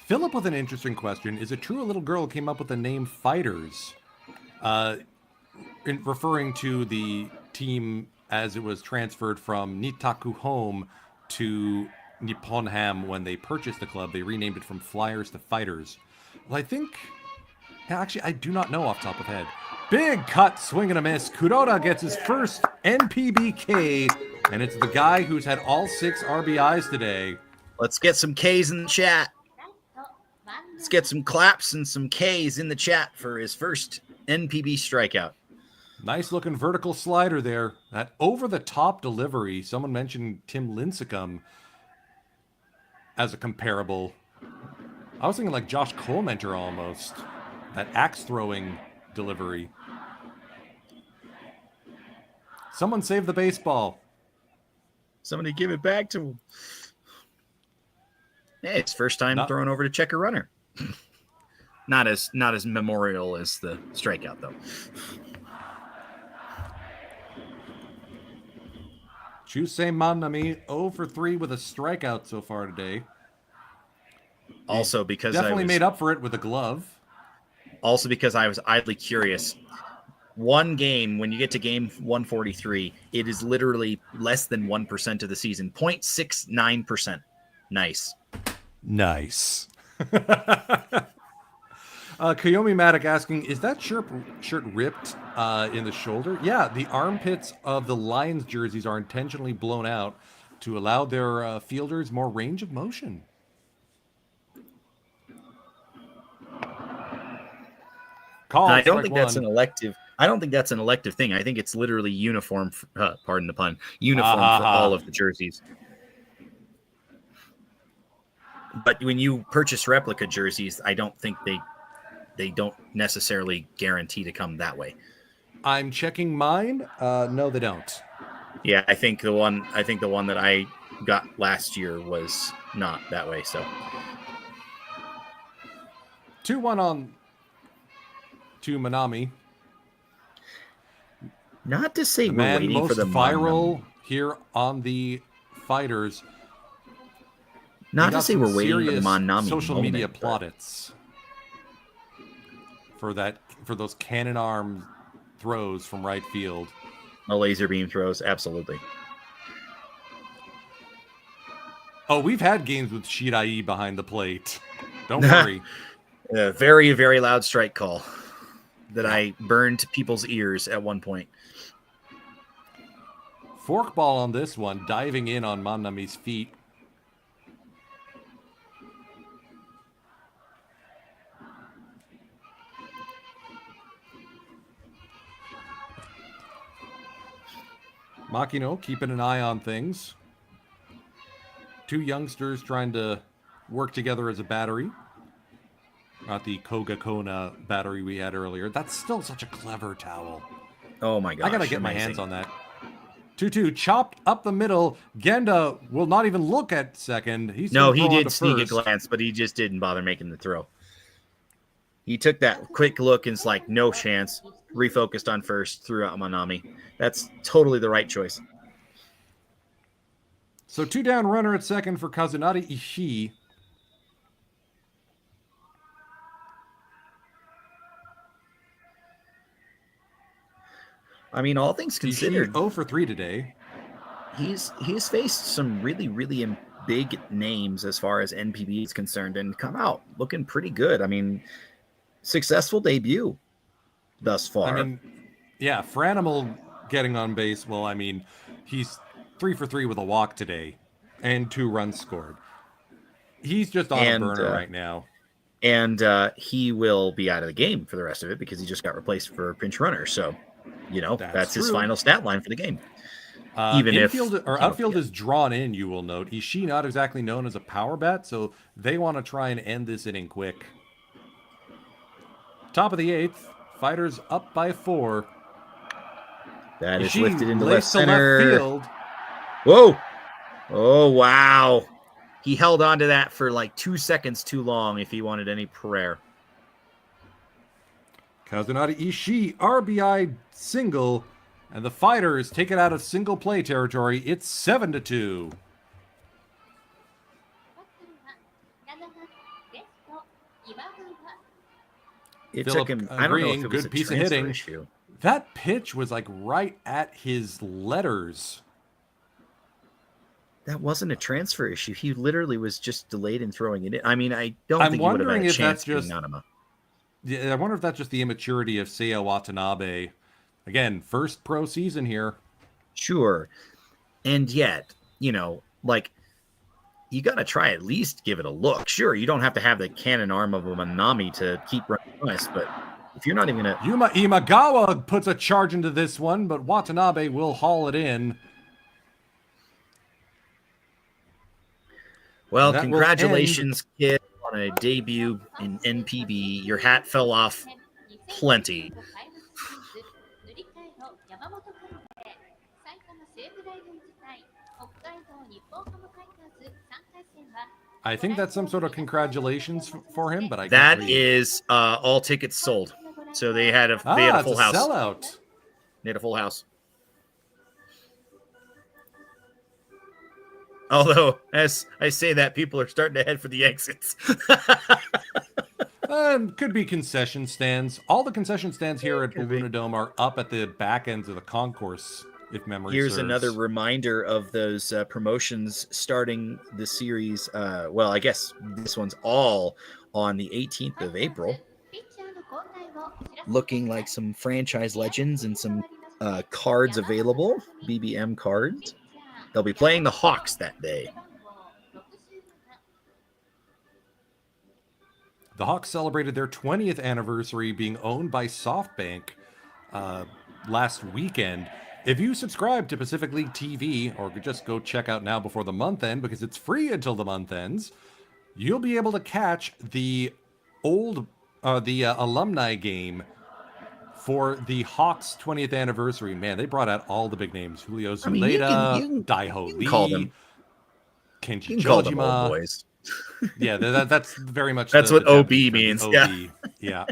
Philip with an interesting question. Is it true a little girl came up with the name Fighters? Referring to the team as it was transferred from Nitaku Home to Nippon Ham when they purchased the club. They renamed it from Flyers to Fighters. Well, I think... Actually, I do not know off the top of head. Big cut, swing and a miss. Kuroda gets his first NPBK, and it's the guy who's had all 6 RBIs today. Let's get some Ks in the chat. Let's get some claps and some Ks in the chat for his first NPB strikeout. Nice looking vertical slider there. That over-the-top delivery. Someone mentioned Tim Lincecum as a comparable. I was thinking like Josh Colementer almost. That axe-throwing delivery. Someone save the baseball. Somebody give it back to him. Hey, it's first time throwing over to checker runner. Not as memorial as the strikeout, though. Chusei Manami 0 for 3 with a strikeout so far today. Also because definitely made up for it with a glove. Also because I was idly curious. One game, when you get to game 143, it is literally less than 1% of the season. 0.69%. Nice. Kayomi Matic asking, is that shirt ripped in the shoulder? Yeah, the armpits of the Lions jerseys are intentionally blown out to allow their fielders more range of motion. I don't think that's an elective. I don't think that's an elective thing. I think it's literally uniform. Pardon the pun. Uniform for all of the jerseys. But when you purchase replica jerseys, I don't think they don't necessarily guarantee to come that way. I'm checking mine. No, they don't. Yeah, I think the one that I got last year was not that way. So 2-1 on to Manami. Not to say we're waiting for the viral here on the Fighters. Not to say we're waiting for the Manami social media plaudits for those cannon arm throws from right field. The laser beam throws, absolutely. Oh, we've had games with Shirai behind the plate. Don't worry. A very, very loud strike call that I burned people's ears at one point. Forkball on this one, diving in on Manami's feet. Makino keeping an eye on things. Two youngsters trying to work together as a battery. Not the Koga-Kona battery we had earlier. That's still such a clever towel. Oh my gosh. I gotta get my amazing. hands on that. 2-2 chopped up the middle. Genda will not even look at second. He's No, gonna he throw on did to sneak a first. glance, but he just didn't bother making the throw. He took that quick look and it's like, no chance. Refocused on first, threw out Manami. That's totally the right choice. So 2 down runner at second for Kazunari Ishii. I mean, all things considered, Ishii 0 for 3 today. he's faced some really big names as far as NPB is concerned and come out looking pretty good. I mean, successful debut thus far. I mean, yeah, for Animal getting on base, well, I mean, he's 3 for 3 with a walk today and 2 runs scored. He's just on a burner right now. And he will be out of the game for the rest of it because he just got replaced for pinch runner. So, that's his final stat line for the game. Even infield, if or outfield is drawn in, you will note. Ishii not exactly known as a power bat, so they want to try and end this inning quick. Top of the 8th, Fighters up by 4. That is Ishii lifted into laced left to center. field. Whoa! Oh wow! He held on to that for like 2 seconds too long. If he wanted any prayer. Kazunari Ishii RBI single, and the Fighters take it out of single play territory. It's 7-2. It Phillip took him. I don't know if agreeing, it was good a piece of transfer hitting. issue. That pitch was like right at his letters. That wasn't a transfer issue. He literally was just delayed in throwing it in. I mean, I don't I'm think he would have had wondering a if chance that's just- being Nanama. Yeah, I wonder if that's just the immaturity of Seiya Watanabe. Again, first pro season here. Sure. And yet, you got to try at least give it a look. Sure, you don't have to have the cannon arm of a Manami to keep running us, but if you're not even going to... Yuma Imagawa puts a charge into this one, but Watanabe will haul it in. Well, That will congratulations, kid, on a debut in NPB. Your hat fell off plenty. I think that's some sort of congratulations for him, but I That can't read. is all tickets sold. So they had a It's full a house. sellout. They had a full house. Although, as I say that, people are starting to head for the exits. Could be concession stands. All the concession stands here at Could be. Laguna Dome are up at the back ends of the concourse, if memory Here's serves. another reminder of those promotions starting the series. Well, I guess this one's all on the 18th of April. Looking like some franchise legends and some cards available, BBM cards. They'll be playing the Hawks that day. The Hawks celebrated their 20th anniversary being owned by SoftBank last weekend. If you subscribe to Pacific League TV, or just go check out now before the month end, because it's free until the month ends, you'll be able to catch the alumni game for the Hawks 20th anniversary. Man, they brought out all the big names. Julio I mean, you Zuleta, can Daiho Lee, call them- Kenji You can call them old Jojima. boys. Yeah, that's very much That's the what OB Japanese term, means, OB. Yeah.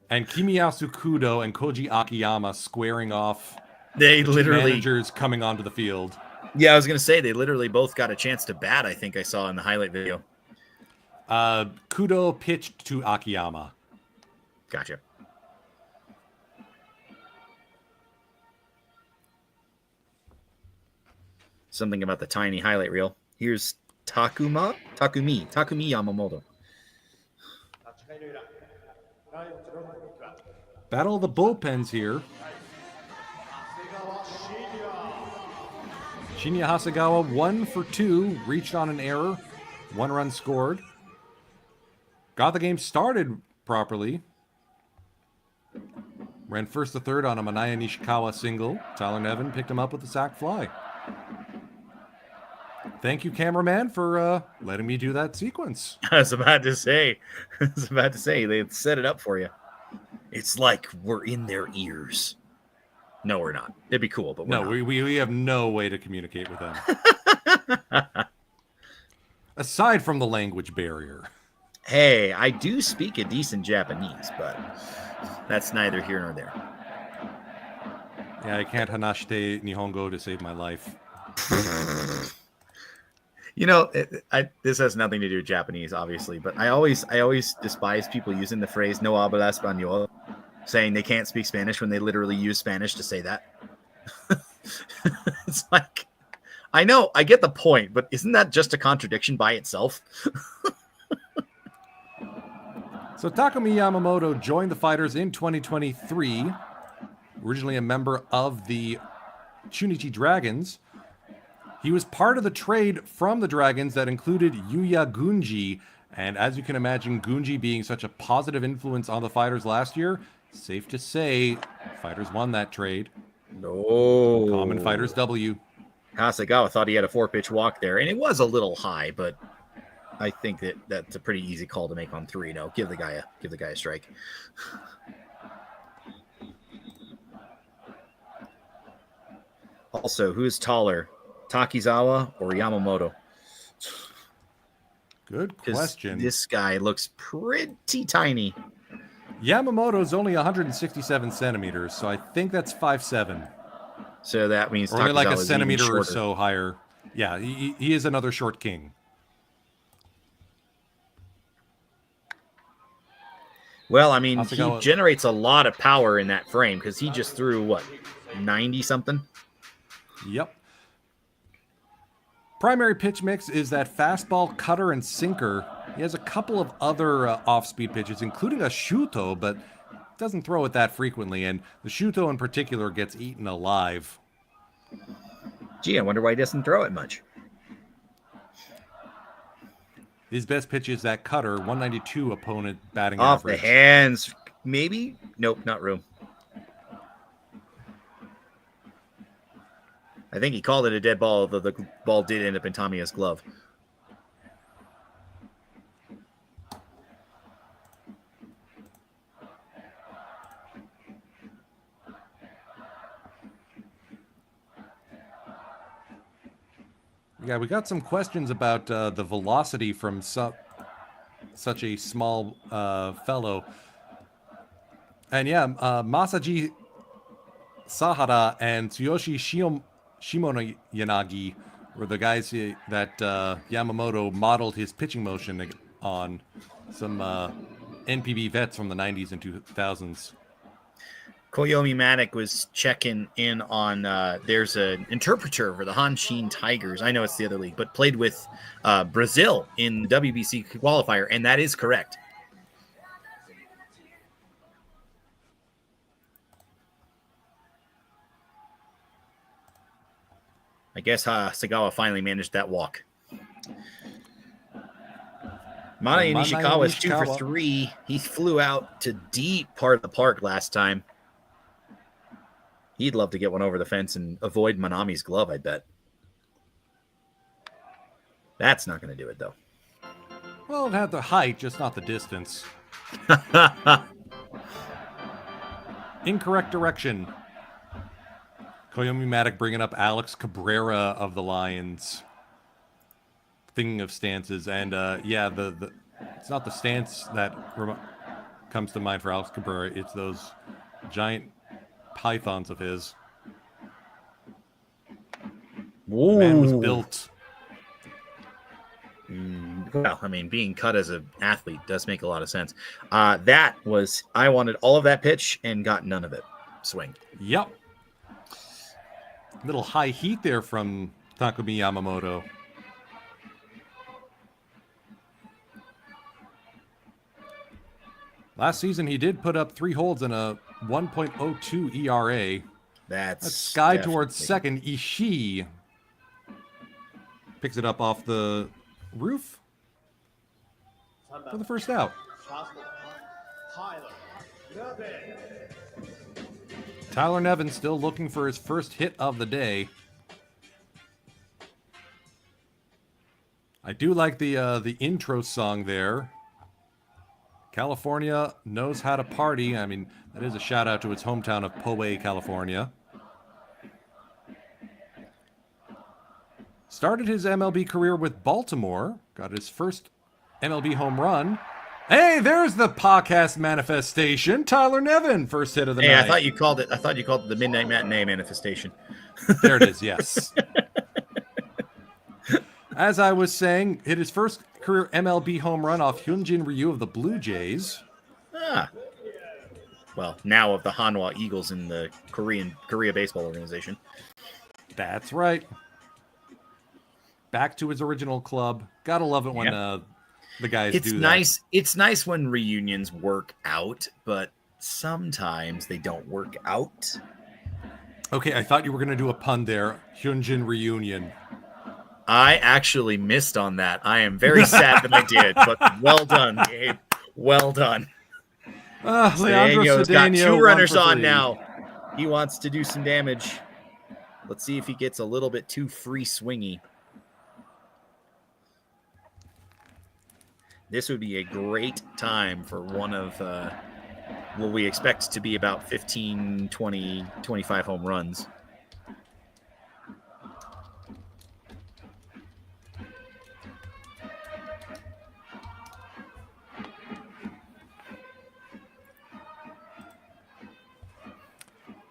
And Kimiyasu Kudo and Koji Akiyama squaring off. They the two literally, managers coming onto the field. yeah, I was going to say, they literally both got a chance to bat, I think I saw in the highlight video. Kudo pitched to Akiyama. Gotcha. Something about the tiny highlight reel. Here's Takumi Yamamoto. Battle of the bullpens here. Shinya Hasegawa 1 for 2, reached on an error, 1 run scored. Got the game started properly. Ran first to third on a Manaya Nishikawa single. Tyler Nevin picked him up with a sac fly. Thank you, cameraman, for letting me do that sequence. I was about to say, they set it up for you. It's like we're in their ears. No, we're not. It'd be cool, but we're No, not. we have no way to communicate with them. Aside from the language barrier. Hey, I do speak a decent Japanese, but that's neither here nor there. Yeah, I can't hanashite Nihongo to save my life. You know, this has nothing to do with Japanese, obviously, but I always despise people using the phrase "no habla español," saying they can't speak Spanish when they literally use Spanish to say that. It's like, I know, I get the point, but isn't that just a contradiction by itself? So Takumi Yamamoto joined the Fighters in 2023, originally a member of the Chunichi Dragons. He was part of the trade from the Dragons that included Yuya Gunji, and as you can imagine, Gunji being such a positive influence on the Fighters last year, safe to say, Fighters won that trade. No. Common Fighters W. Hasegawa thought he had a 4-pitch walk there, and it was a little high, but I think that's a pretty easy call to make on 3. No, give the guy a strike. Also, who's taller, Takizawa or Yamamoto? Good question. This guy looks pretty tiny. Yamamoto's only 167 centimeters, so I think that's 5'7". So that means Or only like a Takizawa's centimeter even or shorter. so higher. Yeah, he is another short king. Well, I mean, Hasegawa- he generates a lot of power in that frame because he just threw, what, 90-something? Yep. Primary pitch mix is that fastball, cutter, and sinker. He has a couple of other off-speed pitches, including a shuto, but doesn't throw it that frequently, and the shuto in particular gets eaten alive. Gee, I wonder why he doesn't throw it much. His best pitch is that cutter, 192 opponent batting Off average. the hands, maybe? Nope, not room. I think he called it a dead ball, although the ball did end up in Tamiya's glove. Yeah, we got some questions about the velocity from such a small fellow. And yeah, Masaji Sahara and Tsuyoshi Shimonoyanagi were the guys that Yamamoto modeled his pitching motion on. Some NPB vets from the 90s and 2000s. Koyomi Matic was checking in on there's an interpreter for the Hanshin Tigers. I know it's the other league, but played with Brazil in WBC qualifier, and that is correct. I guess Sagawa finally managed that walk. Mana Nishikawa was 2 for 3. He flew out to deep part of the park last time. He'd love to get one over the fence and avoid Manami's glove, I bet. That's not going to do it, though. Well, it had the height, just not the distance. Incorrect direction. Koyomi Matic bringing up Alex Cabrera of the Lions. Thinking of stances, and yeah, the it's not the stance that comes to mind for Alex Cabrera. It's those giant pythons of his. Ooh. Man was built. Well, I mean, being cut as an athlete does make a lot of sense. That was, I wanted all of that pitch and got none of it. Swing. Yep. Little high heat there from Takumi Yamamoto. Last season, he did put up 3 holds and a 1.02 ERA. That's sky towards second. Ishii picks it up off the roof for the first out. Tyler Nevin still looking for his first hit of the day. I do like the intro song there. California knows how to party. I mean, that is a shout out to its hometown of Poway, California. Started his MLB career with Baltimore. Got his first MLB home run. Hey, there's the podcast manifestation. Tyler Nevin, first hit of the night. I thought you called it the Midnight Matinee manifestation. There it is, yes. As I was saying, hit his first career MLB home run off Hyunjin Ryu of the Blue Jays. Well, now of the Hanwha Eagles in the Korea baseball organization. That's right. Back to his original club. Gotta love it when the guys do that. It's nice when reunions work out, but sometimes they don't work out. Okay, I thought you were going to do a pun there. Hyunjin reunion. I actually missed on that. I am very sad that I did, but well done, Gabe. Well done. Leandro Cedeno's got 2 runners on 3. now. He wants to do some damage. Let's see if he gets a little bit too free swingy. This would be a great time for one of what we expect to be about 15, 20, 25 home runs.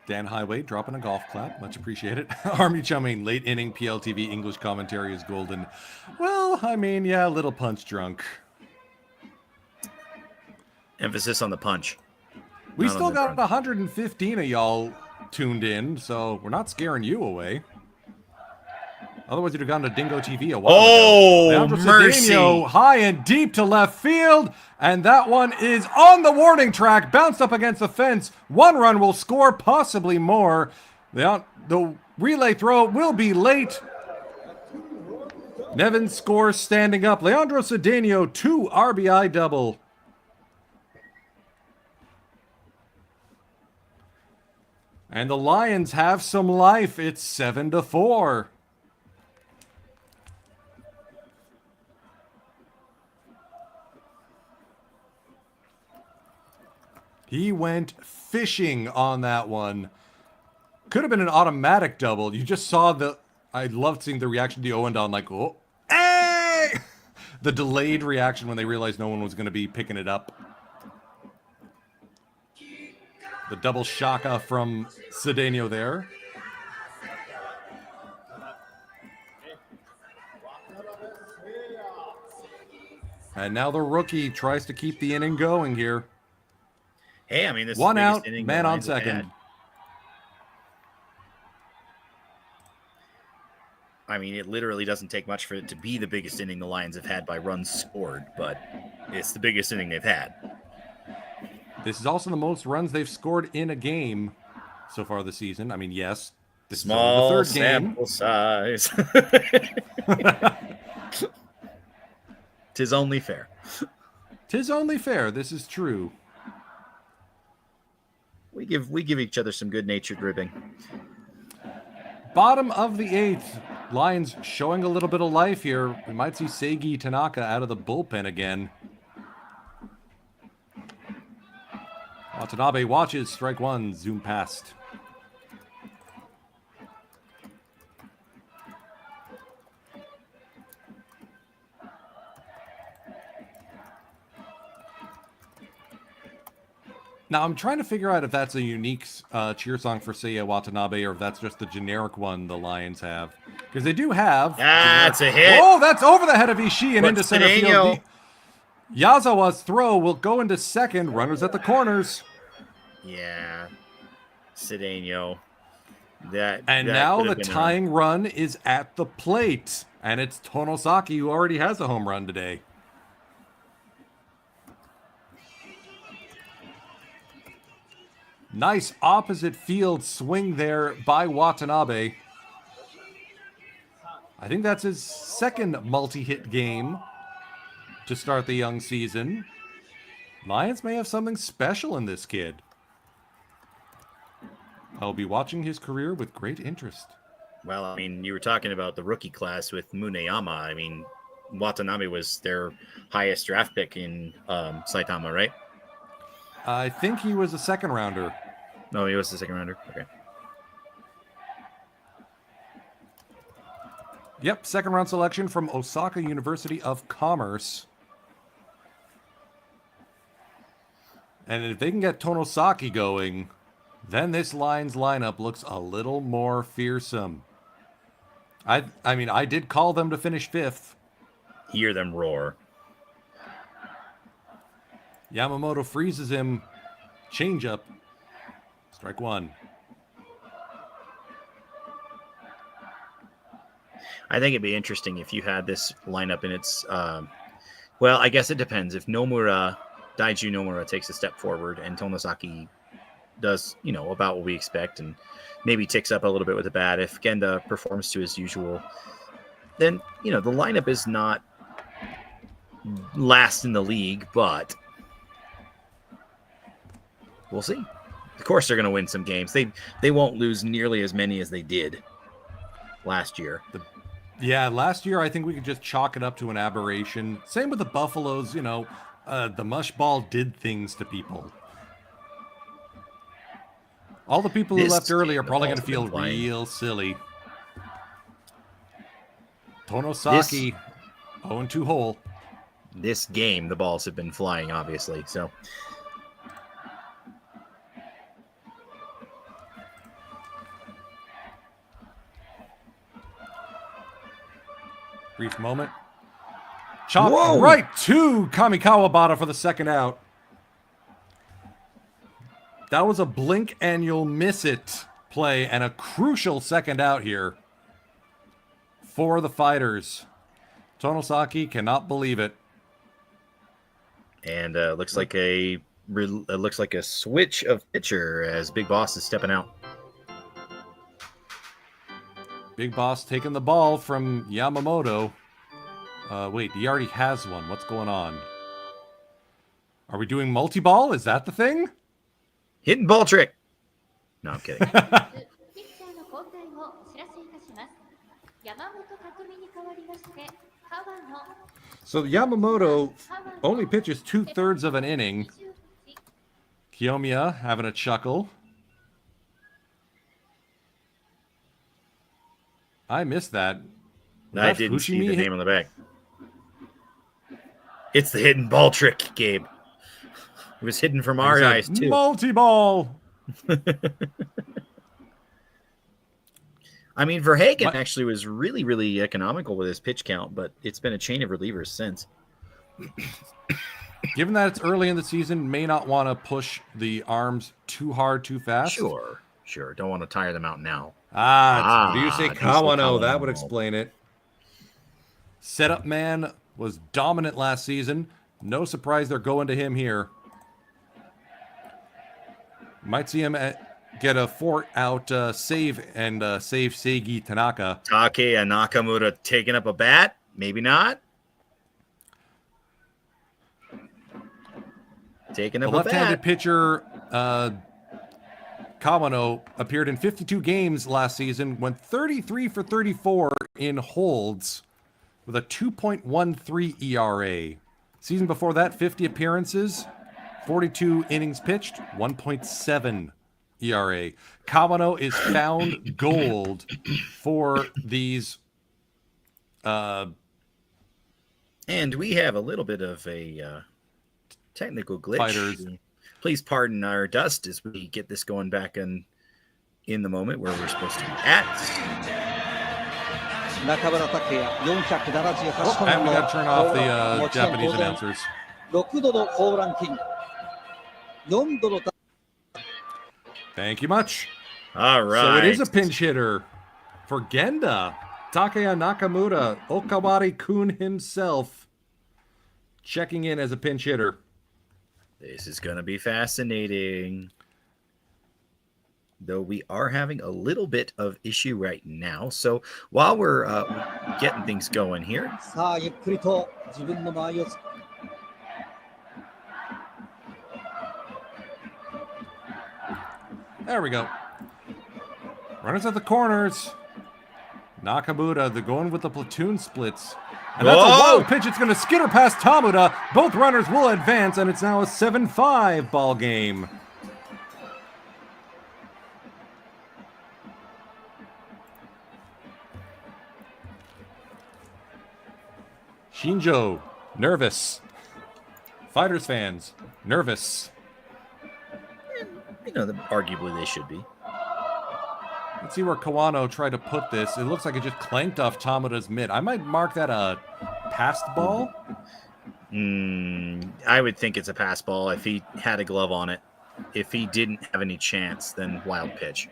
Dan Highway dropping a golf clap. Much appreciated. Army chumming. Late inning PLTV English commentary is golden. Well, I mean, yeah, a little punch drunk. Emphasis on the punch. We still got 115 of y'all tuned in, so we're not scaring you away. Otherwise, you'd have gone to Dingo TV a while ago. Leandro mercy. Cedeno, high and deep to left field, and that one is on the warning track, bounced up against the fence. 1 run will score, possibly more. The relay throw will be late. Nevin scores standing up. Leandro Cedeno, 2 RBI double. And the Lions have some life. It's 7-4. He went fishing on that one. Could have been an automatic double. You just saw I loved seeing the reaction to the Owendon, like, oh, hey! The delayed reaction when they realized no one was going to be picking it up. The double shaka from Cedeno there. And now the rookie tries to keep the inning going here. Hey, I mean, this 1 is out, inning man the on Lions have second. had. I mean, it literally doesn't take much for it to be the biggest inning the Lions have had by runs scored, but it's the biggest inning they've had. This is also the most runs they've scored in a game so far this season. I mean, yes, this Small is only the third sample size. Tis only fair. Tis only fair. This is true. We give each other some good-natured ribbing. Bottom of the 8th. Lions showing a little bit of life here. We might see Seigi Tanaka out of the bullpen again. Watanabe watches. Strike 1. Zoom past. Now, I'm trying to figure out if that's a unique cheer song for Seiya Watanabe or if that's just the generic one the Lions have. Because they do have... That's a hit. Oh, that's over the head of Ishii and But into center Cedeno- field. Yazawa's throw will go into second. Runners at the corners. Yeah. Cedeno. And now the tying run is at the plate. And it's Tonosaki who already has a home run today. Nice opposite field swing there by Watanabe. I think that's his second multi-hit game to start the young season. Lions may have something special in this kid. I'll be watching his career with great interest. Well, I mean, you were talking about the rookie class with Muneyama. I mean, Watanabe was their highest draft pick in Saitama, right? I think he was a second rounder. No, he was the second rounder. Okay. Yep, second round selection from Osaka University of Commerce. And if they can get Tonosaki going, then this Lions lineup looks a little more fearsome. I mean, I did call them to finish 5th. Hear them roar. Yamamoto freezes him. Changeup. Strike 1. I think it'd be interesting if you had this lineup and it's, well, I guess it depends. If Daiju Nomura takes a step forward and Tonosaki does, about what we expect and maybe ticks up a little bit with the bat. If Genda performs to his usual, then, the lineup is not last in the league, but we'll see. Of course, they're going to win some games. They won't lose nearly as many as they did last year. Yeah, last year I think we could just chalk it up to an aberration. Same with the Buffaloes, the mush ball did things to people. All the people who left early are probably going to feel real silly. Tonosaki, 0-2 hole. This game, the balls have been flying, obviously. So, brief moment. Chop right to Kamikawa Bata for the second out. That was a blink and you'll miss it play and a crucial second out here for the Fighters. Tonosaki cannot believe it. And looks like a switch of pitcher as Big Boss is stepping out. Big Boss taking the ball from Yamamoto. Wait, he already has one. What's going on? Are we doing multi-ball? Is that the thing? Hidden ball trick. No, I'm kidding. So Yamamoto only pitches 2/3 of an inning. Kiyomiya having a chuckle. I missed that. I didn't see the name on the back. It's the hidden ball trick, Gabe. It was hidden from our eyes, too. Multi-ball. I mean, Verhagen actually was really, really economical with his pitch count, but it's been a chain of relievers since. Given that it's early in the season, may not want to push the arms too hard, too fast. Sure. Don't want to tire them out now. Ryusei Kawano. That would explain it. Setup man was dominant last season. No surprise they're going to him here. Might see him get a 4-out save and save Seigi Tanaka. Takeya Nakamura taking up a bat? Maybe not. Taking up a bat. The left-handed pitcher, Kawano, appeared in 52 games last season, went 33 for 34 in holds with a 2.13 ERA. Season before that, 50 appearances, 42 innings pitched, 1.7 ERA. Kawano is found gold for these. And we have a little bit of a technical glitch. Fighters. Please pardon our dust as we get this going back in the moment where we're supposed to be at. And we got to turn off the Japanese announcers. Thank you much. All right. So it is a pinch hitter for Genda. Takeya Nakamura, Okawari-kun himself, checking in as a pinch hitter. This is going to be fascinating. Though we are having a little bit of issue right now. So while we're getting things going here. There we go. Runners at the corners. Nakamura, they're going with the platoon splits. And that's a wild pitch. It's going to skitter past Tamura. Both runners will advance, and it's now a 7-5 ball game. Shinjo, nervous. Fighters fans, nervous. You know, arguably they should be. Let's see where Kawano tried to put this. It looks like it just clanked off Tamura's mitt. I might mark that a passed ball. I would think it's a pass ball if he had a glove on it. If he didn't have any chance, then wild pitch.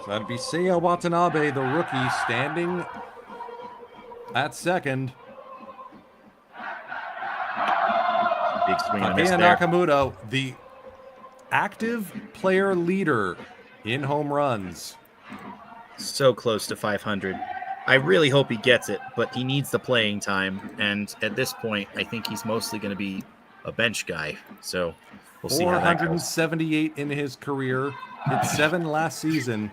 So that'd be Seiya Watanabe, the rookie, standing at second. Big swing and a miss Takeya there. Nakamura, the active player leader in home runs. So close to 500. I really hope he gets it, but he needs the playing time. And at this point, I think he's mostly going to be a bench guy. So we'll see how that goes. 478 in his career. Hit 7 last season.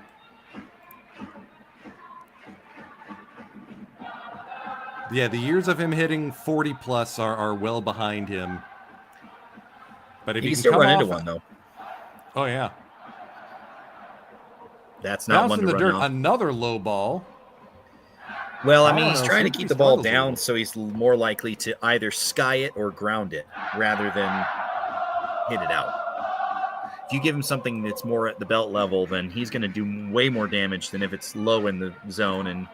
Yeah, the years of him hitting 40 plus are well behind him. But if He he can can still come run off, into one, though. Oh yeah, That's not bounce one in to the run dirt. off. Another low ball. Well, I I mean, don't he's know. trying to Seems keep he the ball struggles a down, little. so he's more likely to either sky it or ground it rather than hit it out. If you give him something that's more at the belt level, then he's going to do way more damage than if it's low in the zone and,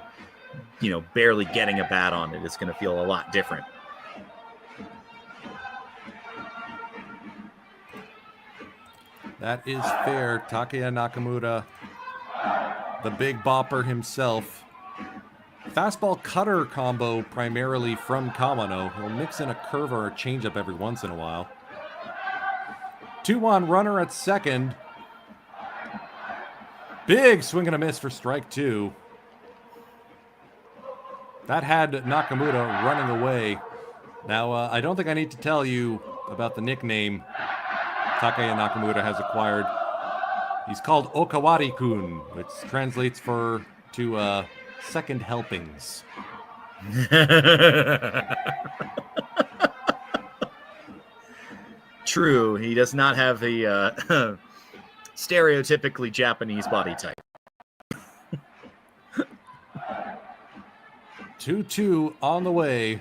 you know, barely getting a bat on it. It's going to feel a lot different. That is fair. Takeya Nakamura, the big bopper himself. Fastball cutter combo primarily from Kawano. He'll mix in a curve or a changeup every once in a while. 2-1 runner at second. Big swing and a miss for strike 2. That had Nakamura running away. Now, I don't think I need to tell you about the nickname Takeya Nakamura has acquired. He's called Okawari-kun, which translates to second helpings. True, he does not have the stereotypically Japanese body type. 2-2 on the way.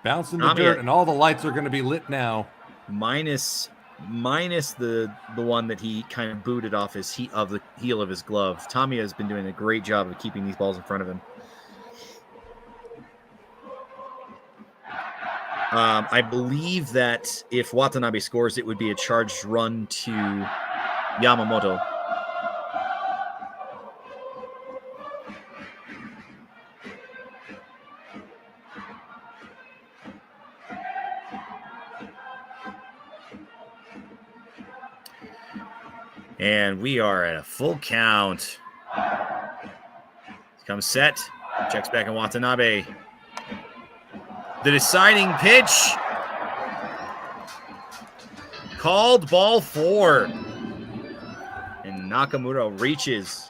Bouncing the Nami- dirt, and all the lights are going to be lit now. Minus the one that he kind of booted off his the heel of his glove. Tamiya has been doing a great job of keeping these balls in front of him. I believe that if Watanabe scores, it would be a charged run to Yamamoto. And we are at a full count. Comes set. Checks back on Watanabe. The deciding pitch. Called ball 4. And Nakamura reaches.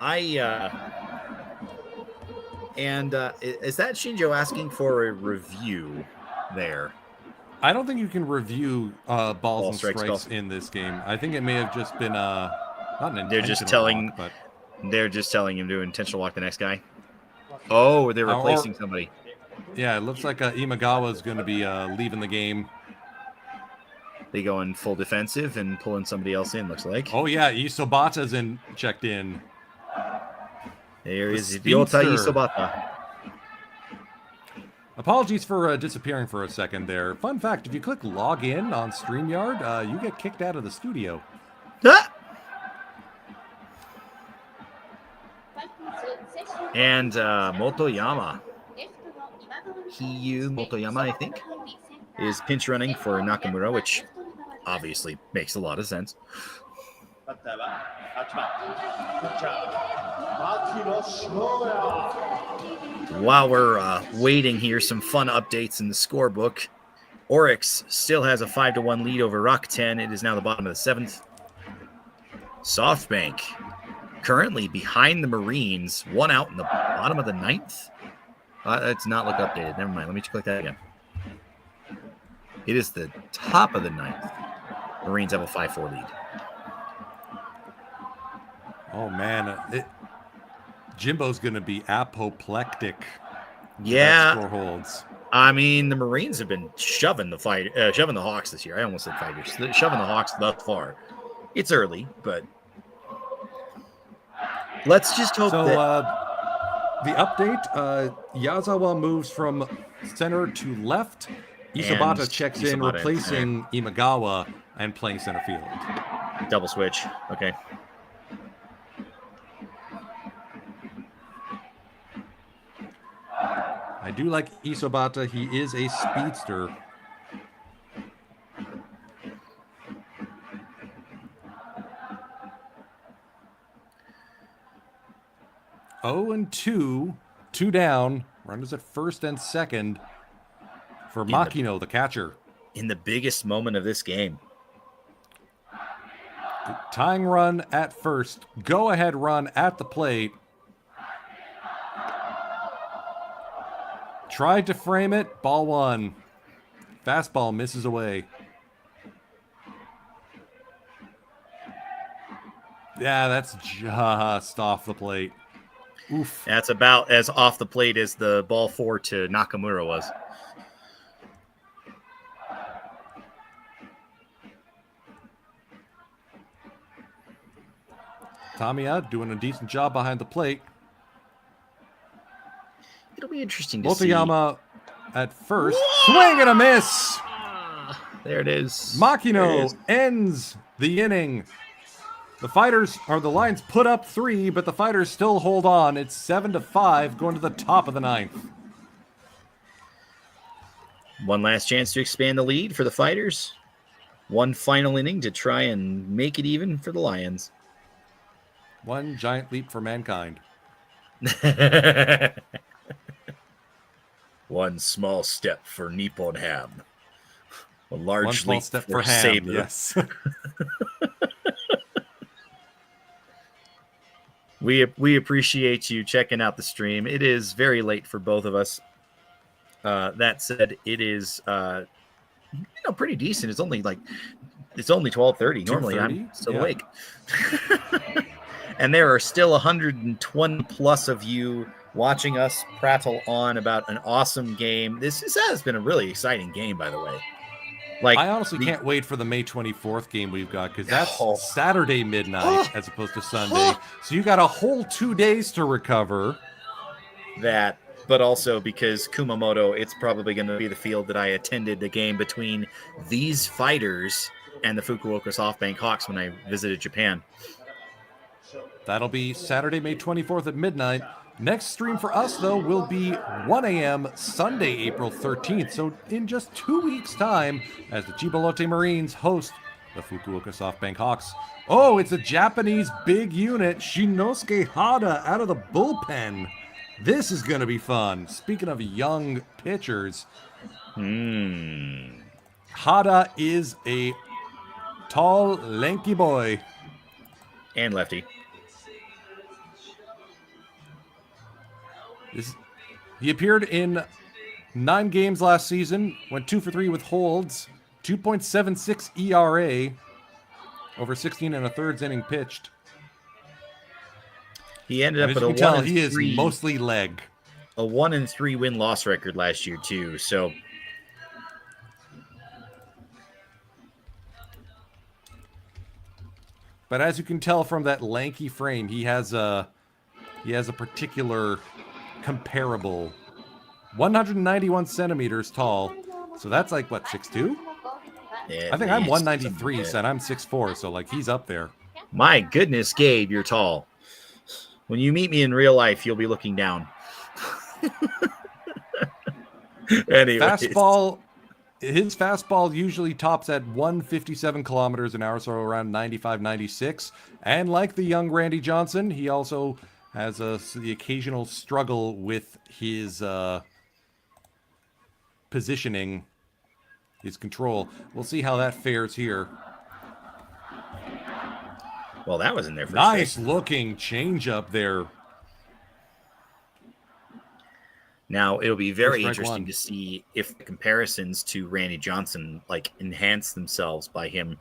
Is that Shinjo asking for a review there? I don't think you can review balls Ball and strikes, strikes ball. in this game. I think it may have just been not an intentional They're just telling- walk, but They're just telling him to intentional walk the next guy. Oh, they're replacing somebody. yeah, it looks like Imagawa is going to be leaving the game. They go in full defensive and pulling somebody else in, looks like. Oh yeah, Isobata's checked in. There the is Ryota speedster. Isobata. Apologies for disappearing for a second there. Fun fact, if you click log in on StreamYard, you get kicked out of the studio. Ah! And Motoyama. Hiyu Motoyama, I think, is pinch running for Nakamura, which obviously makes a lot of sense. While we're waiting here, some fun updates in the scorebook. Oryx still has a 5-1 lead over Rakuten. It is now the bottom of the 7th. SoftBank currently behind the Marines, 1 out in the bottom of the 9th. It's not look updated. Never mind. Let me click that again. It is the top of the 9th. Marines have a 5-4 lead. Oh, man. Jimbo's going to be apoplectic. Yeah. Score holds. I mean, the Marines have been shoving the Hawks this year. I almost said fighters. Shoving the Hawks thus far. It's early, but let's just hope the update, Yazawa moves from center to left. Isabata checks in, replacing Imagawa and playing center field. Double switch. Okay. I do like Isobata. He is a speedster. Oh, and 2 down. Runners at first and second for Makino, the catcher. In the biggest moment of this game. Tying run at first. Go-ahead run at the plate. Tried to frame it. Ball 1. Fastball misses away. Yeah, that's just off the plate. Oof. That's about as off the plate as the ball 4 to Nakamura was. Tamiya doing a decent job behind the plate. It'll be interesting to see. Motoyama at first. Whoa! Swing and a miss. There it is. Makino ends the inning. The Lions put up 3, but the Fighters still hold on. It's 7-5 going to the top of the 9th. One last chance to expand the lead for the Fighters. One final inning to try and make it even for the Lions. One giant leap for mankind. One small step for Nippon Ham. A large leap step for Ham. Sabre. Yes. We appreciate you checking out the stream. It is very late for both of us. That said, it is pretty decent. It's only 12:30. Normally I'm still awake. And there are still 120 plus of you watching us prattle on about an awesome game. This has been a really exciting game, by the way. I honestly can't wait for the May 24th game we've got, because that's Saturday midnight as opposed to Sunday. So you got a whole 2 days to recover. That, but also because Kumamoto, it's probably going to be the field that I attended the game between these Fighters and the Fukuoka SoftBank Hawks when I visited Japan. That'll be Saturday, May 24th at midnight. Next stream for us, though, will be 1 a.m. Sunday, April 13th. So in just 2 weeks' time, as the Chibolote Marines host the Fukuoka SoftBank Hawks. Oh, it's a Japanese big unit, Shinosuke Hada, out of the bullpen. This is going to be fun. Speaking of young pitchers, Hada is a tall, lanky boy. And lefty. He appeared in 9 games last season, went 2 for 3 with holds, 2.76 ERA, over 16 and a thirds inning pitched. He ended up with a 1 and 3. He is 3, mostly leg. A 1-3 win-loss record last year too. So but as you can tell from that lanky frame, he has a particular comparable. 191 centimeters tall. So that's like, what, 6'2"? I think I'm 193, and I'm 6'4", so like he's up there. My goodness, Gabe, you're tall. When you meet me in real life, you'll be looking down. Anyways. His fastball usually tops at 157 kilometers an hour, so around 95, 96. And like the young Randy Johnson, he also has the occasional struggle with his positioning. his control. We'll see how that fares here. Well, that was in there for Nice straight. looking changeup there. Now it'll be very strike interesting one. to see if the comparisons to Randy Johnson like enhance themselves by him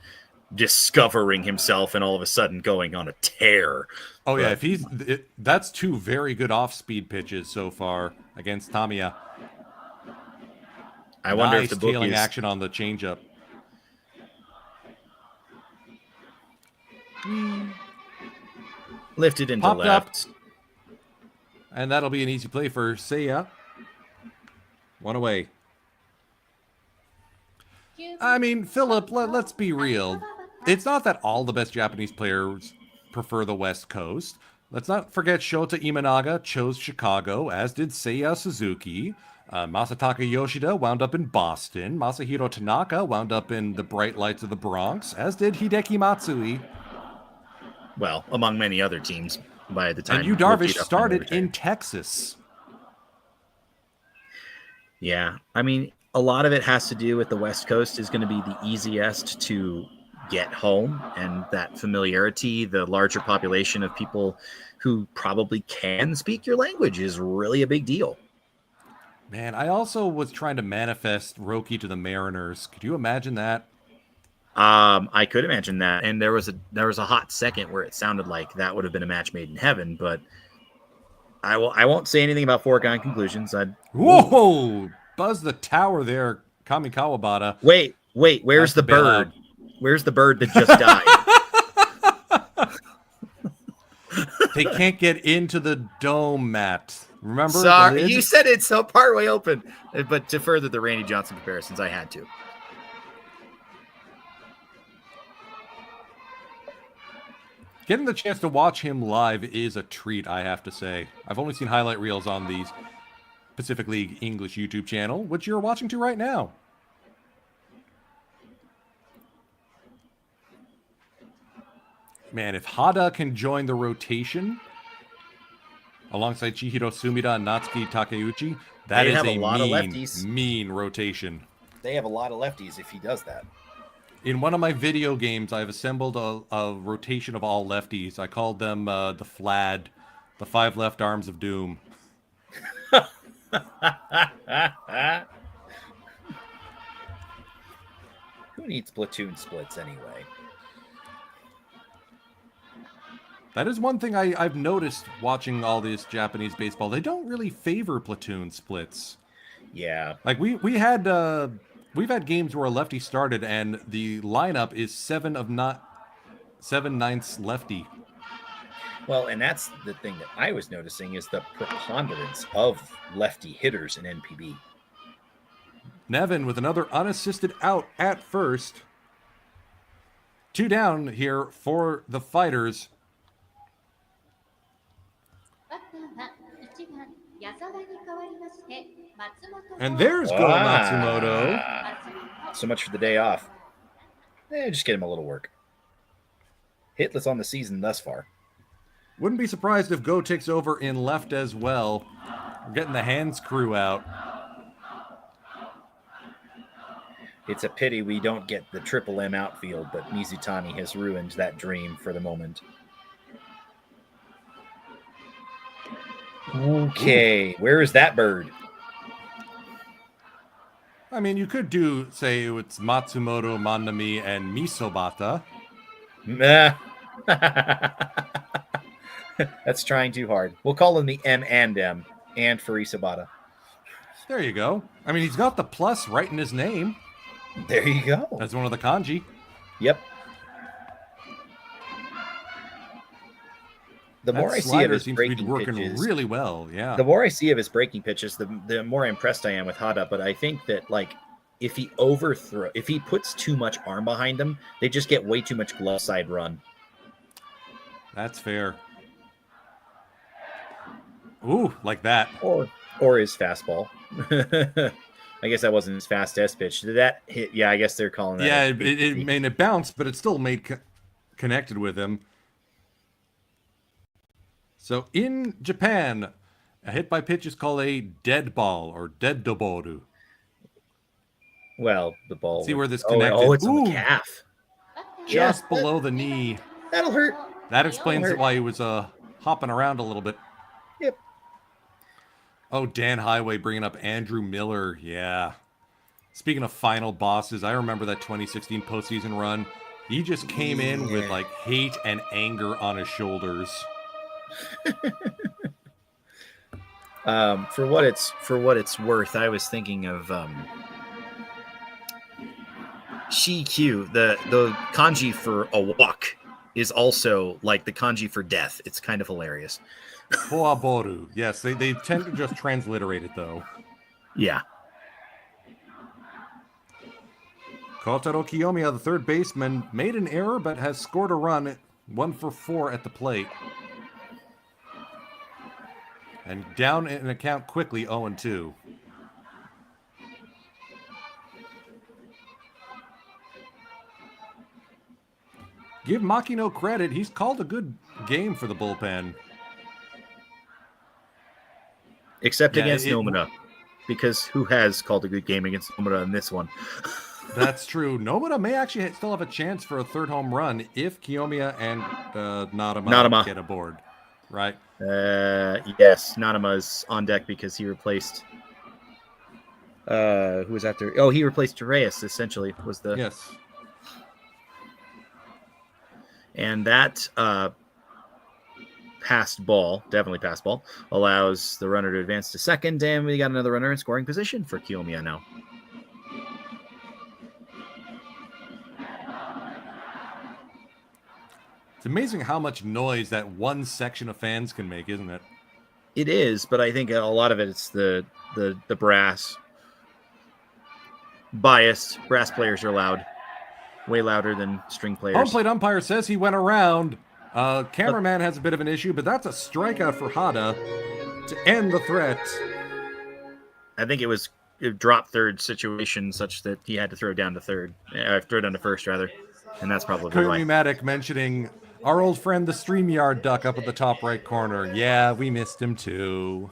discovering himself and all of a sudden going on a tear. Oh yeah, But- that's two very good off-speed pitches so far against Tamiya. I wonder Nice if the book tailing is action on the changeup. lifted into Popped up. left. And that'll be an easy play for Seiya. One away. I mean, Philip, let's be real. It's not that all the best Japanese players prefer the West Coast. Let's not forget Shota Imanaga chose Chicago, as did Seiya Suzuki. Masataka Yoshida wound up in Boston. Masahiro Tanaka wound up in the bright lights of the Bronx, as did Hideki Matsui. Well, among many other teams by the time. And Yu Darvish started in Texas. Yeah, I mean, a lot of it has to do with the West Coast is going to be the easiest to get home, and that familiarity, the larger population of people who probably can speak your language is really a big deal. Man, I also was trying to manifest Roki to the Mariners. Could you imagine that? I could imagine that, and there was a hot second where it sounded like that would have been a match made in heaven, but I won't say anything about foregone conclusions. Whoa! Buzz the tower there, Kami Kawabata. Wait, where's the bird? Where's the bird that just died? They can't get into the dome, Matt. Remember? Sorry, you said it so partway open. But to further the Randy Johnson comparisons, I had to. Getting the chance to watch him live is a treat, I have to say. I've only seen highlight reels on the Pacific League English YouTube channel, which you're watching to right now. Man, if Hada can join the rotation alongside Chihiro Sumida and Natsuki Takeuchi, that is a mean rotation. They have a lot of lefties if he does that. In one of my video games, I've assembled a rotation of all lefties. I called them the FLAD, the 5 left arms of doom. Who needs platoon splits anyway? That is one thing I've noticed watching all this Japanese baseball. They don't really favor platoon splits. Yeah. Like we've had games where a lefty started and the lineup is 7/9 lefty. Well, and that's the thing that I was noticing is the preponderance of lefty hitters in NPB. Nevin with another unassisted out at first. 2 down here for the Fighters. And there's Go Matsumoto. So much for the day off. Just get him a little work. Hitless on the season thus far. Wouldn't be surprised if Go takes over in left as well. We're getting the hands crew out. It's a pity we don't get the Triple M outfield, but Mizutani has ruined that dream for the moment. Okay, where is that bird? I mean, you could say it's Matsumoto, Manami, and Misobata. That's trying too hard. We'll call him the M and M, and for Isabata. There you go. I mean, he's got the plus right in his name. There you go. That's one of the kanji. Yep. The more I see of his breaking pitches, really well, yeah. The more I see of his breaking pitches, the more impressed I am with Hada. But I think that if he puts too much arm behind them, they just get way too much glove side run. That's fair. Ooh, like that. Or his fastball. I guess that wasn't his fastest pitch. Did that hit? Yeah, I guess they're calling that. Yeah, it bounced, but it still connected with him. So in Japan, a hit by pitch is called a dead ball or dead doboru. Well, the ball. See where this Oh, connected. it's on Ooh, the calf. just Yeah, below the knee. That'll hurt. That explains hurt. why he was hopping around a little bit. Yep. Oh, Dan Highway bringing up Andrew Miller. Yeah. Speaking of final bosses, I remember that 2016 postseason run. He just came in with like hate and anger on his shoulders. For what it's worth, I was thinking of Shikyu. The kanji for a walk is also like the kanji for death. It's kind of hilarious. Poaboru. Yes, they tend to just transliterate it though. Yeah. Kotaro Kiyomiya, the third baseman, made an error but has scored a run, 1 for 4 at the plate. And down in an account quickly, 0-2. Give Makino credit. He's called a good game for the bullpen. Except against Nomura. Because who has called a good game against Nomura in this one? That's true. Nomura may actually still have a chance for a third home run if Kiyomiya and Nadama get aboard. Right? Yes, Nanama's on deck because he replaced... who was after? Oh, he replaced Reyes, essentially, was the... Yes. And that definitely passed ball, allows the runner to advance to second, and we got another runner in scoring position for Kiyomiya now. It's amazing how much noise that one section of fans can make, isn't it? It is, but I think a lot of it is the brass. Biased. Brass players are loud. Way louder than string players. Home plate umpire says he went around. Cameraman has a bit of an issue, but that's a strikeout for Hada to end the threat. I think it was a drop third situation such that he had to throw down to first, rather. And that's probably Kirby why. Maddock mentioning our old friend, the StreamYard duck up at the top right corner. Yeah, we missed him too.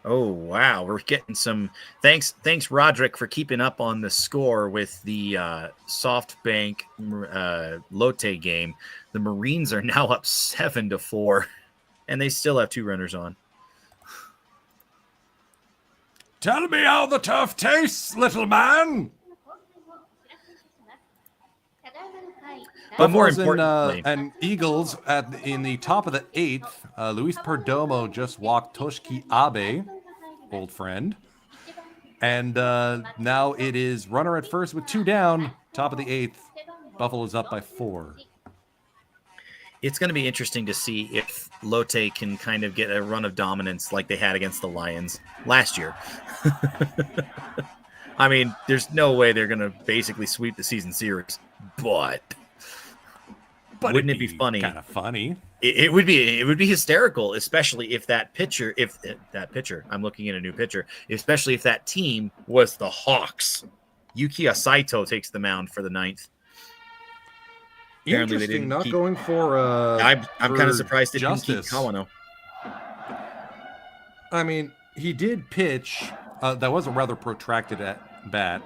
Oh, wow. We're getting some... Thanks, Roderick, for keeping up on the score with the SoftBank Lotte game. The Marines are now up 7-4, and they still have 2 runners on. Tell me how the turf tastes, little man. But more Buffaloes importantly... and Eagles in the top of the 8th. Luis Perdomo just walked Toshiki Abe, old friend. And now it is runner at first with 2 down, top of the 8th. Buffalo's up by 4. It's going to be interesting to see if Lotte can kind of get a run of dominance like they had against the Lions last year. I mean, there's no way they're going to basically sweep the season series, but wouldn't it be funny? Kind of funny. It would be hysterical, especially if that pitcher, I'm looking at a new pitcher, especially if that team was the Hawks. Yukiya Saito takes the mound for the 9th. Apparently Interesting, not going for I'm kind of surprised they didn't keep Justice. Kawano. I mean, he did pitch. That was a rather protracted at bat.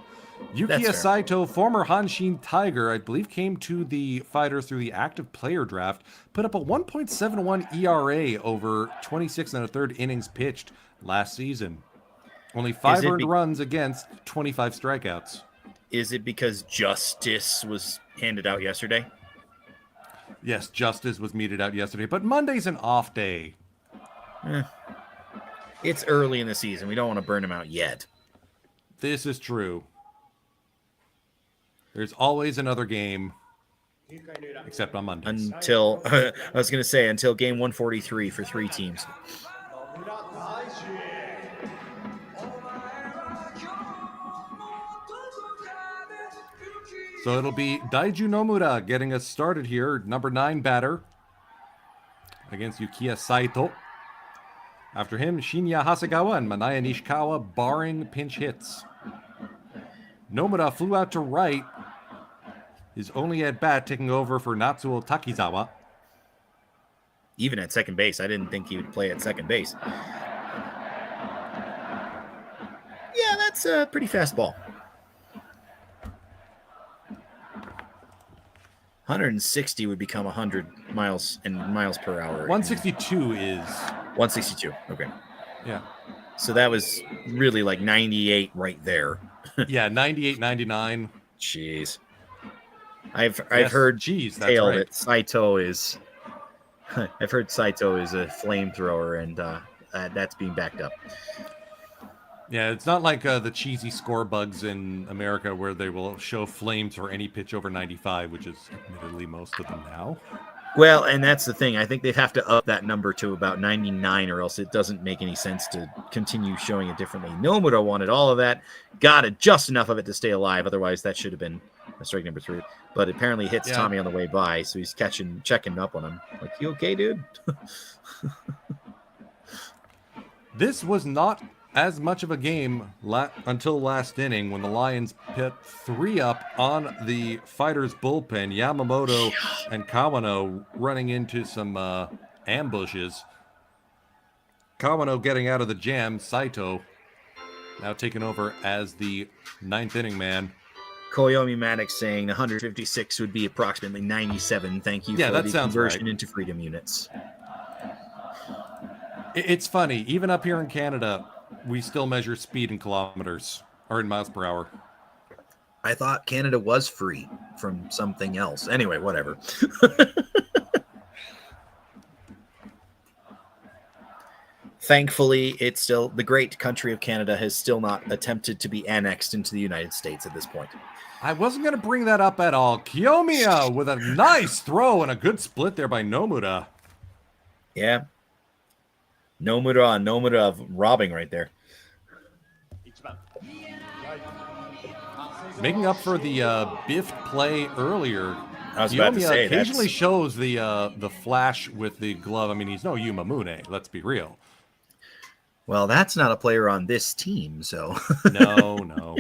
Yukiya Saito, former Hanshin Tiger, I believe came to the Fighters through the active player draft, put up a 1.71 ERA over 26 and a third innings pitched last season. Only 5 earned runs against 25 strikeouts. Is it because Justice was handed out yesterday? Yes, Justice was meted out yesterday, but Monday's an off day. It's early in the season. We don't want to burn him out yet. This is true. There's always another game, except on Mondays. Until, I was going to say, until game 143 for 3 teams. So it'll be Daiju Nomura getting us started here, number 9 batter against Yukiya Saito. After him, Shinya Hasegawa and Manaya Nishikawa, barring pinch hits. Nomura flew out to right, his only at bat taking over for Natsuo Takizawa. even at second base. I didn't think he would play at second base. Yeah, that's a pretty fast ball. 160 would become 100 miles per hour. 162 is 162. Okay. Yeah. So that was really like 98 right there. Yeah, 98, 99. Jeez. I've Yes, heard that's tale right. that Saito is I've heard Saito is a flamethrower, and that's being backed up. Yeah, it's not like the cheesy score bugs in America where they will show flames for any pitch over 95, which is admittedly most of them now. Well, and that's the thing. I think they have to up that number to about 99, or else it doesn't make any sense to continue showing it differently. Nomura wanted all of that, got it just enough of it to stay alive. Otherwise, that should have been strike number 3. But apparently hits Tommy on the way by, so he's checking up on him. Like, you okay, dude? This was not as much of a game until last inning when the Lions put 3 up on the Fighters bullpen. Yamamoto and Kawano running into some ambushes. Kawano getting out of the jam. Saito now taking over as the 9th inning man. Koyomi Maddox saying 156 would be approximately 97. Thank you for the conversion into freedom units. It's funny. Even up here in Canada, we still measure speed in kilometers or in miles per hour. I thought Canada was free from something else. Anyway, whatever. Thankfully, it's still the great country of Canada has still not attempted to be annexed into the United States at this point. I wasn't going to bring that up at all. Kiyomiya with a nice throw and a good split there by Nomura. Yeah. Nomura robbing right there. Making up for the biffed play earlier. I was about to say, occasionally shows the flash with the glove. I mean, he's no Yumamune, let's be real. Well, that's not a player on this team, so. No.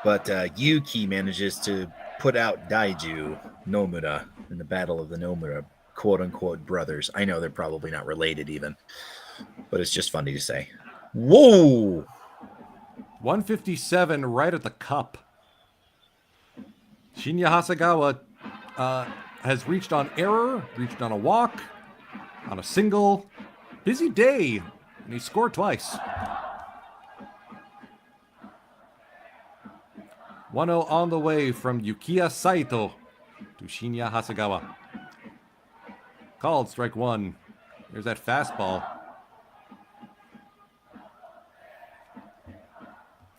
But Yuki manages to put out Daiju Nomura in the Battle of the Nomura, quote-unquote, brothers. I know they're probably not related even, but it's just funny to say. Whoa! 157 right at the cup. Shinya Hasegawa has reached on error, reached on a walk, on a single. Busy day, and he scored twice. 1-0 on the way from Yukiya Saito to Shinya Hasegawa. Called strike 1. There's that fastball.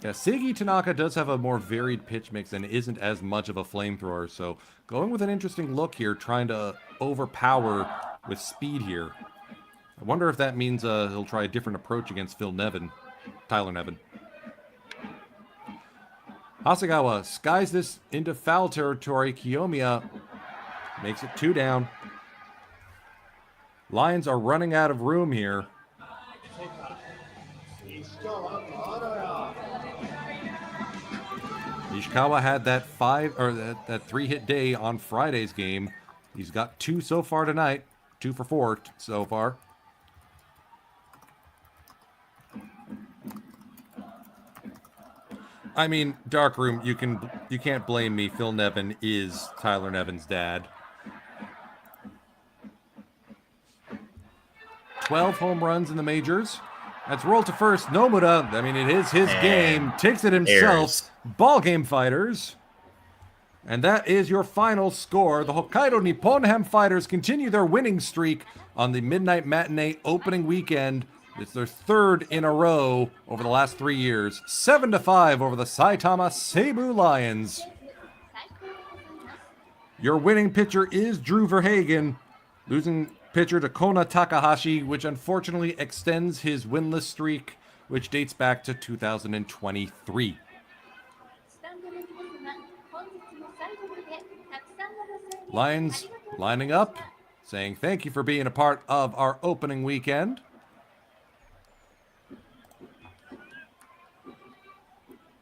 Yeah, Seigi Tanaka does have a more varied pitch mix and isn't as much of a flamethrower, so going with an interesting look here, trying to overpower with speed here. I wonder if that means he'll try a different approach against Tyler Nevin. Hasegawa skies this into foul territory. Kiyomiya makes it 2 down. Lions are running out of room here. Ishikawa had that 3-hit day on Friday's game. He's got 2 so far tonight. 2 for 4 so far. I mean, Darkroom, you can't blame me. Phil Nevin is Tyler Nevin's dad. 12 home runs in the majors. That's rolled to first. Nomura, I mean, it is his game. Takes it himself. Ball game, Fighters. And that is your final score. The Hokkaido Nippon Ham Fighters continue their winning streak on the Midnight Matinee opening weekend. It's their 3rd in a row over the last 3 years. 7-5 over the Saitama Seibu Lions. Your winning pitcher is Drew Verhagen. Losing pitcher to Kona Takahashi, which unfortunately extends his winless streak, which dates back to 2023. Lions lining up, saying thank you for being a part of our opening weekend.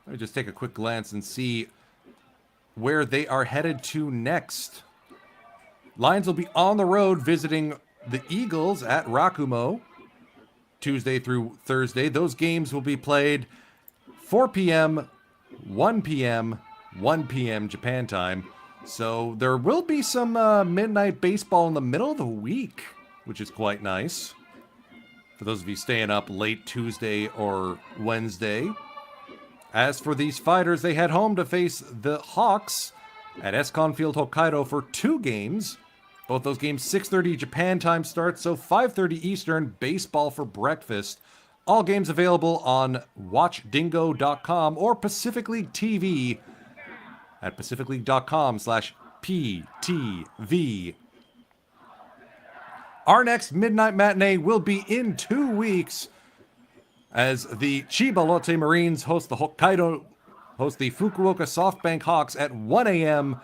Let me just take a quick glance and see where they are headed to next. Lions will be on the road visiting the Eagles at Rakumo Tuesday through Thursday. Those games will be played 4 p.m., 1 p.m., 1 p.m. Japan time. So there will be some midnight baseball in the middle of the week, which is quite nice. For those of you staying up late Tuesday or Wednesday. As for these fighters, they head home to face the Hawks at Escon Field, Hokkaido for 2 games. Both those games 6:30 Japan time start, so 5:30 Eastern, baseball for breakfast. All games available on watchdingo.com or Pacific League TV at pacificleague.com/PTV. Our next midnight matinee will be in 2 weeks as the Chiba Lotte Marines host the Fukuoka SoftBank Hawks at 1 a.m.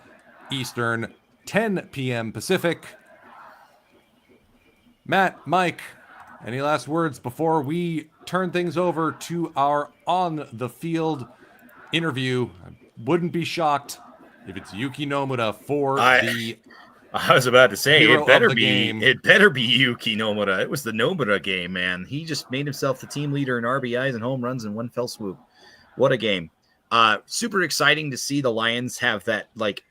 Eastern, 10 p.m. Pacific. Matt, Mike, any last words before we turn things over to our on-the-field interview? I wouldn't be shocked if it's Yuki Nomura for the I was about to say hero it better of the be game. it better be Yuki Nomura. It was the Nomura game, man. He just made himself the team leader in RBIs and home runs in one fell swoop. What a game. Super exciting to see the Lions have that like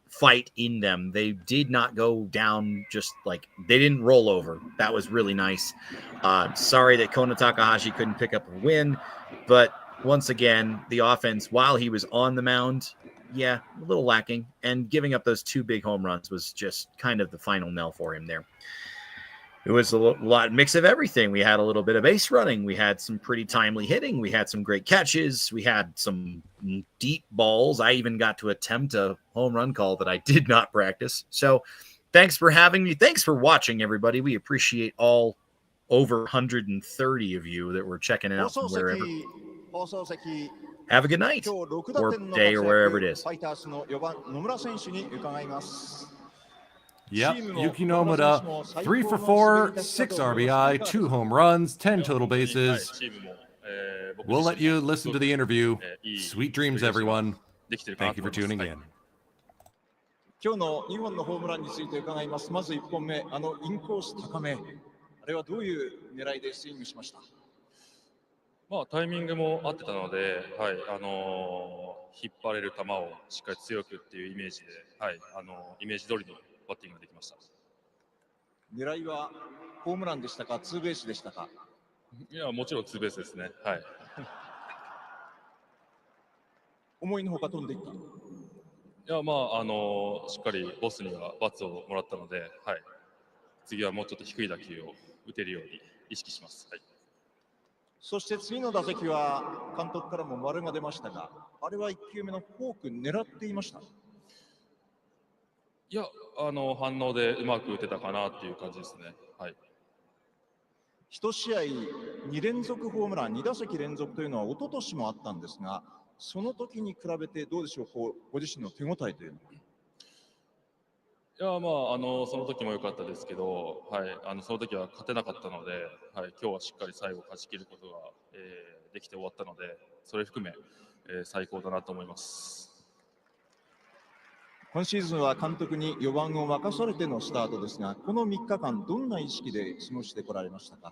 fight in them. They did not go down, just like they didn't roll over. That was really nice. Sorry that Kona Takahashi couldn't pick up a win, but once again, the offense, while he was on the mound, a little lacking, and giving up those 2 big home runs was just kind of the final nail for him there. It was a lot mix of everything. We had a little bit of base running. We had some pretty timely hitting. We had some great catches. We had some deep balls. I even got to attempt a home run call that I did not practice. So thanks for having me. Thanks for watching, everybody. We appreciate all over 130 of you that were checking it out from wherever. Have a good night or day or wherever it is. Yep, Yuki Nomura, 3 for 4, 6 RBI, 2 home runs, 10 total bases. We'll let you listen to the interview. Sweet dreams, everyone. Thank you for tuning in. 今日の2本のホームランについて伺います。まず1本目、インコース高め、あれはどういう狙いでスイングしました？タイミングも合ってたので、引っ張れる球をしっかり強くっていうイメージで、イメージ通りのバッティングができました。狙いはホームランでしたか、ツーベースでしたか？いや、もちろんツーベースですね。思いのほか飛んでいった。いや、しっかりボスにはバツをもらったので、次はもうちょっと低い打球を打てるように意識します。そして次の打席は監督からも丸が出ましたが、あれは1球目のフォーク狙っていました？いや、反応でうまく打てたかなっていう感じですね。1試合2連続ホームラン、2打席連続というのは一昨年もあったんですが、その時に比べてどうでしょう、ご自身の手応えというのは。いや、その時も良かったですけど、その時は勝てなかったので、今日はしっかり最後勝ち切ることが、できて終わったので、それ含め、最高だなと思います。今シーズンは監督に4番を任されてのスタートですが、この3日間どんな意識で過ごしてこられましたか？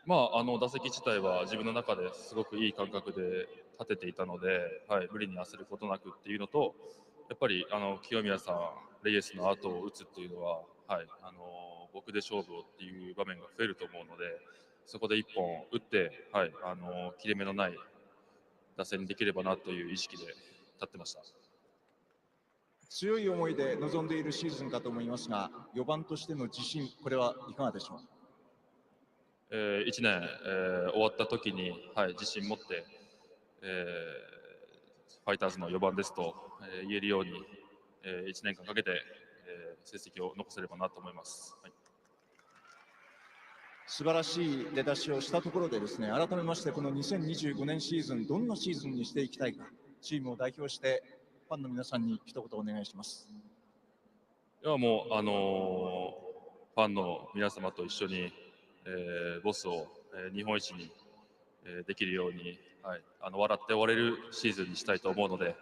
打席自体は自分の中ですごくいい感覚で立てていたので、無理に焦ることなくっていうのと、やっぱり清宮さん、レイエスの後を打つっていうのは、僕で勝負をっていう場面が増えると思うので、そこで1本打って、切れ目のない打線にできればなという意識で立ってました。強い思いで臨んでいるシーズンかと思いますが、4番としての自信、これはいかがでしょう？1年、終わった時に、自信持って、ファイターズの4番ですと、言えるように、1年間かけて、成績を残せればなと思います。素晴らしい出だしをしたところでですね、改めましてこの2025年シーズン、どんなシーズンにしていきたいか、チームを代表してファンの皆さんに一言お願いします。いや、もうファンの皆様と一緒に、ボスを、日本一に、できるように、笑って終われるシーズンにしたいと思うので、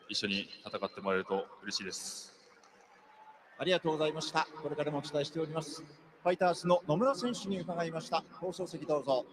一緒に戦ってもらえると嬉しいです。ありがとうございました。これからも期待しております。ファイターズの野村選手に伺いました。放送席どうぞ。